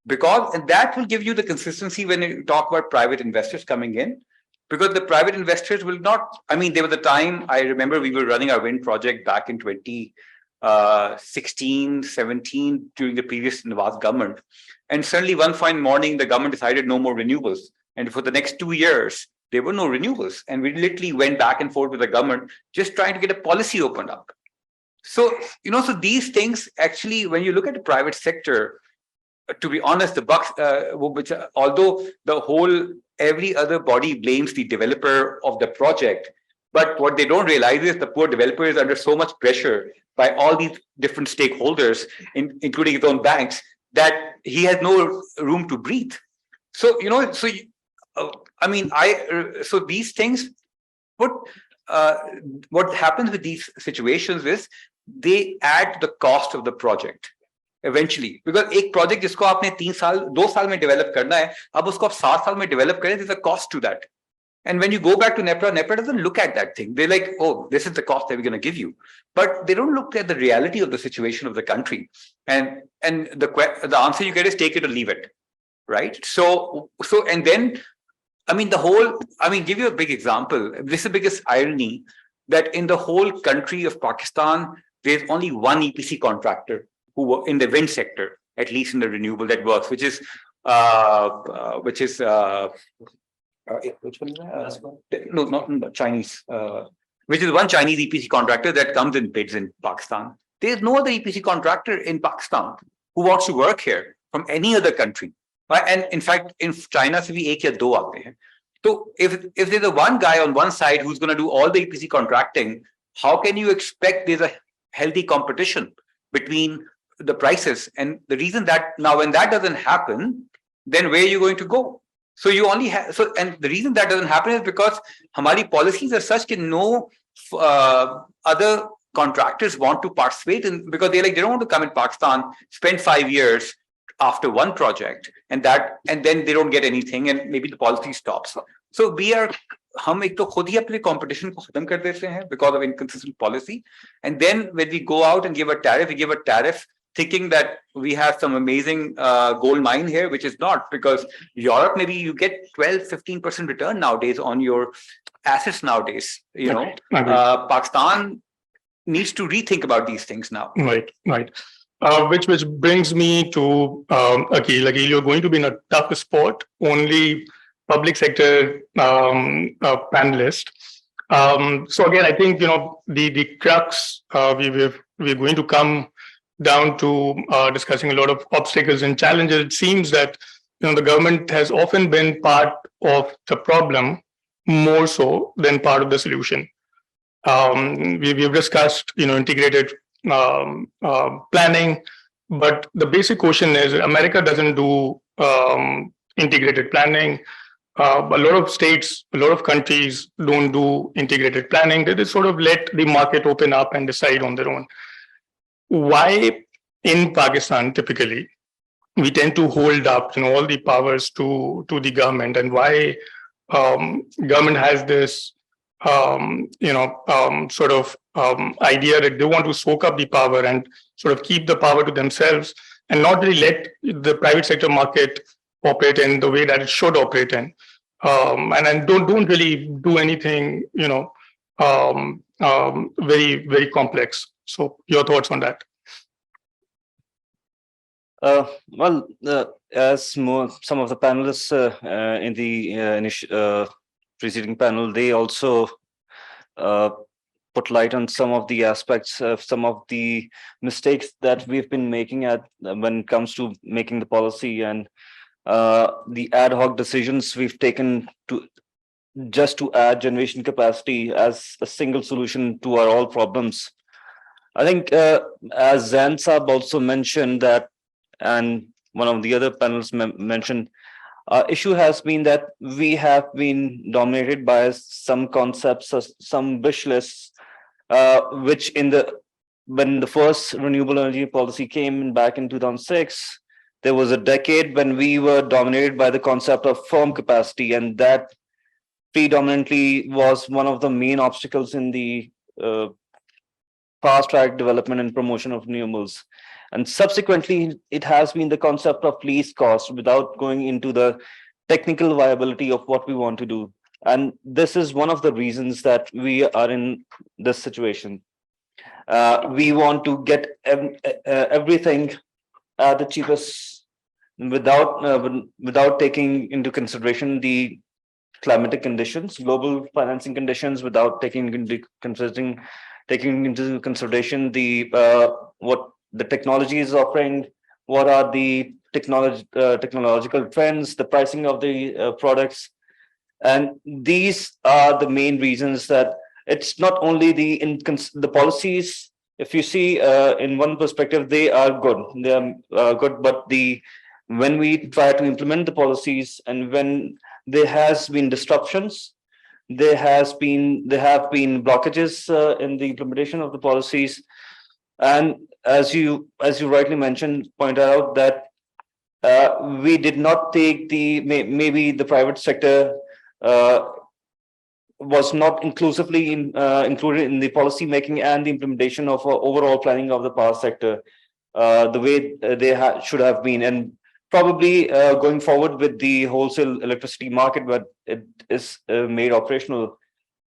because that will give you the consistency when you talk about private investors coming in, because the private investors will not, I mean, there was a time, I remember we were running our wind project back in 2016, 17 during the previous Nawaz government. And suddenly one fine morning, the government decided no more renewables. And for the next 2 years, there were no renewables. And we literally went back and forth with the government, just trying to get a policy opened up. So, so these things actually, when you look at the private sector, to be honest, the bucks, which although the whole, every other body blames the developer of the project, but what they don't realize is the poor developer is under so much pressure by all these different stakeholders, including his own banks, that he has no room to breathe. So, so these things, what happens with these situations is they add to the cost of the project eventually, because एक project जिसको आपने 2 साल में develop करना है, अब उसको आप 7 साल में develop करें, there's a cost to that. And when you go back to NEPRA, NEPRA doesn't look at that thing. They're like, oh, this is the cost that we're going to give you. But they don't look at the reality of the situation of the country. And the answer you get is take it or leave it, right? So and then I mean, give you a big example. This is the biggest irony that in the whole country of Pakistan, there's only one EPC contractor who in the wind sector, at least in the renewable that works, which is which one is that? No, not Chinese. Which is one Chinese EPC contractor that comes in bids in Pakistan. There's no other EPC contractor in Pakistan who wants to work here from any other country. Right? And in fact, in China, se bhi ek ya do aate hain. So if there's a one guy on one side who's going to do all the EPC contracting, how can you expect there's a healthy competition between the prices? And the reason that now when that doesn't happen, then where are you going to go? So you only have and the reason that doesn't happen is because hamari policies are such that no other contractors want to participate in, because they don't want to come in Pakistan, spend 5 years after one project and then they don't get anything and maybe the policy stops. So hum ek to khud hi apne competition ko khatam kar dete hain because of inconsistent policy. And then when we go out and give a tariff, we give a tariff thinking that we have some amazing gold mine here, which is not, because Europe, maybe you get 12-15% return nowadays on your assets nowadays. Pakistan needs to rethink about these things now. Right. Which brings me to Akil. Akil, you're going to be in a tough spot. Only public sector panelist. So again, I think the crux we're going to come down to discussing a lot of obstacles and challenges. It seems that the government has often been part of the problem more so than part of the solution. We've discussed integrated planning, but the basic question is America doesn't do integrated planning. A lot of states, a lot of countries don't do integrated planning. They just sort of let the market open up and decide on their own. Why in Pakistan typically we tend to hold up all the powers to the government, and why government has this sort of idea that they want to soak up the power and sort of keep the power to themselves and not really let the private sector market operate in the way that it should operate in, and don't really do anything very, very complex. So your thoughts on that? As some of the panelists in the preceding panel, they also put light on some of the aspects of some of the mistakes that we've been making when it comes to making the policy, and the ad hoc decisions we've taken just to add generation capacity as a single solution to our all problems. I think as Zain Saab also mentioned that, and one of the other panels mentioned, issue has been that we have been dominated by some concepts, some wish lists, which when the first renewable energy policy came back in 2006, there was a decade when we were dominated by the concept of firm capacity, and that predominantly was one of the main obstacles in the fast-track development and promotion of renewables. And subsequently, it has been the concept of least cost without going into the technical viability of what we want to do. And this is one of the reasons that we are in this situation. We want to get everything at the cheapest without taking into consideration the climatic conditions, global financing conditions, without taking into consideration what the technology is offering, what are the technological trends, the pricing of the products. And these are the main reasons that it's not only the policies. If you see in one perspective, they are good. They are good, but when we try to implement the policies and when there has been disruptions, there have been blockages in the implementation of the policies. And as you rightly point out that we did not take maybe the private sector was not inclusively included in the policy making and the implementation of overall planning of the power sector the way they should have been. And probably going forward with the wholesale electricity market, but it is made operational,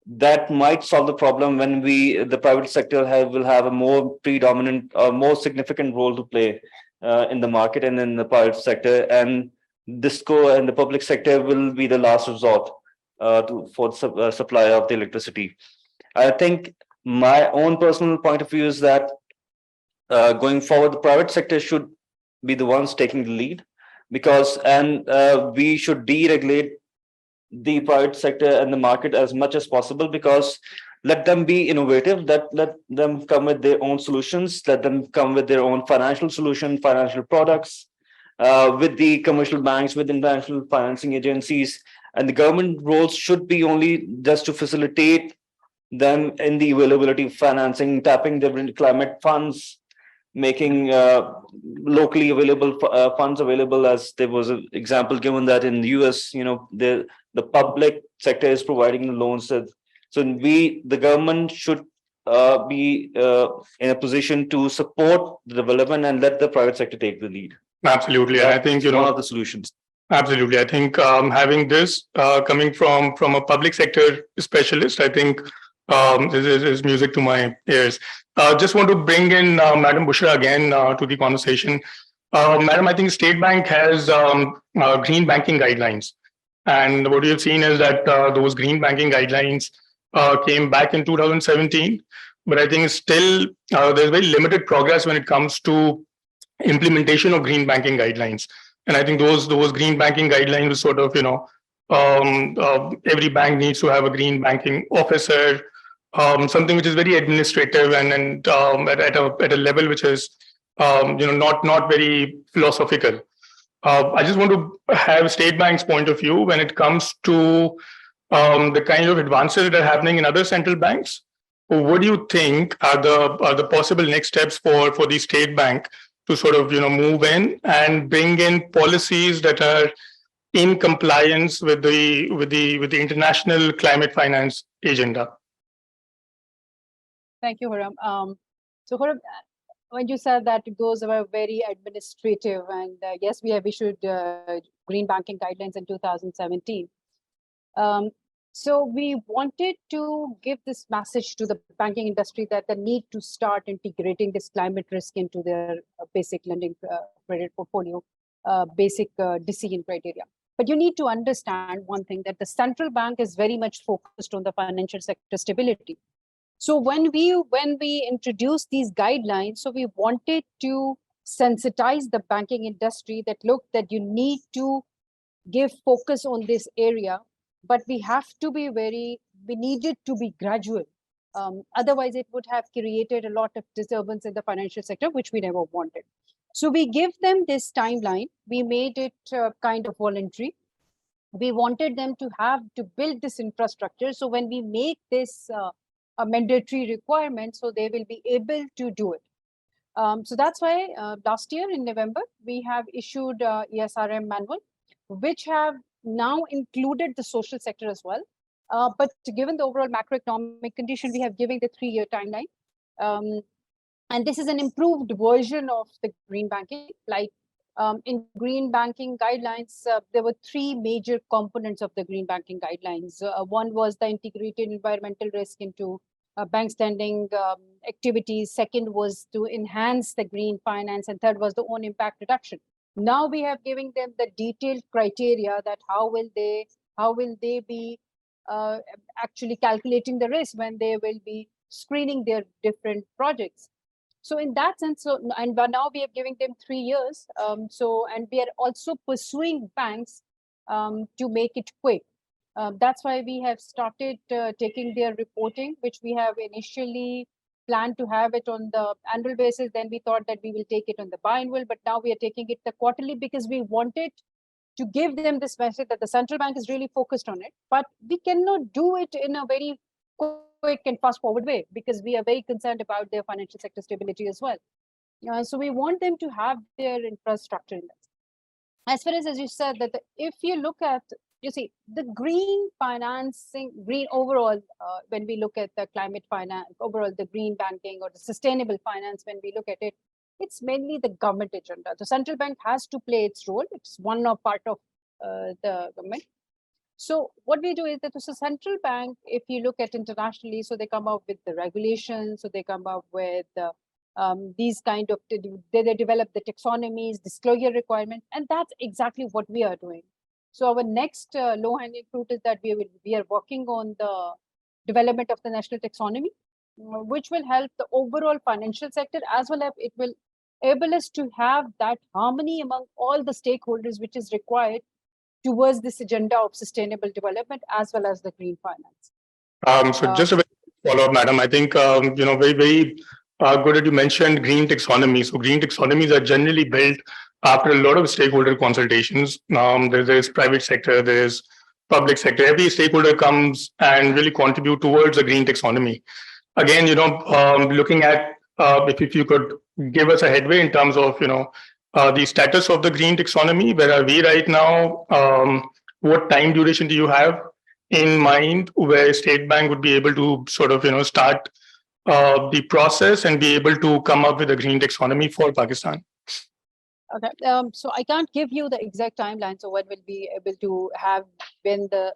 that might solve the problem when the private sector will have a more predominant or more significant role to play in the market and in the private sector, and DISCO and the public sector will be the last resort for supply of the electricity. I think my own personal point of view is that going forward, the private sector should be the ones taking the lead, because we should deregulate the private sector and the market as much as possible, because let them be innovative, let them come with their own solutions, let them come with their own financial solution, financial products, with the commercial banks, with international financing agencies. And the government roles should be only just to facilitate them in the availability of financing, tapping different climate funds, making locally available funds available. As there was an example given that in the US, the public sector is providing the loans. So the government should be in a position to support the development and let the private sector take the lead. Absolutely. And I think, one of the solutions. Absolutely. I think having this coming from a public sector specialist, I think is music to my ears. Just want to bring in Madam Bushra again to the conversation. Madam, I think State Bank has green banking guidelines. And what we have seen is that those green banking guidelines came back in 2017. But I think still there's very limited progress when it comes to implementation of green banking guidelines. And I think those green banking guidelines sort of, every bank needs to have a green banking officer, something which is very administrative and at a level which is, not very philosophical. I just want to have State Bank's point of view when it comes to the kind of advances that are happening in other central banks. What do you think are the possible next steps for the State Bank to sort of move in and bring in policies that are in compliance with the international climate finance agenda? Thank you, Huram. So Huram, when you said that those were very administrative, and yes, we have issued green banking guidelines in 2017. So we wanted to give this message to the banking industry that the need to start integrating this climate risk into their basic lending credit portfolio, basic decision criteria. But you need to understand one thing, that the central bank is very much focused on the financial sector stability. So when we introduced these guidelines, so we wanted to sensitize the banking industry that look, that you need to give focus on this area, but we needed to be gradual. Otherwise, it would have created a lot of disturbance in the financial sector, which we never wanted. So we give them this timeline. We made it kind of voluntary. We wanted them to build this infrastructure. So when we make this a mandatory requirement, so they will be able to do it. So that's why last year in November, we have issued ESRM manual, which have now included the social sector as well. But given the overall macroeconomic condition, we have given the 3-year timeline. And this is an improved version of the green banking. Like in green banking guidelines, there were 3 major components of the green banking guidelines. One was the integrated environmental risk into bank standing activities. Second was to enhance the green finance. And third was the own impact reduction. Now we have given them the detailed criteria that how will they be actually calculating the risk when they will be screening their different projects. So in that sense, but now we are giving them 3 years. And we are also pursuing banks to make it quick. That's why we have started taking their reporting, which we have initially planned to have it on the annual basis. Then we thought that we will take it on the biannual, but now we are taking it the quarterly, because we wanted to give them this message that the central bank is really focused on it. But we cannot do it in a very quick and fast forward way, because we are very concerned about their financial sector stability as well. So we want them to have their infrastructure in that. As far as you said, that if you look at, you see, the green financing, green overall, when we look at the climate finance, overall the green banking or the sustainable finance, when we look at it, It's mainly the government agenda. The central bank has to play its role. It's one of part of the government. So what we do is that the central bank, if you look at internationally, so they come up with the regulations, so they come up with these kind of, they develop the taxonomies, disclosure requirement, and that's exactly what we are doing. So our next low-hanging fruit is that we are working on the development of the national taxonomy, which will help the overall financial sector, as well as it will enable us to have that harmony among all the stakeholders which is required towards this agenda of sustainable development as well as the green finance. So just a very follow-up, madam. I think very good that you mentioned green taxonomy. So green taxonomies are generally built after a lot of stakeholder consultations. There's private sector, there's public sector. Every stakeholder comes and really contribute towards a green taxonomy. Again, looking at if you could give us a headway in terms of the status of the green taxonomy. Where are we right now? What time duration do you have in mind where State Bank would be able to sort of start the process and be able to come up with a green taxonomy for Pakistan? Okay, so I can't give you the exact timeline. So when we'll be able to have when the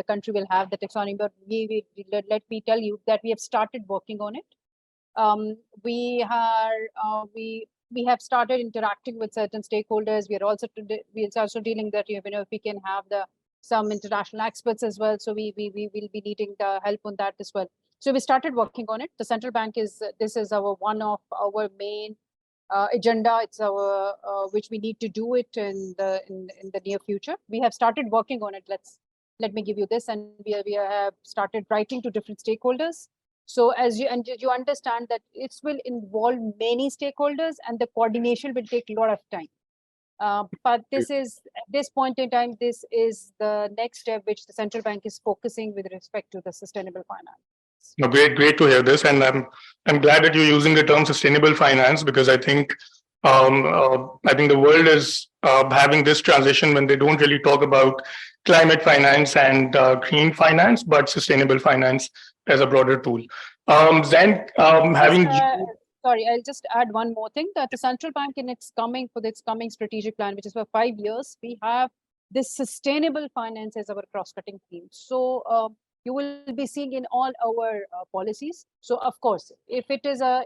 country will have the taxonomy, but let me tell you that we have started working on it. We have started interacting with certain stakeholders. We are also dealing that if we can have some international experts as well. So we will be needing the help on that as well. So we started working on it. The central bank this is one of our main agenda. It's our which we need to do it in the near future. We have started working on it. Let me give you this, and we have started writing to different stakeholders. So as you understand that it will involve many stakeholders, and the coordination will take a lot of time. But this is at this point in time, this is the next step which the central bank is focusing with respect to the sustainable finance. No, great to hear this, and I'm glad that you're using the term sustainable finance, because I think the world is having this transition when they don't really talk about climate finance and green finance, but sustainable finance as a broader tool. Then sorry, I'll just add one more thing, that the central bank in its coming strategic plan, which is for 5 years, we have this sustainable finance as our cross-cutting theme. So you will be seeing in all our policies. So of course, if it is a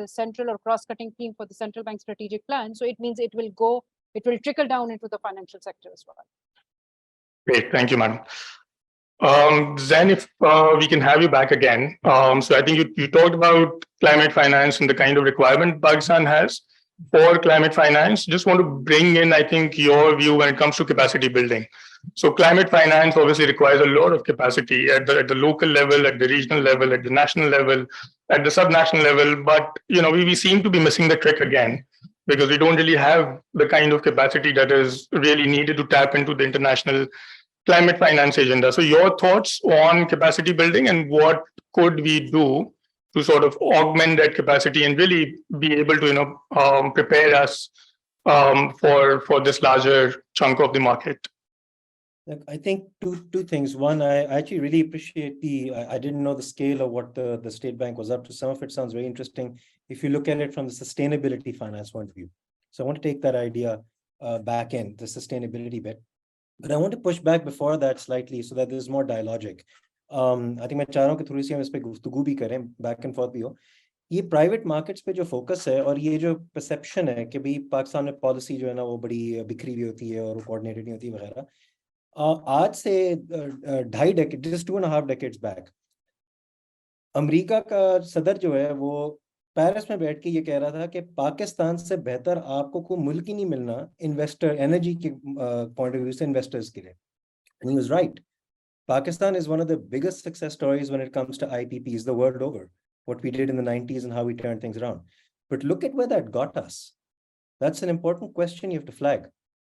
central or cross-cutting theme for the central bank strategic plan, so it means it will trickle down into the financial sector as well. Great, thank you, madam. Then if we can have you back again. So I think you talked about climate finance and the kind of requirement Pakistan has for climate finance. Just want to bring in, I think, your view when it comes to capacity building. So climate finance obviously requires a lot of capacity at the local level, at the regional level, at the national level, at the subnational level. But we seem to be missing the trick again, because we don't really have the kind of capacity that is really needed to tap into the international climate finance agenda. So your thoughts on capacity building and what could we do to sort of augment that capacity and really be able to prepare us for this larger chunk of the market? Look, I think two things. One, I actually really appreciate I didn't know the scale of what the State Bank was up to. Some of it sounds very interesting if you look at it from the sustainability finance point of view. So I want to take that idea back in, the sustainability bit. But I want to push back before that slightly so that there's more dialogic. I think मैं चाह रहा हूँ कि थोड़ी सी हम इस पे गुफ्तगू भी करें, back and forth भी हो. ये प्राइवेट मार्केट्स पे जो फोकस है और ये जो परसेप्शन है कि भाई पाकिस्तान में पॉलिसी जो है ना वो बड़ी बिखरी हुई होती है और कोऑर्डिनेटेड नहीं होती वगैरह, आज से 2.5 decade, just 2.5 decades back, America का सदर जो है वो पेरिस में बैठ के ये कह रहा था कि पाकिस्तान से बेहतर आपको कोई मुल्क ही नहीं मिलना इन्वेस्टर एनर्जी के पॉइंट ऑफ व्यू से इन्वेस्टर्स के लिए. And he was right. Pakistan is one of the biggest success stories when it comes to IPPs the world over. What we did in the 90s and how we turned things around. But look at where that got us. That's an important question you have to flag.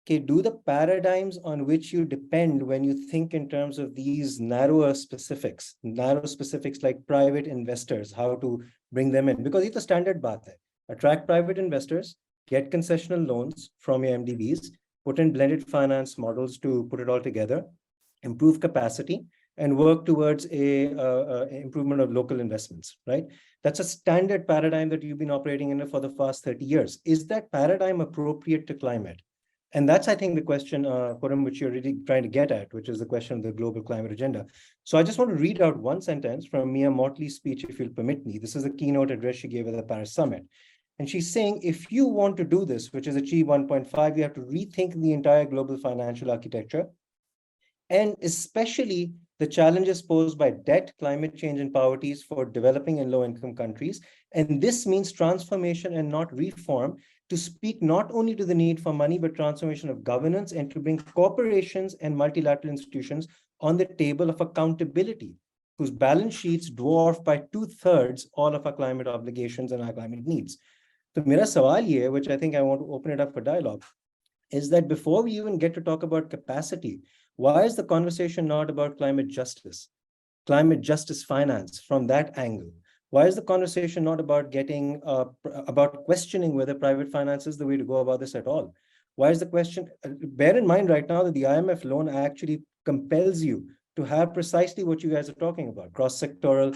Okay, do the paradigms on which you depend when you think in terms of these narrow specifics like private investors, how to bring them in, because it's a standard baat hai. Attract private investors, get concessional loans from your MDBs, put in blended finance models to put it all together, improve capacity, and work towards a improvement of local investments, right? That's a standard paradigm that you've been operating in for the past 30 years. Is that paradigm appropriate to climate? And that's, I think, the question, Khurram, which you're really trying to get at, which is the question of the global climate agenda. So I just want to read out one sentence from Mia Mottley's speech, if you'll permit me. This is the keynote address she gave at the Paris Summit. And she's saying, if you want to do this, which is achieve 1.5, you have to rethink the entire global financial architecture, and especially the challenges posed by debt, climate change, and poverty for developing and low-income countries. And this means transformation and not reform, to speak not only to the need for money, but transformation of governance, and to bring corporations and multilateral institutions on the table of accountability, whose balance sheets dwarf by 2/3 all of our climate obligations and our climate needs. So mera sawal ye, which I think I want to open it up for dialogue, is that before we even get to talk about capacity, why is the conversation not about climate justice finance from that angle? Why is the conversation not about about questioning whether private finance is the way to go about this at all? Why is the question, bear in mind right now that the IMF loan actually compels you to have precisely what you guys are talking about, cross-sectoral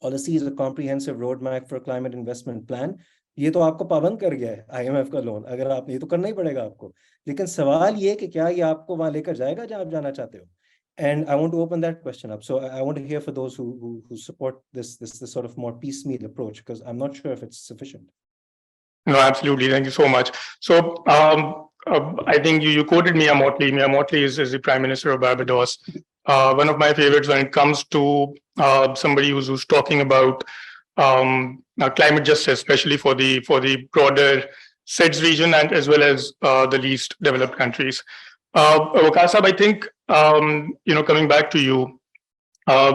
policies, a comprehensive roadmap for a climate investment plan. ये तो आपको पाबंद कर गया है IMF का loan, अगर आप ये तो करना ही पड़ेगा आपको, लेकिन सवाल ये कि क्या ये आपको वहां लेकर जाएगा जहां आप जाना चाहते हो? And I want to open that question up. So I want to hear for those who support this sort of more piecemeal approach, because I'm not sure if it's sufficient. No, absolutely. Thank you so much. So I think you quoted Mia Mottley. Mia Mottley is the Prime Minister of Barbados. One of my favorites when it comes to somebody who's talking about climate justice, especially for the broader SEDS region and as well as the least developed countries. Waqar Sahab, I think, coming back to you,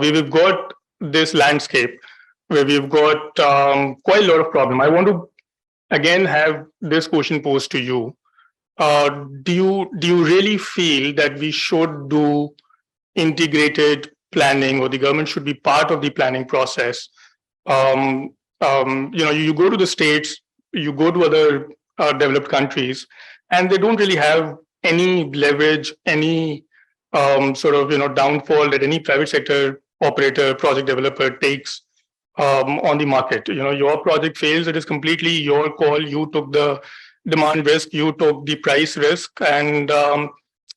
we've got this landscape where we've got quite a lot of problem. I want to again have this question posed to you. Do you really feel that we should do integrated planning, or the government should be part of the planning process? You go to the States, you go to other developed countries, and they don't really have any leverage, any downfall that any private sector operator, project developer takes on the market. Your project fails, it is completely your call. You took the demand risk, you took the price risk, and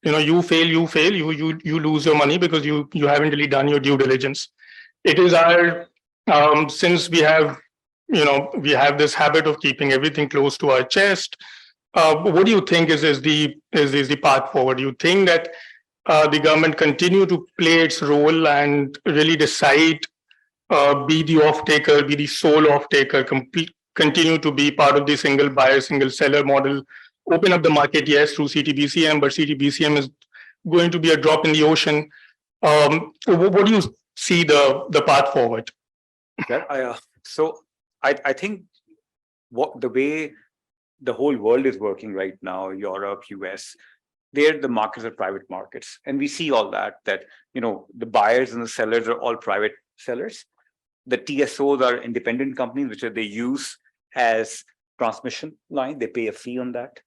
you fail, you lose your money because you haven't really done your due diligence. It is our since we have this habit of keeping everything close to our chest. What do you think is the path forward? Do you think that the government continue to play its role and really decide, be the off-taker, be the sole off-taker, continue to be part of the single buyer, single seller model, open up the market, yes, through CTBCM, but CTBCM is going to be a drop in the ocean. What do you see the path forward? So I think the way the whole world is working right now, Europe, US, the markets are private markets. And we see all that the buyers and the sellers are all private sellers. The TSOs are independent companies, which they use as transmission line. They pay a fee on that.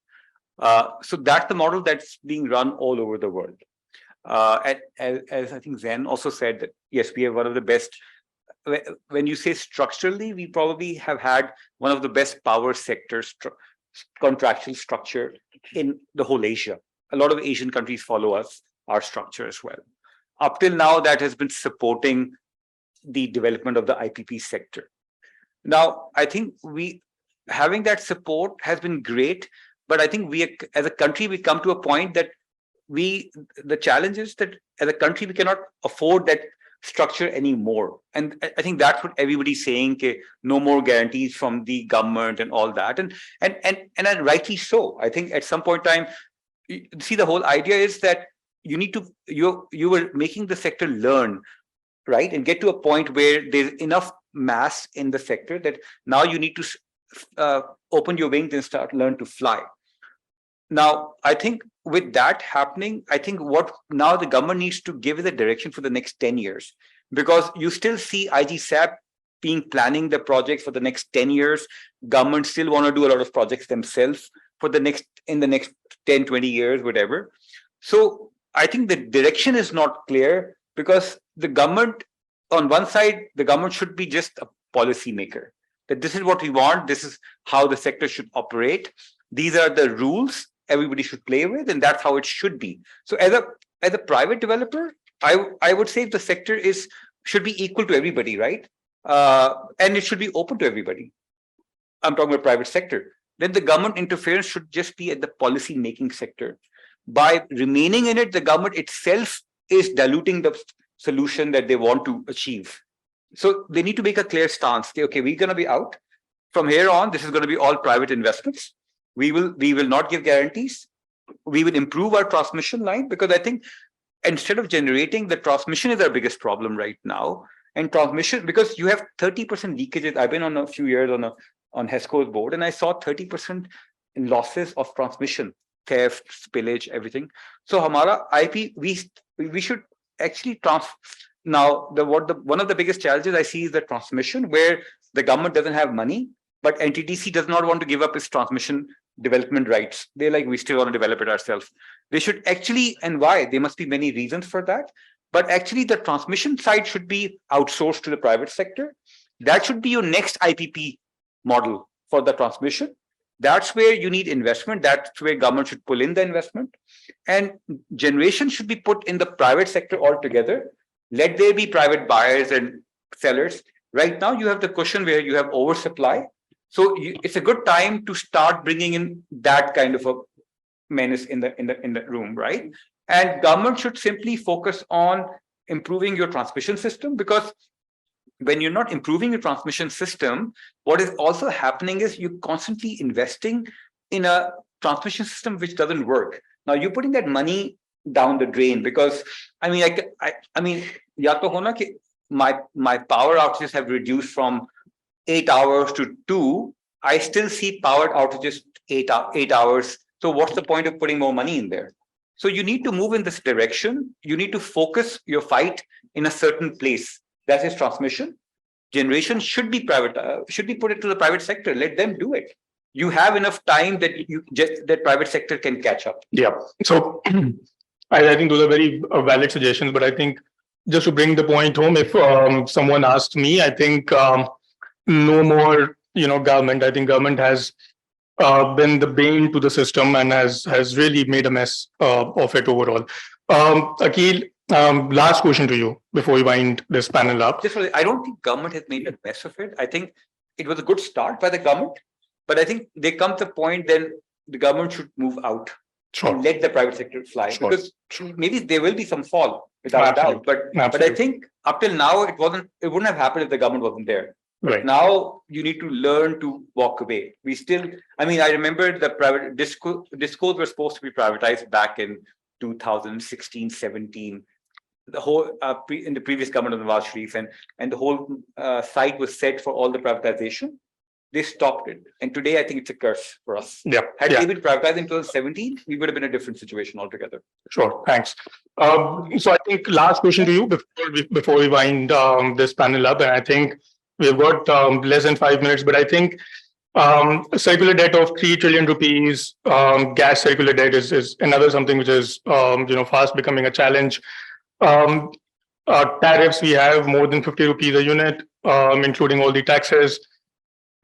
So that's the model that's being run all over the world. As I think Zen also said, that yes, we have one of the best. When you say structurally, we probably have had one of the best power sectors contractual structure in the whole Asia. A lot of Asian countries follow our structure as well. Up till now, that has been supporting the development of the IPP sector. Now, I think having that support has been great, but I think as a country, we come to a point that the challenge is that as a country, we cannot afford that structure anymore. And I think that's what everybody's saying, no more guarantees from the government and all that. And rightly so. I think at some point in time, see, the whole idea is that you were making the sector learn, right? And get to a point where there's enough mass in the sector that now you need to open your wings and learn to fly. Now, I think with that happening, I think what now the government needs to give is a direction for the next 10 years, because you still see IGSAP planning the projects for the next 10 years. Government still want to do a lot of projects themselves in the next 10, 20 years, whatever. So I think the direction is not clear. because the government, on one side, the government should be just a policy maker. That this is what we want, this is how the sector should operate. These are the rules everybody should play with, and that's how it should be. So as a private developer, I would say the sector should be equal to everybody, right? And it should be open to everybody. I'm talking about private sector. Then the government interference should just be at the policy making sector. By remaining in it, the government itself is diluting the solution that they want to achieve. So they need to make a clear stance. Okay, we're going to be out. From here on, this is going to be all private investments. We will not give guarantees. We will improve our transmission line, because I think instead of generating, the transmission is our biggest problem right now. And transmission, because you have 30% leakages. I've been on a few years on HESCO's board, and I saw 30% in losses of transmission, theft, spillage, everything. So Hamara IP, we should actually now one of the biggest challenges I see is the transmission, where the government doesn't have money, but NTDC does not want to give up its transmission development rights. They're like, we still want to develop it ourselves. They should actually, and why? There must be many reasons for that. But actually, the transmission side should be outsourced to the private sector. That should be your next IPP model for the transmission. That's where you need investment. That's where government should pull in the investment. And generation should be put in the private sector altogether. Let there be private buyers and sellers. Right now, you have the cushion where you have oversupply. So it's a good time to start bringing in that kind of a menace in the room, right? And government should simply focus on improving your transmission system, because when you're not improving your transmission system, what is also happening is you're constantly investing in a transmission system which doesn't work. Now you're putting that money down the drain, because I mean, ya to hona ki my power outages have reduced from 8 hours to 2. I still see power outages 8 hours. So what's the point of putting more money in there? So you need to move in this direction. You need to focus your fight in a certain place. That is transmission. Generation should be private, should be put into the private sector. Let them do it. You have enough time that that private sector can catch up. Yeah. So I think those are very valid suggestions, but I think just to bring the point home, if someone asked me, I think no more, government. I think government has been the bane to the system and has really made a mess of it overall. Akhil, last question to you before we wind this panel up. I don't think government has made a mess of it. I think it was a good start by the government, but I think they come to the point then the government should move out. Sure. And let the private sector fly. Sure. Because maybe there will be some fall without a doubt. But I think up till now it wouldn't have happened if the government wasn't there. Right. Now you need to learn to walk away. I remember the private discos were supposed to be privatized back in 2016, 17. The whole in the previous government of Nawaz Sharif, and the whole site was set for all the privatization. They stopped it, and today I think it's a curse for us. Yeah. Had they been privatized in 2017, we would have been in a different situation altogether. Sure, thanks. So I think last question to you before we wind this panel up, and I think we've got less than 5 minutes, but I think circular debt of 3 trillion rupees, gas circular debt is another something which is fast becoming a challenge. Tariffs, we have more than 50 rupees a unit, including all the taxes.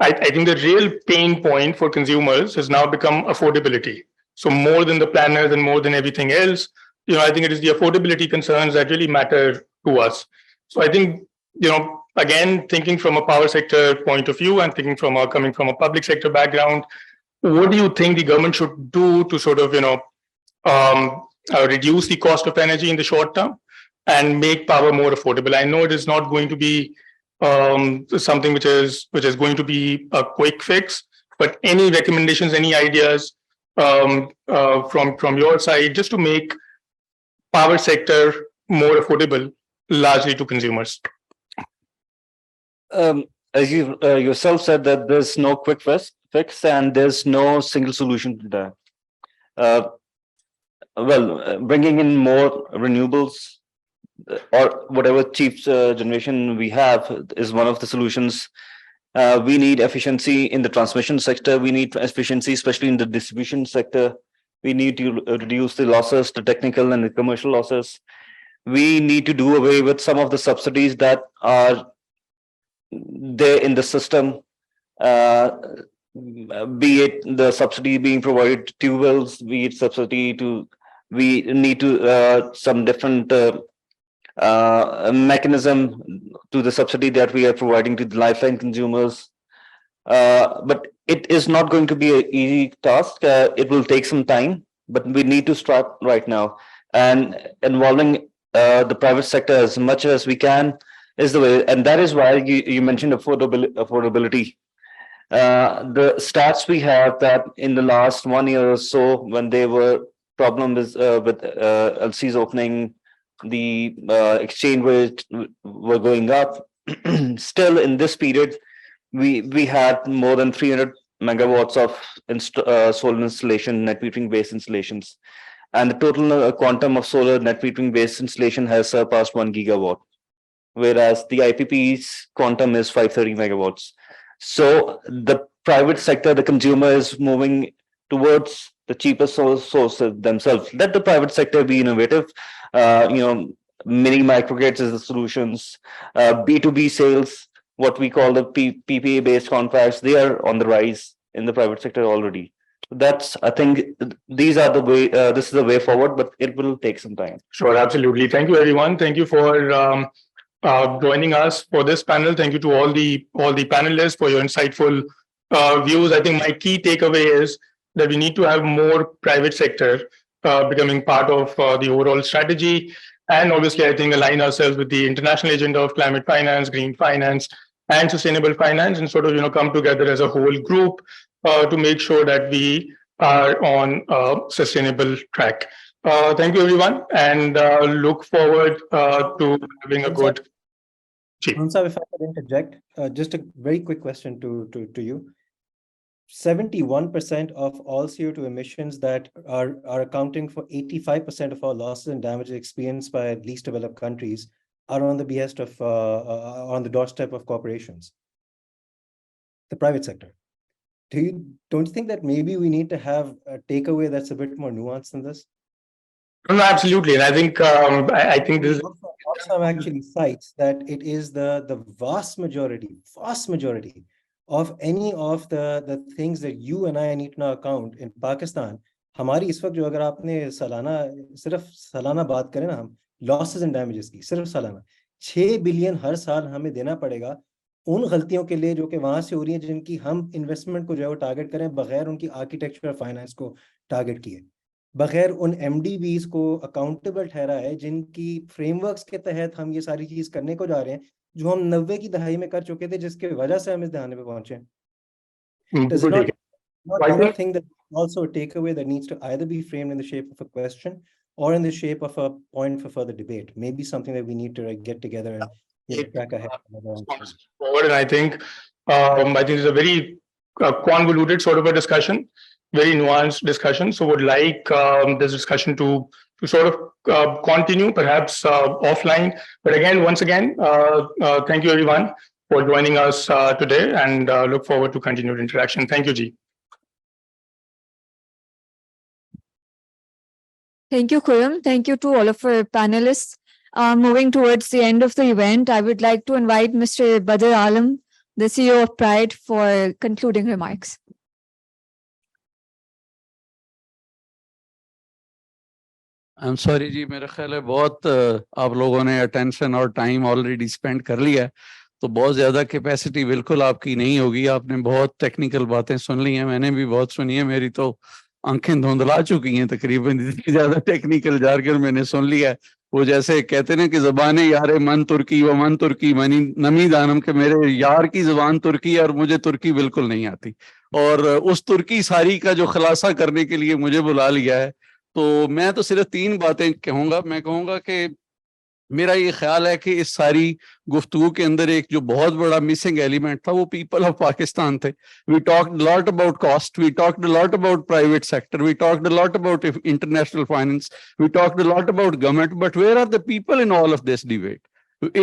I think the real pain point for consumers has now become affordability. So more than the planners and more than everything else, I think it is the affordability concerns that really matter to us. So I think, again, thinking from a power sector point of view and thinking coming from a public sector background, what do you think the government should do to sort of, reduce the cost of energy in the short term and make power more affordable? I know it is not going to be something which is going to be a quick fix, but any recommendations, any ideas from your side just to make power sector more affordable largely to consumers? As you yourself said, that there's no quick fix and there's no single solution to that. Bringing in more renewables or whatever cheap generation we have is one of the solutions. We need efficiency in the transmission sector. We need efficiency, especially in the distribution sector. We need to reduce the losses, the technical and the commercial losses. we need to do away with some of the subsidies that are there in the system, be it the subsidy being provided to tube wells, be it subsidy to, we need to some different mechanism to the subsidy that we are providing to the lifeline consumers. But it is not going to be an easy task. It will take some time, but we need to start right now. And involving the private sector as much as we can is the way. And that is why you mentioned affordability. The stats we have that in the last 1 year or so, when there were problems with LCs opening, the exchange rates were going up. Still in this period, we had more than 300 megawatts of solar installation, net metering based installations, and the total quantum of solar net metering based installation has surpassed 1 gigawatt, whereas the IPP's quantum is 530 megawatts. So the private sector, the consumer, is moving towards the cheapest sources themselves. Let the private sector be innovative. Mini microgrids is the solutions. B2B sales, what we call the PPA based contracts, they are on the rise in the private sector already. That's, I think, these are the way. This is the way forward, but it will take some time. Sure, absolutely. Thank you, everyone. Thank you for joining us for this panel. Thank you to all the panelists for your insightful views. I think my key takeaway is that we need to have more private sector becoming part of the overall strategy, and obviously, I think align ourselves with the international agenda of climate finance, green finance, and sustainable finance, and sort of come together as a whole group to make sure that we are on a sustainable track. Thank you, everyone, and look forward to having a good. Hamza, if I could interject, just a very quick question to you. 71% of all CO2 emissions that are accounting for 85% of all losses and damages experienced by least developed countries are on the behest of, on the doorstep of corporations, the private sector. Don't you think that maybe we need to have a takeaway that's a bit more nuanced than this? No, absolutely. And I think this is also actually cites that it is the vast majority of any of the things that you and I need to now account in Pakistan. हमारी इस वक्त जो अगर आपने सिर्फ सालाना बात करें ना, हम losses and damages की सिर्फ सालाना 6 बिलियन हर साल हमें देना पड़ेगा उन गलतियों के लिए जो कि वहां से हो रही हैं, जिनकी हम इन्वेस्टमेंट को जो है वो टारगेट करें बगैर उनकी आर्किटेक्चर फाइनेंस को टारगेट किए, बगैर उन एमडीबीज को अकाउंटेबल ठहराए जिनकी फ्रेमवर्क्स के तहत हम ये सारी चीज करने को जा रहे हैं, जो हम 90 की दहाई में कर चुके थे, जिसके वजह से हम इस दहाने पे पहुंचे। I think that also a takeaway that needs to either be framed in the shape of a question or in the shape of a point for further debate. Maybe something that we need to get together and track ahead. Forward, and I think it's a very convoluted sort of a discussion, very nuanced discussion. So would like this discussion to sort of continue, perhaps offline. But again, once again, thank you everyone for joining us today, and look forward to continued interaction. Thank you, Ji. Thank you, Khurram. Thank you to all of our panelists. Moving towards the end of the event, I would like to invite Mr. Badr Alam, the CEO of Pride, for concluding remarks. I'm sorry जी, मेरा ख्याल है बहुत आप लोगों ने attention और time already spend कर लिया है, तो बहुत ज़्यादा कैपेसिटी बिल्कुल आपकी नहीं होगी। आपने बहुत टेक्निकल बातें सुन ली हैं, मैंने भी बहुत सुनी है, मेरी तो आंखें धुंधला चुकी हैं तकरीबन, इतनी ज़्यादा टेक्निकल जारगन मैंने सुन लिया है। वो जैसे कहते ना कि ज़बान यार मन तुर्की व मन तुर्की मनी नमी दानम, के मेरे यार की ज़बान तुर्की है और मुझे तुर्की बिल्कुल नहीं आती, और उस तुर्की सारी का जो खुलासा करने के लिए मुझे बुला लिया है। तो मैं तो सिर्फ 3 बातें कहूँगा। मैं कहूँगा कि मेरा ये ख्याल है कि इस सारी गुफ्तगू के अंदर एक जो बहुत बड़ा मिसिंग एलिमेंट था वो पीपल ऑफ पाकिस्तान थे। We talked lot about cost, we talked lot about private sector, we talked lot about international finance, we talked lot about government, but where are the people in all of this debate?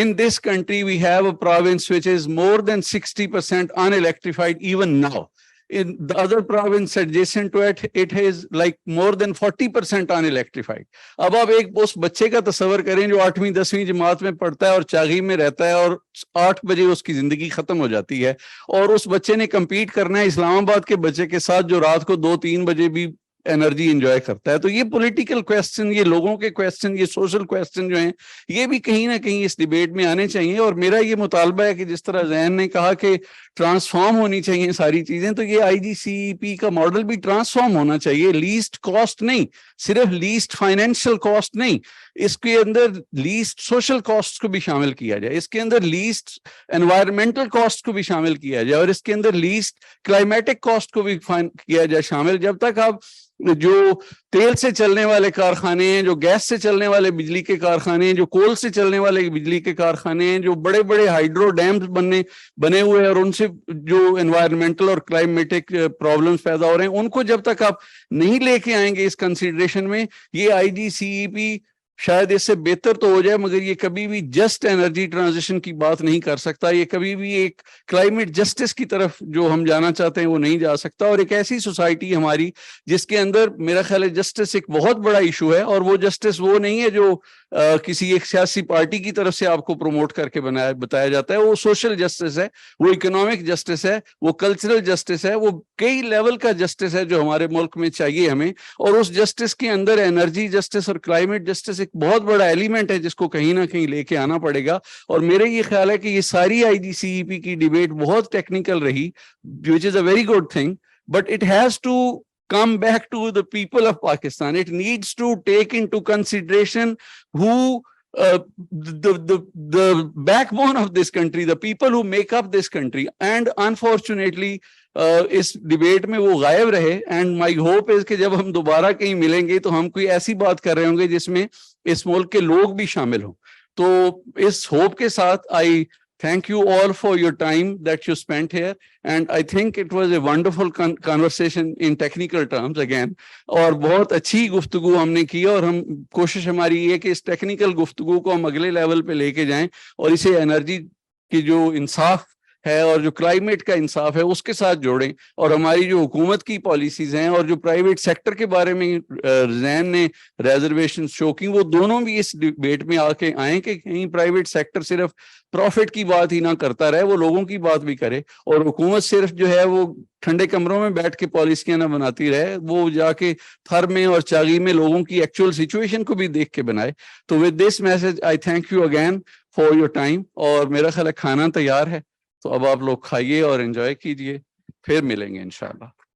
In this country, we have a province which is more than 60% unelectrified even now. in the other province adjacent to it, it is like more than 40% unelectrified. अब आप एक उस बच्चे का तस्वर करें जो 8वीं 10वीं जमात में पढ़ता है और चागी में रहता है और 8 बजे उसकी जिंदगी खत्म हो जाती है, और उस बच्चे ने compete करना है इस्लामाबाद के बच्चे के साथ जो रात को 2-3 बजे भी एनर्जी एंजॉय करता है। तो ये पॉलिटिकल क्वेश्चन, ये लोगों के क्वेश्चन, ये सोशल क्वेश्चन जो हैं, ये भी कहीं ना कहीं इस डिबेट में आने चाहिए। और मेरा ये मुतालबा है कि जिस तरह जैन ने कहा कि ट्रांसफॉर्म होनी चाहिए सारी चीजें, तो ये आईजीसीईपी का मॉडल भी ट्रांसफॉर्म होना चाहिए। लीस्ट कॉस्ट नहीं, सिर्फ लीस्ट फाइनेंशियल कॉस्ट नहीं, इसके अंदर लीस्ट सोशल कॉस्ट को भी शामिल किया जाए, इसके अंदर लीस्ट एनवायरमेंटल कॉस्ट को भी शामिल किया जाए, और इसके अंदर लीस्ट क्लाइमेटिक कॉस्ट को भी किया जाए शामिल। जब तक आप जो तेल से चलने वाले कारखाने हैं, जो गैस से चलने वाले बिजली के कारखाने हैं, जो कोल से चलने वाले बिजली के कारखाने हैं, जो बड़े बड़े हाइड्रो डैम्स बने हुए हैं और उनसे जो एनवायरमेंटल और क्लाइमेटिक प्रॉब्लम्स पैदा हो रहे हैं, उनको जब तक आप नहीं लेके आएंगे इस कंसिडरेशन में, ये आईजीसीईपी शायद इससे बेहतर तो हो जाए, मगर ये कभी भी जस्ट एनर्जी ट्रांजिशन की बात नहीं कर सकता। ये कभी भी एक क्लाइमेट जस्टिस की तरफ जो हम जाना चाहते हैं वो नहीं जा सकता। और एक ऐसी सोसाइटी हमारी जिसके अंदर मेरा ख्याल है जस्टिस एक बहुत बड़ा इशू है, और वो जस्टिस वो नहीं है जो किसी एक सियासी पार्टी की तरफ से आपको प्रमोट करके बताया जाता है। वो सोशल जस्टिस है, वो इकोनॉमिक जस्टिस है, वो कल्चरल जस्टिस है, वो कई लेवल का जस्टिस है जो हमारे मुल्क में चाहिए हमें। और उस जस्टिस के अंदर एनर्जी जस्टिस और क्लाइमेट जस्टिस एक बहुत बड़ा एलिमेंट है जिसको कहीं ना कहीं लेके आना पड़ेगा। और मेरा ये ख्याल है कि ये सारी आईजीसीईपी की डिबेट बहुत टेक्निकल रही, which is a very good thing, but it has to come back to the people of Pakistan. It needs to take into consideration who the backbone of this country, the people who make up this country. And unfortunately इस debate में वो गायब रहे। And my hope is कि जब हम दोबारा कहीं मिलेंगे तो हम कोई ऐसी बात कर रहे होंगे जिसमें इस मुल्क के लोग भी शामिल हों। तो इस होप के साथ आई thank you all for your time that you spent here, and I think it was a wonderful conversation in technical terms again, और बहुत अच्छी गुफ्तगू हमने की, और हम कोशिश हमारी ये कि इस टेक्निकल गुफ्तगू को हम अगले लेवल पे लेके जाएं और इसे एनर्जी की जो इंसाफ है और जो क्लाइमेट का इंसाफ है उसके साथ जोड़ें, और हमारी जो हुकूमत की पॉलिसीज हैं और जो प्राइवेट सेक्टर के बारे में जैन ने रिजर्वेशन शो की, वो दोनों भी इस डिबेट में आके आए कि कहीं प्राइवेट सेक्टर सिर्फ प्रॉफिट की बात ही ना करता रहे, वो लोगों की बात भी करे, और हुकूमत सिर्फ जो है वो ठंडे कमरों में बैठ के पॉलिसियां ना बनाती रहे, वो जाके थर में और चागी में लोगों की एक्चुअल सिचुएशन को भी देख के बनाए। तो with this message I thank you again for your time, और मेरा ख्याल है खाना तैयार है, तो अब आप लोग खाइए और एंजॉय कीजिए, फिर मिलेंगे इंशाल्लाह।